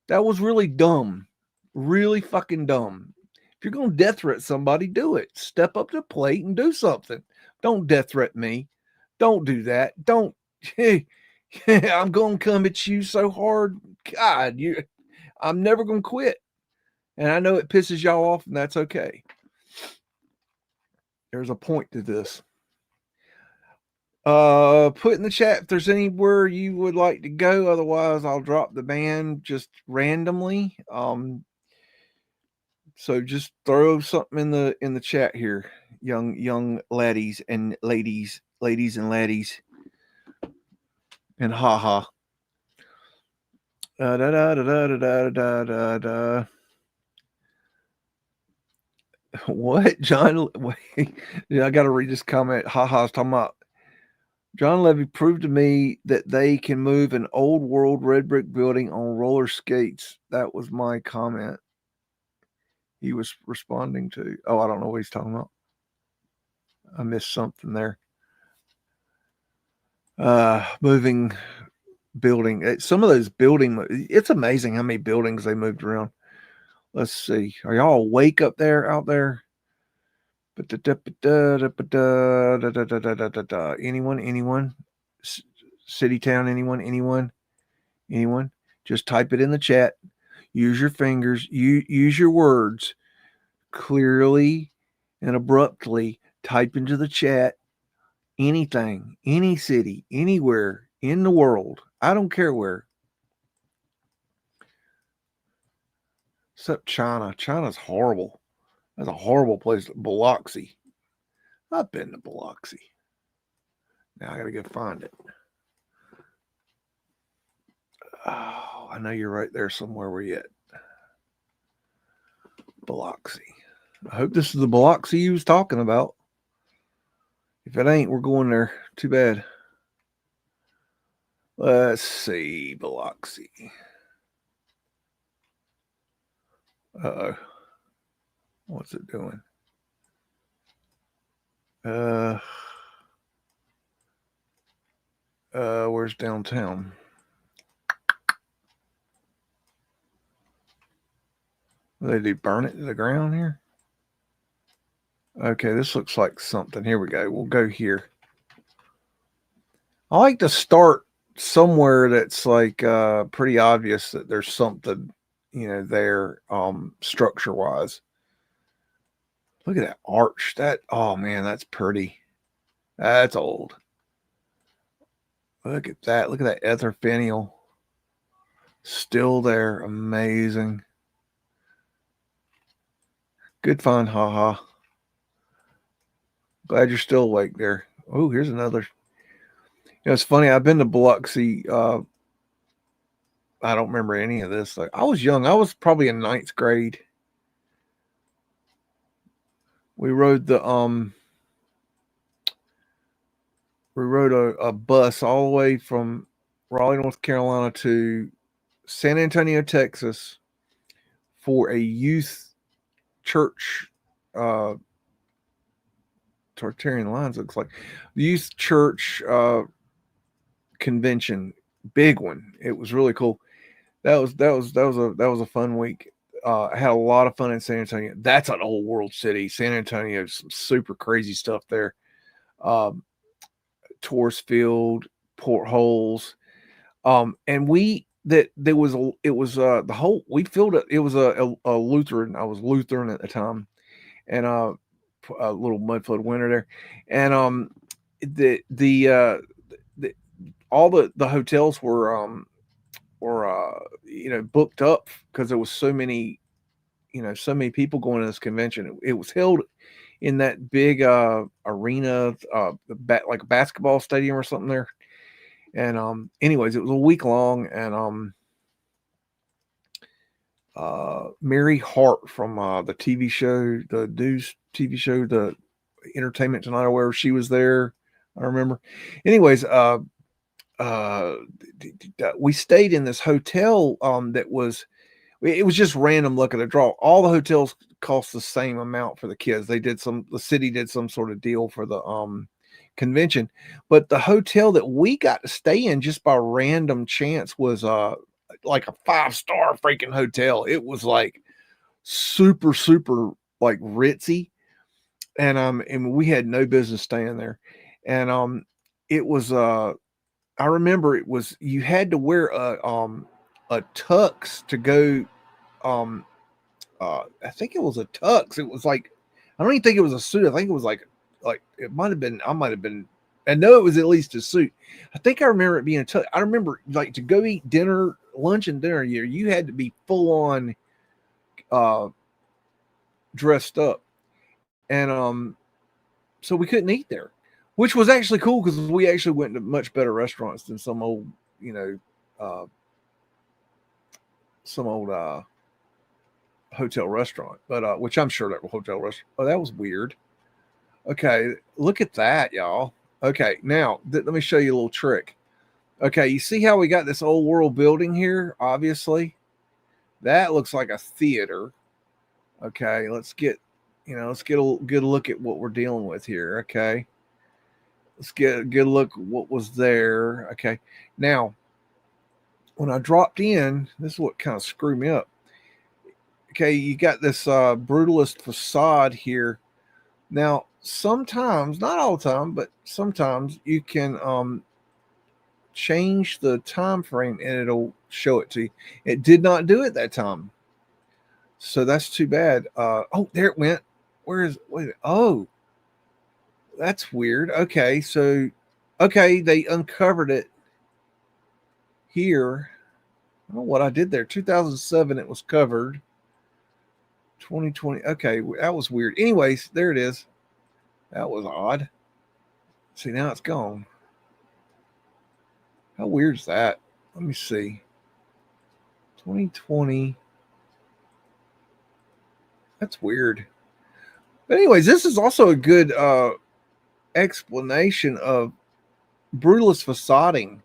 That was really dumb. Really fucking dumb. If you're going to death threat somebody, do it. Step up to the plate and do something. Don't death threat me. Don't do that. Don't. I'm going to come at you so hard. God, I'm never going to quit. And I know it pisses y'all off, and that's okay. There's a point to this. Put in the chat if there's anywhere you would like to go. Otherwise, I'll drop the band just randomly. So just throw something in the chat here, young laddies and ladies and laddies, and haha. Da da da da da da da da da. What, John? Wait, I got to read this comment. Haha, I was talking about John Levy proved to me that they can move an old world red brick building on roller skates. That was my comment. He was responding to. Oh, I don't know what he's talking about. I missed something there. Moving building. Some of those it's amazing how many buildings they moved around. Let's see. Are y'all awake out there? Anyone? City, town, anyone? Just type it in the chat. Use your fingers. Use your words clearly and abruptly. Type into the chat anything, any city, anywhere in the world. I don't care where. Except China. China's horrible. That's a horrible place. Biloxi. I've been to Biloxi. Now I gotta go find it. Oh, I know you're right there somewhere. Where you at? Biloxi. I hope this is the Biloxi you was talking about. If it ain't, we're going there. Too bad. Let's see, Biloxi. Uh-oh. What's it doing? Where's downtown? What do they do? Burn it to the ground here? Okay, this looks like something. Here we go. We'll go here. I like to start somewhere that's like pretty obvious that there's something, there structure wise. Look at that arch. Oh man, that's pretty. That's old. Look at that. Look at that ether finial. Still there. Amazing. Good fun, haha. Glad you're still awake there. Oh, here's another. It's funny. I've been to Biloxi. I don't remember any of this. Like, I was young. I was probably in 9th grade. We rode a bus all the way from Raleigh, North Carolina to San Antonio, Texas for a youth church, Tartarian lines looks like youth church convention, big one. It was really cool. That was a fun week. I had a lot of fun in San Antonio. That's an old world city. San Antonio, some super crazy stuff there. Tourist field, portholes, and we the whole we filled it. It was a Lutheran. I was Lutheran at the time, and a little Mudflood winter there, and all the hotels were booked up because there was so many people going to this convention. It was held in that big arena, like a basketball stadium or something there. And anyways, it was a week long, and Mary Hart from the TV show, the news TV show, the Entertainment Tonight, or wherever, she was there. I remember. Anyways, we stayed in this hotel that was. It was just random luck of the draw. All the hotels cost the same amount for the kids. The city did some sort of deal for the convention, but the hotel that we got to stay in just by random chance was like a 5-star freaking hotel. It was like super like ritzy, and we had no business staying there. And it was I remember it was, you had to wear a tux to go. I think it was a tux. It was like, I don't even think it was a suit. I think it was like it might have been. I might have been. I know it was at least a suit. I think I remember it being a tux. I remember, like, to go eat dinner, lunch and dinner here, you had to be full on dressed up, and so we couldn't eat there, which was actually cool because we actually went to much better restaurants than some old hotel restaurant, but which I'm sure that hotel restaurant. Oh, that was weird. Okay, look at that, y'all. Okay, now let me show you a little trick. Okay, you see how we got this old world building here? Obviously, that looks like a theater. Okay, let's get a good look at what we're dealing with here. Okay, let's get a good look at what was there. Okay, now when I dropped in, this is what kind of screwed me up. Okay, you got this brutalist facade here, Now, sometimes, not all the time, but sometimes you can change the time frame and it'll show it to you. It did not do it that time. So that's too bad. Oh, there it went. Where is wait? Oh, that's weird. Okay, so okay, they uncovered it here. I don't know what I did there. 2007 it was covered. 2020. Okay, that was weird. Anyways, there it is. That was odd. See, now it's gone. How weird is that? Let me see. 2020. That's weird. But anyways, this is also a good explanation of brutalist facading.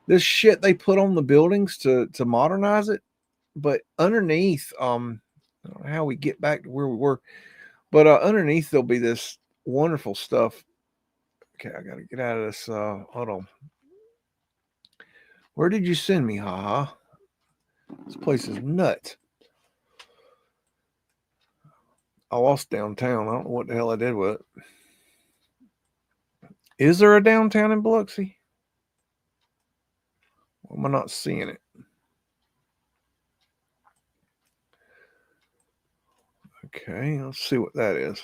This shit they put on the buildings to modernize it, but underneath, I don't know how we get back to where we were, but underneath there'll be this wonderful stuff. Okay, I gotta get out of this. Hold on. Where did you send me, haha? This place is nuts. I lost downtown. I don't know what the hell I did with it. Is there a downtown in Biloxi? Why am I not seeing it? Okay, let's see what that is.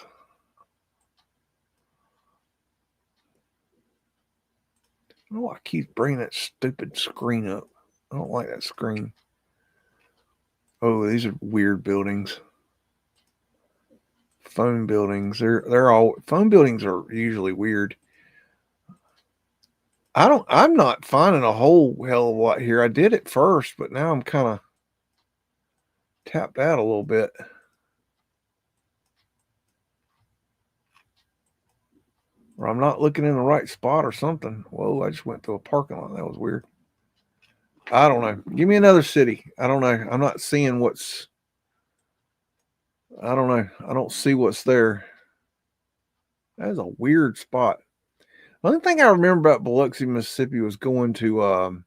I don't know why I keep bringing that stupid screen up. I don't like that screen. Oh, these are weird buildings. Phone buildings. They're all phone buildings are usually weird. I'm not finding a whole hell of a lot here. I did it first, but now I'm kind of tapped out a little bit. Or I'm not looking in the right spot or something. Whoa, I just went through a parking lot. That was weird. I don't know. Give me another city. I don't know. I'm not seeing what's. I don't know. I don't see what's there. That is a weird spot. The only thing I remember about Biloxi, Mississippi was going to.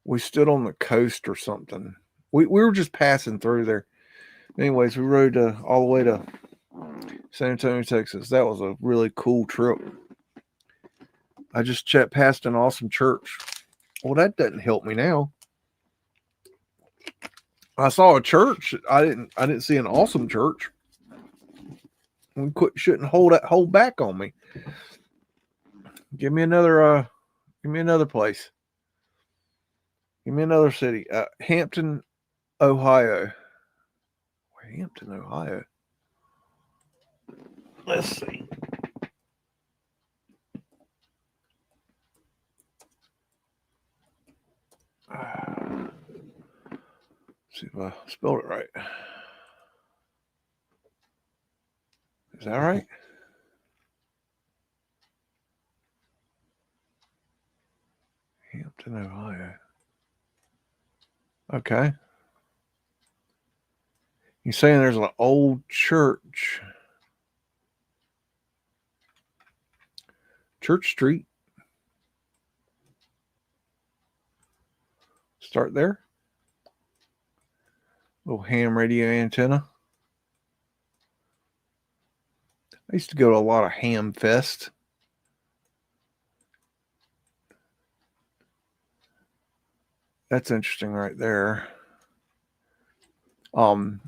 We stood on the coast or something. We were just passing through there. Anyways, we rode all the way to San Antonio, Texas. That was a really cool trip. I just passed an awesome church. Well, that doesn't help me now. I saw a church. I didn't see an awesome church. We shouldn't hold back on me. Give me another place. Give me another city. Hampton, Ohio. Hampton, Ohio. Let's see. See if I spelled it right. Is that right? Hampton, Ohio. Okay. You're saying there's an old church. Church Street. Start there. Little ham radio antenna. I used to go to a lot of ham fest. That's interesting right there. Me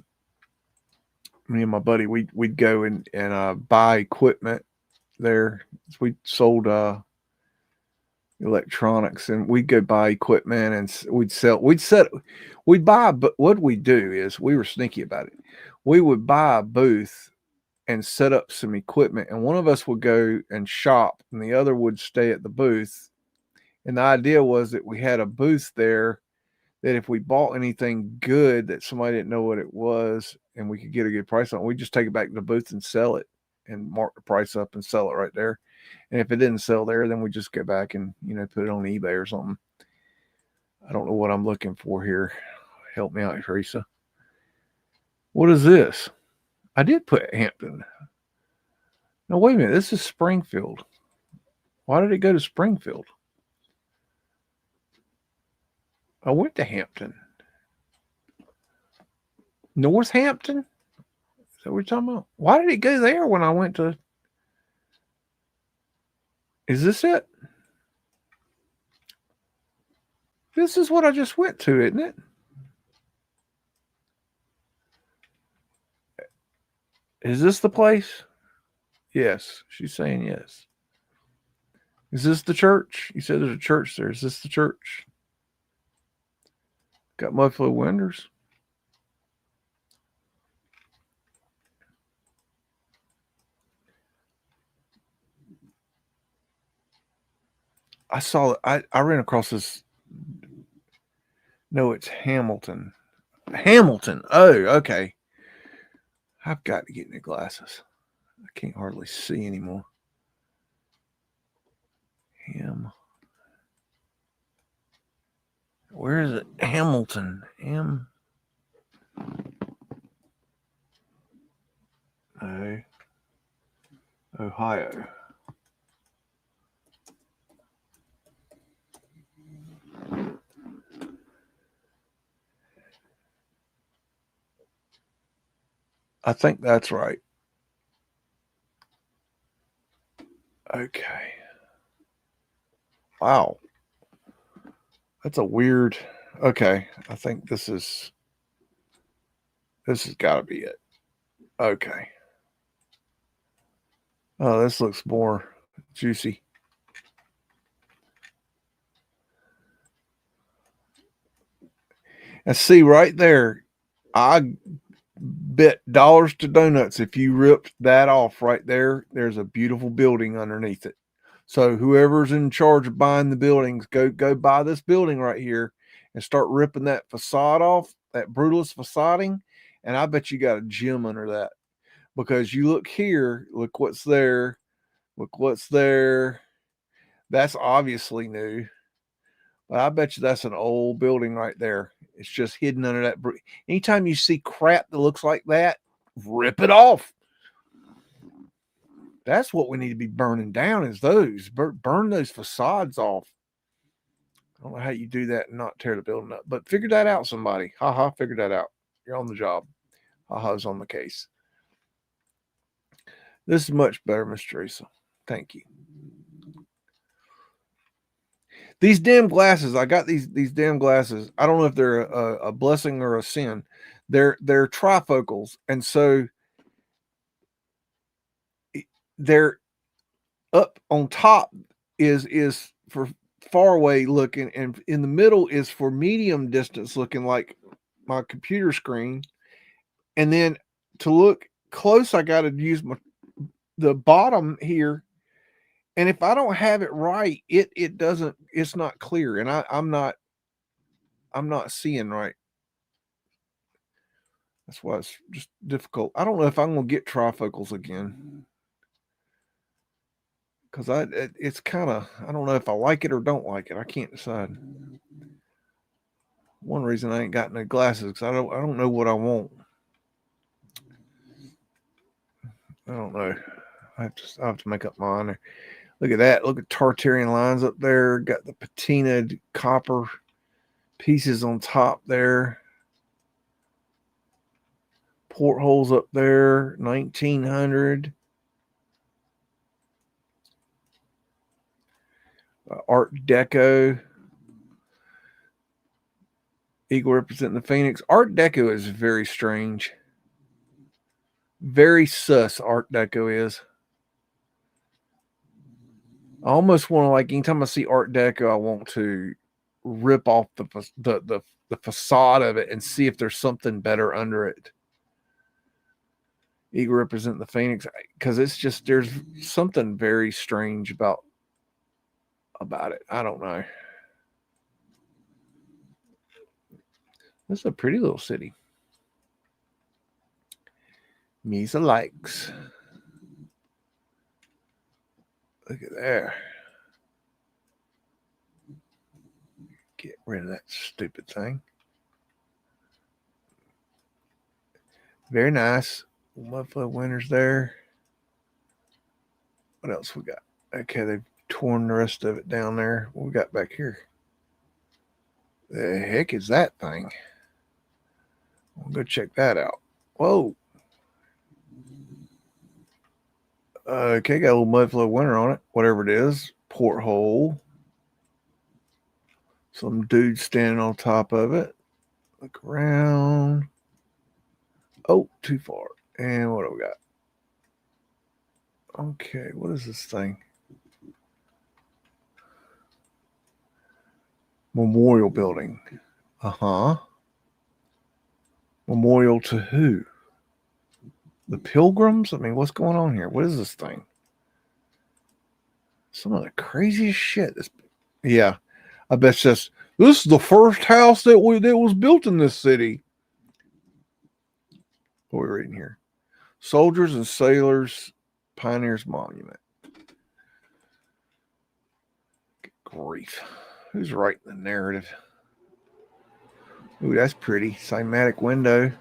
and my buddy, we'd go and buy equipment there. We sold electronics, and we'd go buy equipment and we'd buy. But what we'd do is we were sneaky about it. We would buy a booth and set up some equipment, and one of us would go and shop, and the other would stay at the booth. And the idea was that we had a booth there that if we bought anything good that somebody didn't know what it was and we could get a good price on it, we'd just take it back to the booth and sell it and mark the price up and sell it right there. And if it didn't sell there, then we just go back and, put it on eBay or something. I don't know what I'm looking for here. Help me out, Teresa. What is this? I did put Hampton. No, wait a minute. This is Springfield. Why did it go to Springfield? I went to Hampton. Northampton? that what we're talking about? Why did it go there when I went to? Is this it? This is what I just went to, isn't it? Is this the place? Yes. She's saying yes. Is this the church? You said there's a church there. Is this the church? Got Mudflood windows. I saw it. I ran across this. No, it's Hamilton. Hamilton. Oh, okay. I've got to get new glasses. I can't hardly see anymore. Ham. Where is it? Hamilton. Ohio. I think that's right. Okay. Wow. That's a weird. Okay. I think this has got to be it. Okay. Oh, this looks more juicy. And see right there, I bet dollars to donuts if you ripped that off right there, there's a beautiful building underneath it. So whoever's in charge of buying the buildings, go buy this building right here and start ripping that facade off, that brutalist facading, and I bet you got a gem under that. Because you look here, look what's there, look what's there. That's obviously new. But I bet you that's an old building right there. It's just hidden under that. Anytime you see crap that looks like that, rip it off. That's what we need to be burning down is those. Burn those facades off. I don't know how you do that and not tear the building up. But figure that out, somebody. Haha, figure that out. You're on the job. Haha's on the case. This is much better, Miss Teresa. Thank you. These damn glasses, I got these damn glasses. I don't know if they're a blessing or a sin. They're trifocals, and so they're up on top is for far away looking, and in the middle is for medium distance looking, like my computer screen. And then to look close, I got to use the bottom here. And if I don't have it right, it doesn't. It's not clear, and I'm not seeing right. That's why it's just difficult. I don't know if I'm gonna get trifocals again because it's kind of, I don't know if I like it or don't like it. I can't decide. One reason I ain't got no glasses because I don't know what I want. I don't know. I have to make up my mind. Look at that. Look at Tartarian lines up there. Got the patinaed copper pieces on top there. Portholes up there. 1900. Art Deco. Eagle representing the Phoenix. Art Deco is very strange. Very sus Art Deco is. I almost want to, like, anytime I see Art Deco, I want to rip off the facade of it and see if there's something better under it. Eagle representing the Phoenix, because it's just, there's something very strange about it. I don't know. This is a pretty little city. Mesa likes. Look at there. Get rid of that stupid thing. Very nice. Mudflood winters there. What else we got? Okay, they've torn the rest of it down there. What we got back here? The heck is that thing? We'll go check that out. Whoa. Okay, got a little Mudflood winter on it, whatever it is. Porthole. Some dude standing on top of it. Look around. Oh, too far. And what do we got? Okay, what is this thing? Memorial building. Uh-huh. Memorial to who? The Pilgrims? I mean, what's going on here? What is this thing? Some of the craziest shit. Yeah, I bet it's just, this is the first house that was built in this city. What are we reading here? Soldiers and Sailors Pioneers Monument. Good grief. Who's writing the narrative? Ooh, that's pretty. Cymatic window.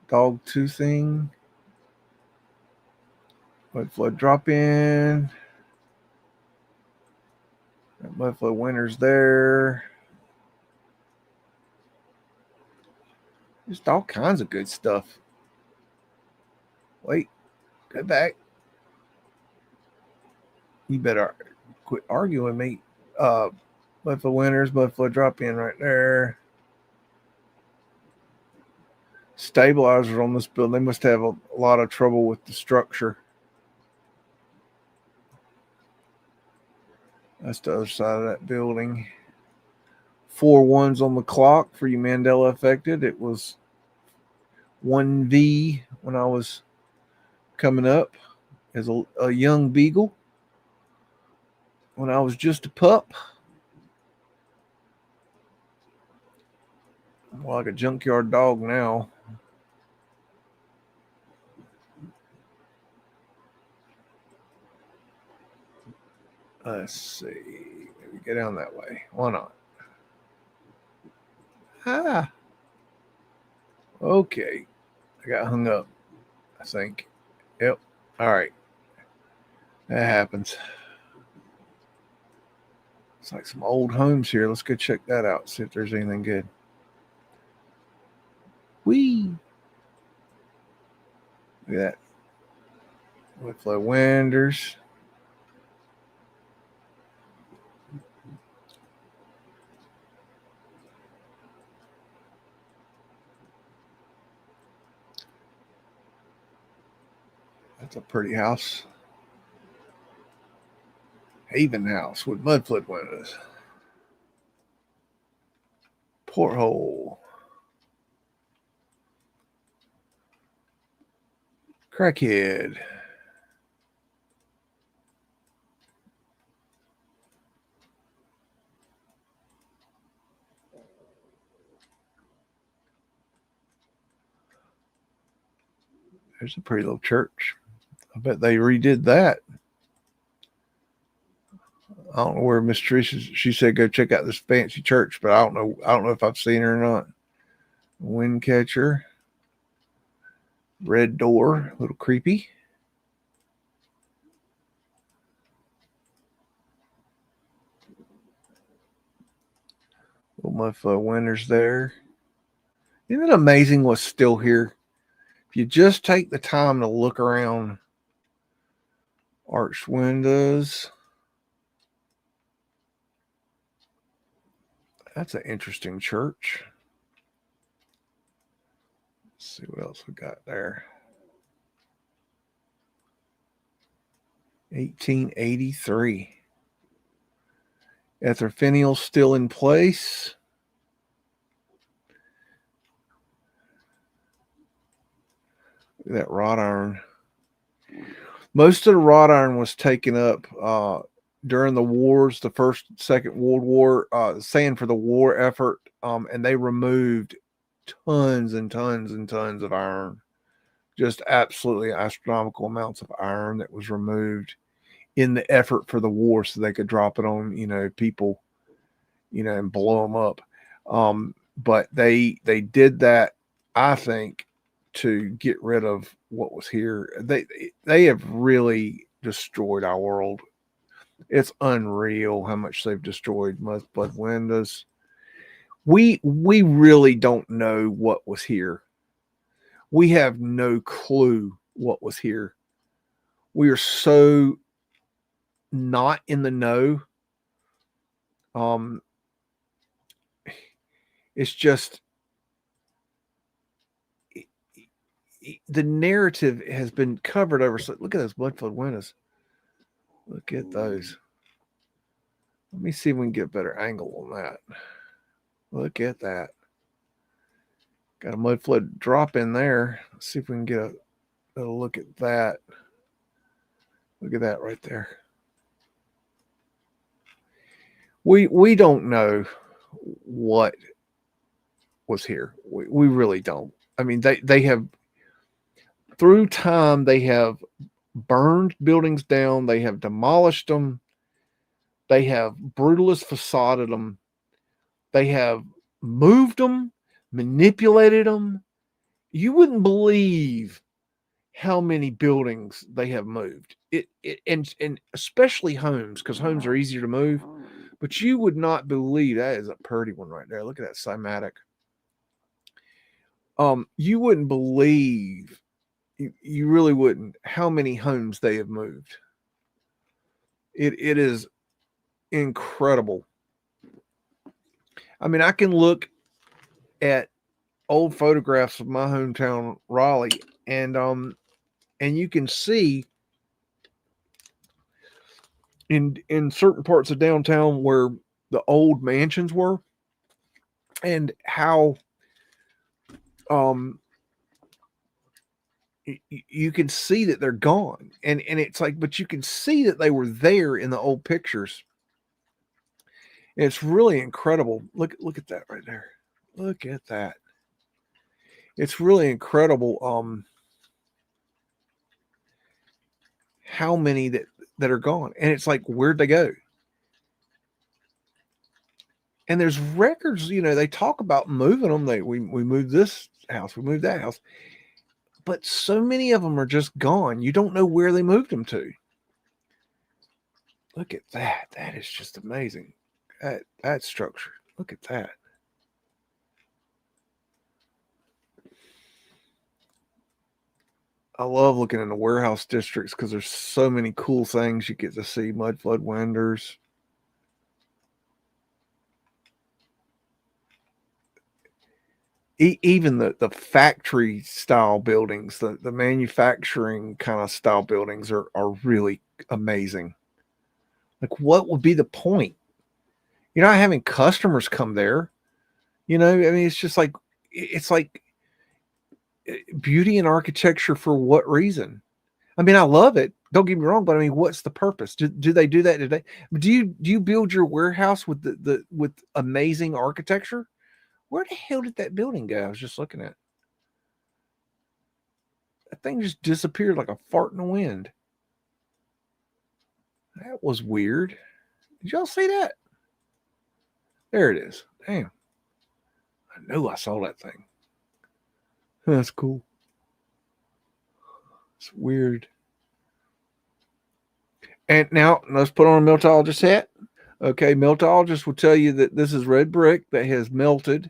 Dog toothing. Mudflood drop in. Mudflood winter's there. Just all kinds of good stuff. Wait, go back. You better quit arguing with me. Mudflood winters, Mudflood drop in right there. Stabilizers on this building. They must have a lot of trouble with the structure. That's the other side of that building. 4 1s on the clock for you Mandela affected. It was 1V when I was coming up as a young beagle. When I was just a pup. I'm like a junkyard dog now. Let's see. Maybe get down that way. Why not? Ah. Okay. I got hung up, I think. Yep. All right. That happens. It's like some old homes here. Let's go check that out. See if there's anything good. Whee! Look at that. Mudflood winders. That's a pretty house. Haven house with Mudflood windows. Porthole. Crackhead. There's a pretty little church. I bet they redid that. I don't know where Miss Tricia, she said go check out this fancy church, but I don't know if I've seen her or not. Wind catcher. Red door, a little creepy. Little Mudflood winters there. Isn't it amazing what's still here? If you just take the time to look around. Arched windows. That's an interesting church. Let's see what else we got there. 1883. Etherfinial still in place. Look at that wrought iron. Most of the wrought iron was taken up during the wars, the First, Second World War, saying for the war effort, and they removed tons and tons and tons of iron. Just absolutely astronomical amounts of iron that was removed in the effort for the war, so they could drop it on, people, and blow them up. But they did that, I think, to get rid of what was here. They have really destroyed our world. It's unreal how much they've destroyed Mudflood windows. We really don't know what was here. We have no clue what was here. we are so not in the know. It's just the narrative has been covered over. So look at those Mudflood windows. Look at those. Let me see if we can get a better angle on that. Look at that. Got a Mudflood drop in there. Let's see if we can get a look at that. Look at that right there. We don't know what was here. We really don't. I mean, they have, through time, they have burned buildings down. They have demolished them. They have brutalist facaded them. They have moved them, manipulated them. You wouldn't believe how many buildings they have moved. And especially homes, because homes are easier to move. But you would not believe, that is a pretty one right there. Look at that cymatic. You wouldn't believe, you really wouldn't, how many homes they have moved. It is incredible. I mean, I can look at old photographs of my hometown, Raleigh, and you can see in certain parts of downtown where the old mansions were, and how you can see that they're gone, and it's like, but you can see that they were there in the old pictures. It's really incredible. Look at that right there. Look at that. It's really incredible how many that are gone. And it's like, where'd they go? And there's records, they talk about moving them. We moved this house, we moved that house. But so many of them are just gone. You don't know where they moved them to. Look at that. That is just amazing. That structure. Look at that. I love looking in the warehouse districts because there's so many cool things you get to see. Mudflood windows. Even the factory style buildings, the manufacturing kind of style buildings are really amazing. Like, what would be the point? You're not having customers come there. I mean, it's like beauty and architecture for what reason? I mean, I love it. Don't get me wrong, but I mean, what's the purpose? Do they do that today? Do you build your warehouse with with amazing architecture? Where the hell did that building go? I was just looking at. That thing just disappeared like a fart in the wind. That was weird. Did y'all see that? There it is. Damn. I know I saw that thing. That's cool. It's weird. And now let's put on a Meltologist hat. Okay, Meltologist will tell you that this is red brick that has melted,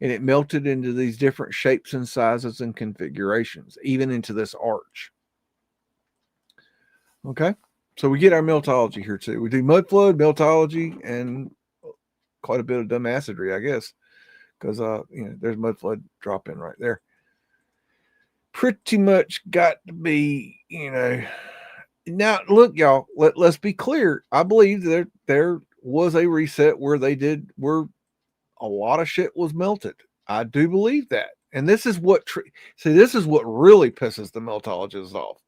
and it melted into these different shapes and sizes and configurations, even into this arch. Okay, so we get our Meltology here too. We do Mudflood, Meltology, and quite a bit of dumbassery, I guess, because there's Mudflood drop in right there. Pretty much got to be, Now look, y'all. Let's be clear. I believe that there was a reset where a lot of shit was melted. I do believe that, and this is what this is what really pisses the Meltologists off.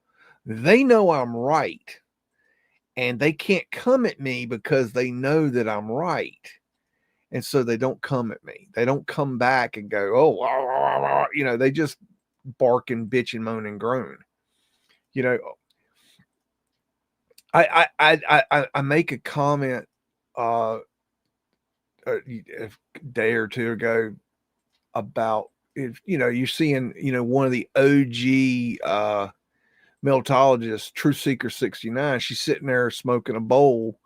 They know I'm right, and they can't come at me because they know that I'm right. And so they don't come at me. They don't come back and go, oh, wah, wah, wah. They just bark and bitch and moan and groan. I make a comment a day or two ago about, if you're seeing one of the OG Meltologists, Truth Seeker 69, she's sitting there smoking a bowl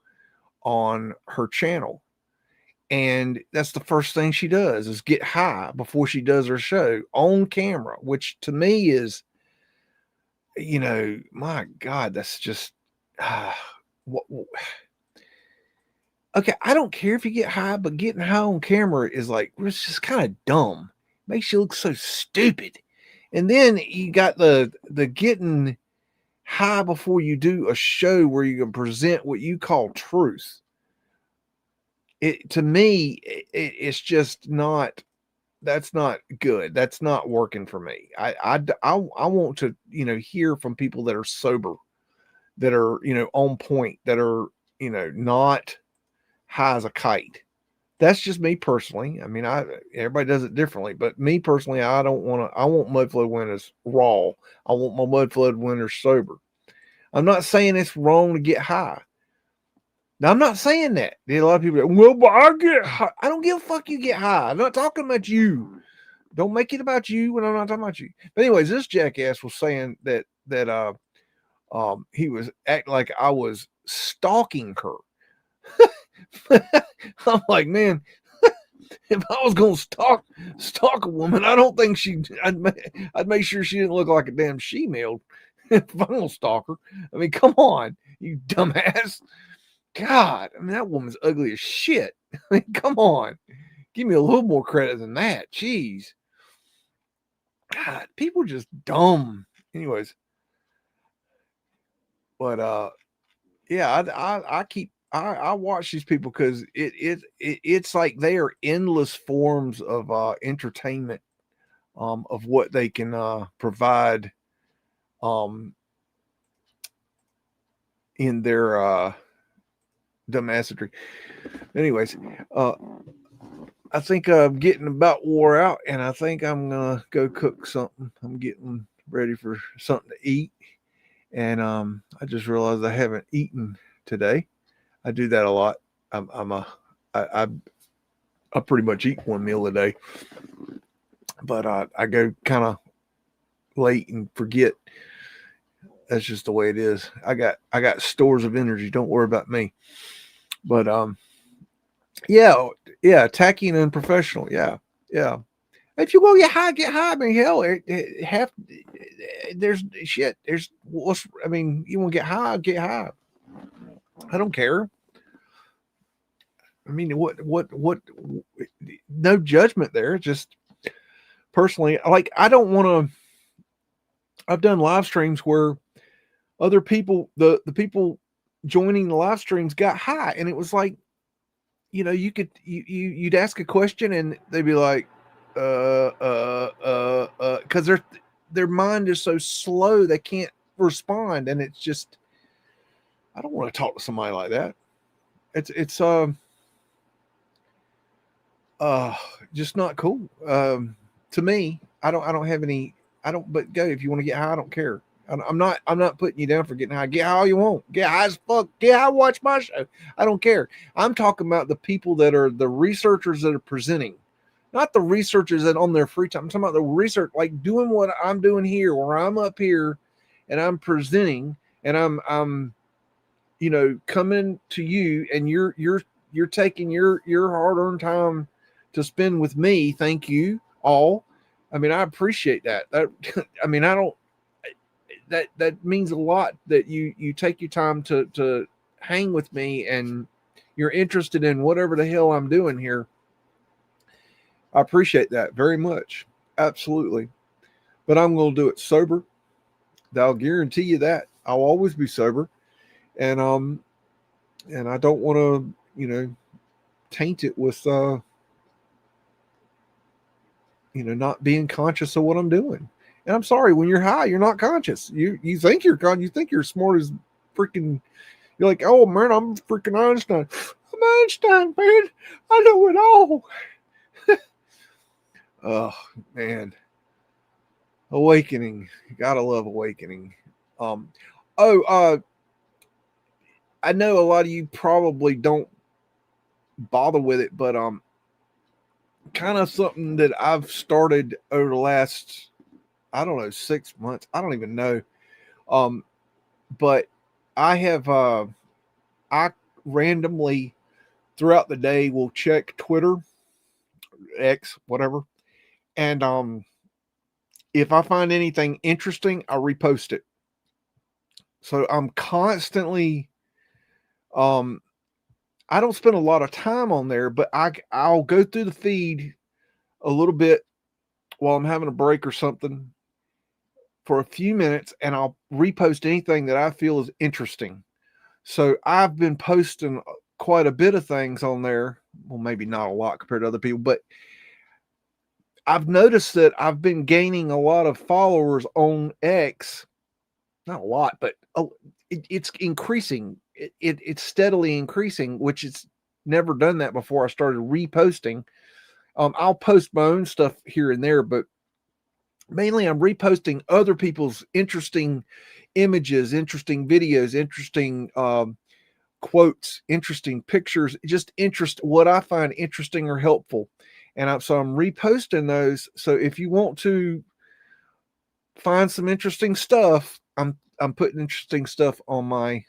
on her channel, and that's the first thing she does is get high before she does her show on camera, which to me is you know, my God, that's just what, okay, I don't care if you get high, but getting high on camera is like, it's just kind of dumb. Makes you look so stupid. And then you got the getting high before you do a show where you can present what you call truth. It, to me, it's just not, that's not good. That's not working for me. I want to, you know, hear from people that are sober, that are, you know, on point, that are, you know, not high as a kite. That's just me personally. I mean, everybody does it differently, but me personally, I don't want to. I want Mudflood winners raw. I want my Mudflood winners sober. I'm not saying it's wrong to get high. Now, I'm not saying that. There's a lot of people that, well, but I get high. I don't give a fuck you get high. I'm not talking about you. Don't make it about you when I'm not talking about you. But anyways, this jackass was saying that he was acting like I was stalking her. I'm like, man, if I was gonna stalk a woman, I don't think I'd make sure she didn't look like a damn she-male. If I'm gonna stalk her, I mean, come on, you dumbass. God, I mean, that woman's ugly as shit. I mean, come on, give me a little more credit than that. Jeez, God, people are just dumb. Anyways, but yeah, I watch these people because it's like they are endless forms of entertainment, of what they can provide um in their dumbassery. Anyways, I think I'm getting about wore out, and I think I'm gonna go cook something. I'm getting ready for something to eat, and I just realized I haven't eaten today. I do that a lot. I'm a I I pretty much eat one meal a day, but I go kind of late and forget. That's just the way it is. I got stores of energy. Don't worry about me. But yeah, yeah, tacky and unprofessional. Yeah, yeah. If you want to get high. I mean, hell, half there's shit. There's what's. I mean, you want to get high, get high. I don't care. I mean, what? No judgment there. Just personally, like I don't want to. I've done live streams where other people, the people joining the live streams, got high, and it was like, you know, you'd ask a question and they'd be like, because their mind is so slow they can't respond, and it's just, I don't want to talk to somebody like that. It's uh just not cool. To me, I don't have any. I don't. But go if you want to get high. I don't care. I'm not putting you down for getting high. Get high all you want. Get high as fuck. Get high. Watch my show. I don't care. I'm talking about the people that are the researchers that are presenting, not the researchers that on their free time. I'm talking about the research, like doing what I'm doing here, where I'm up here, and I'm presenting, and I'm you know, coming to you, and you're taking your hard earned time to spend with me. Thank you all. I mean, I appreciate that. That I mean, I don't. That means a lot that you take your time to hang with me, and you're interested in whatever the hell I'm doing here. I appreciate that very much. Absolutely. But I'm going to do it sober. I'll guarantee you that. I'll always be sober. And and I don't want to, you know, taint it with you know, not being conscious of what I'm doing. And I'm sorry, when you're high, you're not conscious. You think you're you think you're smart as freaking. You're like, oh man, I'm freaking Einstein. I'm Einstein, man. I know it all. Oh man, awakening. Gotta love awakening. Um, oh, I know a lot of you probably don't bother with it, but kind of something that I've started over the last, I don't know, 6 months. I don't even know. Um, but I have I randomly throughout the day will check Twitter, X, whatever, and if I find anything interesting, I repost it. So I'm constantly, I don't spend a lot of time on there, but I'll go through the feed a little bit while I'm having a break or something for a few minutes, and I'll repost anything that I feel is interesting. So I've been posting quite a bit of things on there. Well, maybe not a lot compared to other people, but I've noticed that I've been gaining a lot of followers on X. Not a lot, but it's increasing. It's steadily increasing, which it's never done that before I started reposting. I'll post my own stuff here and there, but mainly I'm reposting other people's interesting images, interesting videos, interesting quotes, interesting pictures, just what I find interesting or helpful. And so I'm reposting those. So if you want to find some interesting stuff, I'm putting interesting stuff on my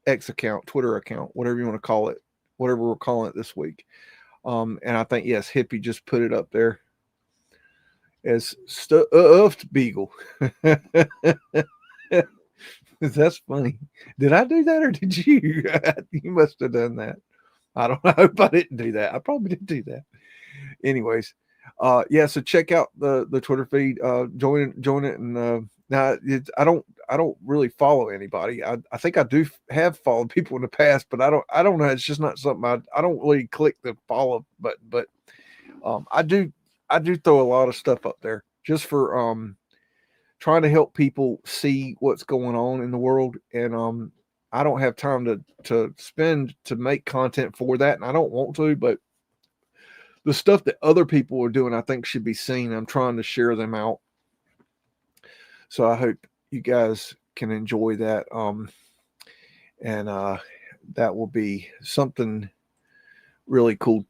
X account, Twitter account, whatever you want to call it, whatever we're calling it this week. And I think, yes, Hippie just put it up there as stuffed beagle. That's funny. Did I do that or did you? You must have done that. I don't know if I didn't do that. I probably didn't do that. Anyways, yeah. So check out the Twitter feed. Join it, and now I don't really follow anybody. I think I do have followed people in the past, but I don't know. It's just not something I don't really click the follow button. But I do throw a lot of stuff up there just for trying to help people see what's going on in the world. And I don't have time to spend to make content for that, and I don't want to, but the stuff that other people are doing, I think should be seen. I'm trying to share them out. So I hope you guys can enjoy that. And that will be something really cool.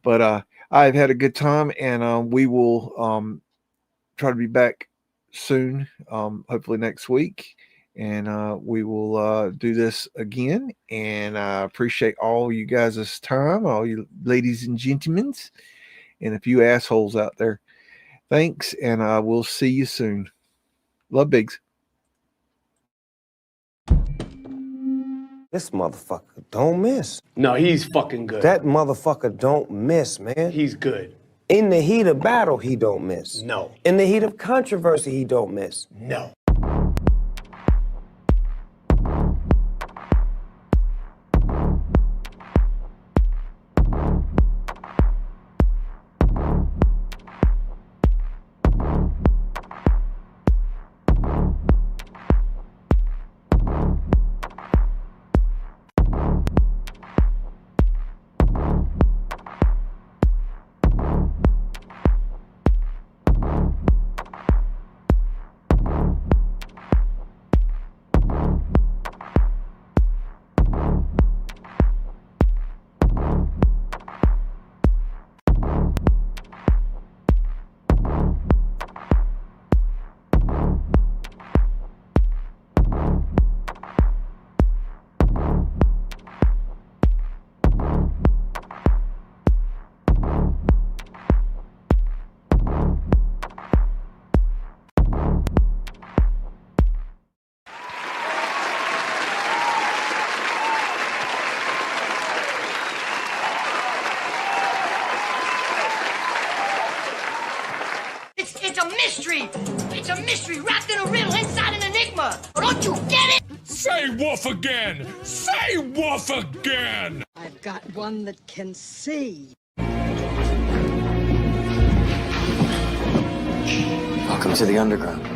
But I've had a good time, and we will try to be back soon, hopefully next week. And we will do this again. And I appreciate all you guys' time, all you ladies and gentlemen, and a few assholes out there. Thanks, and we'll see you soon. Love, Biggs. This motherfucker don't miss. No, he's fucking good. That motherfucker don't miss, man. He's good. In the heat of battle, he don't miss. No. In the heat of controversy, he don't miss. No. It's a mystery. It's a mystery wrapped in a riddle inside an enigma. Don't you get it? Say woof again! Say woof again! I've got one that can see. Welcome to the underground.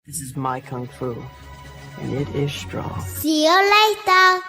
This is my kung fu, and it is strong. See you later.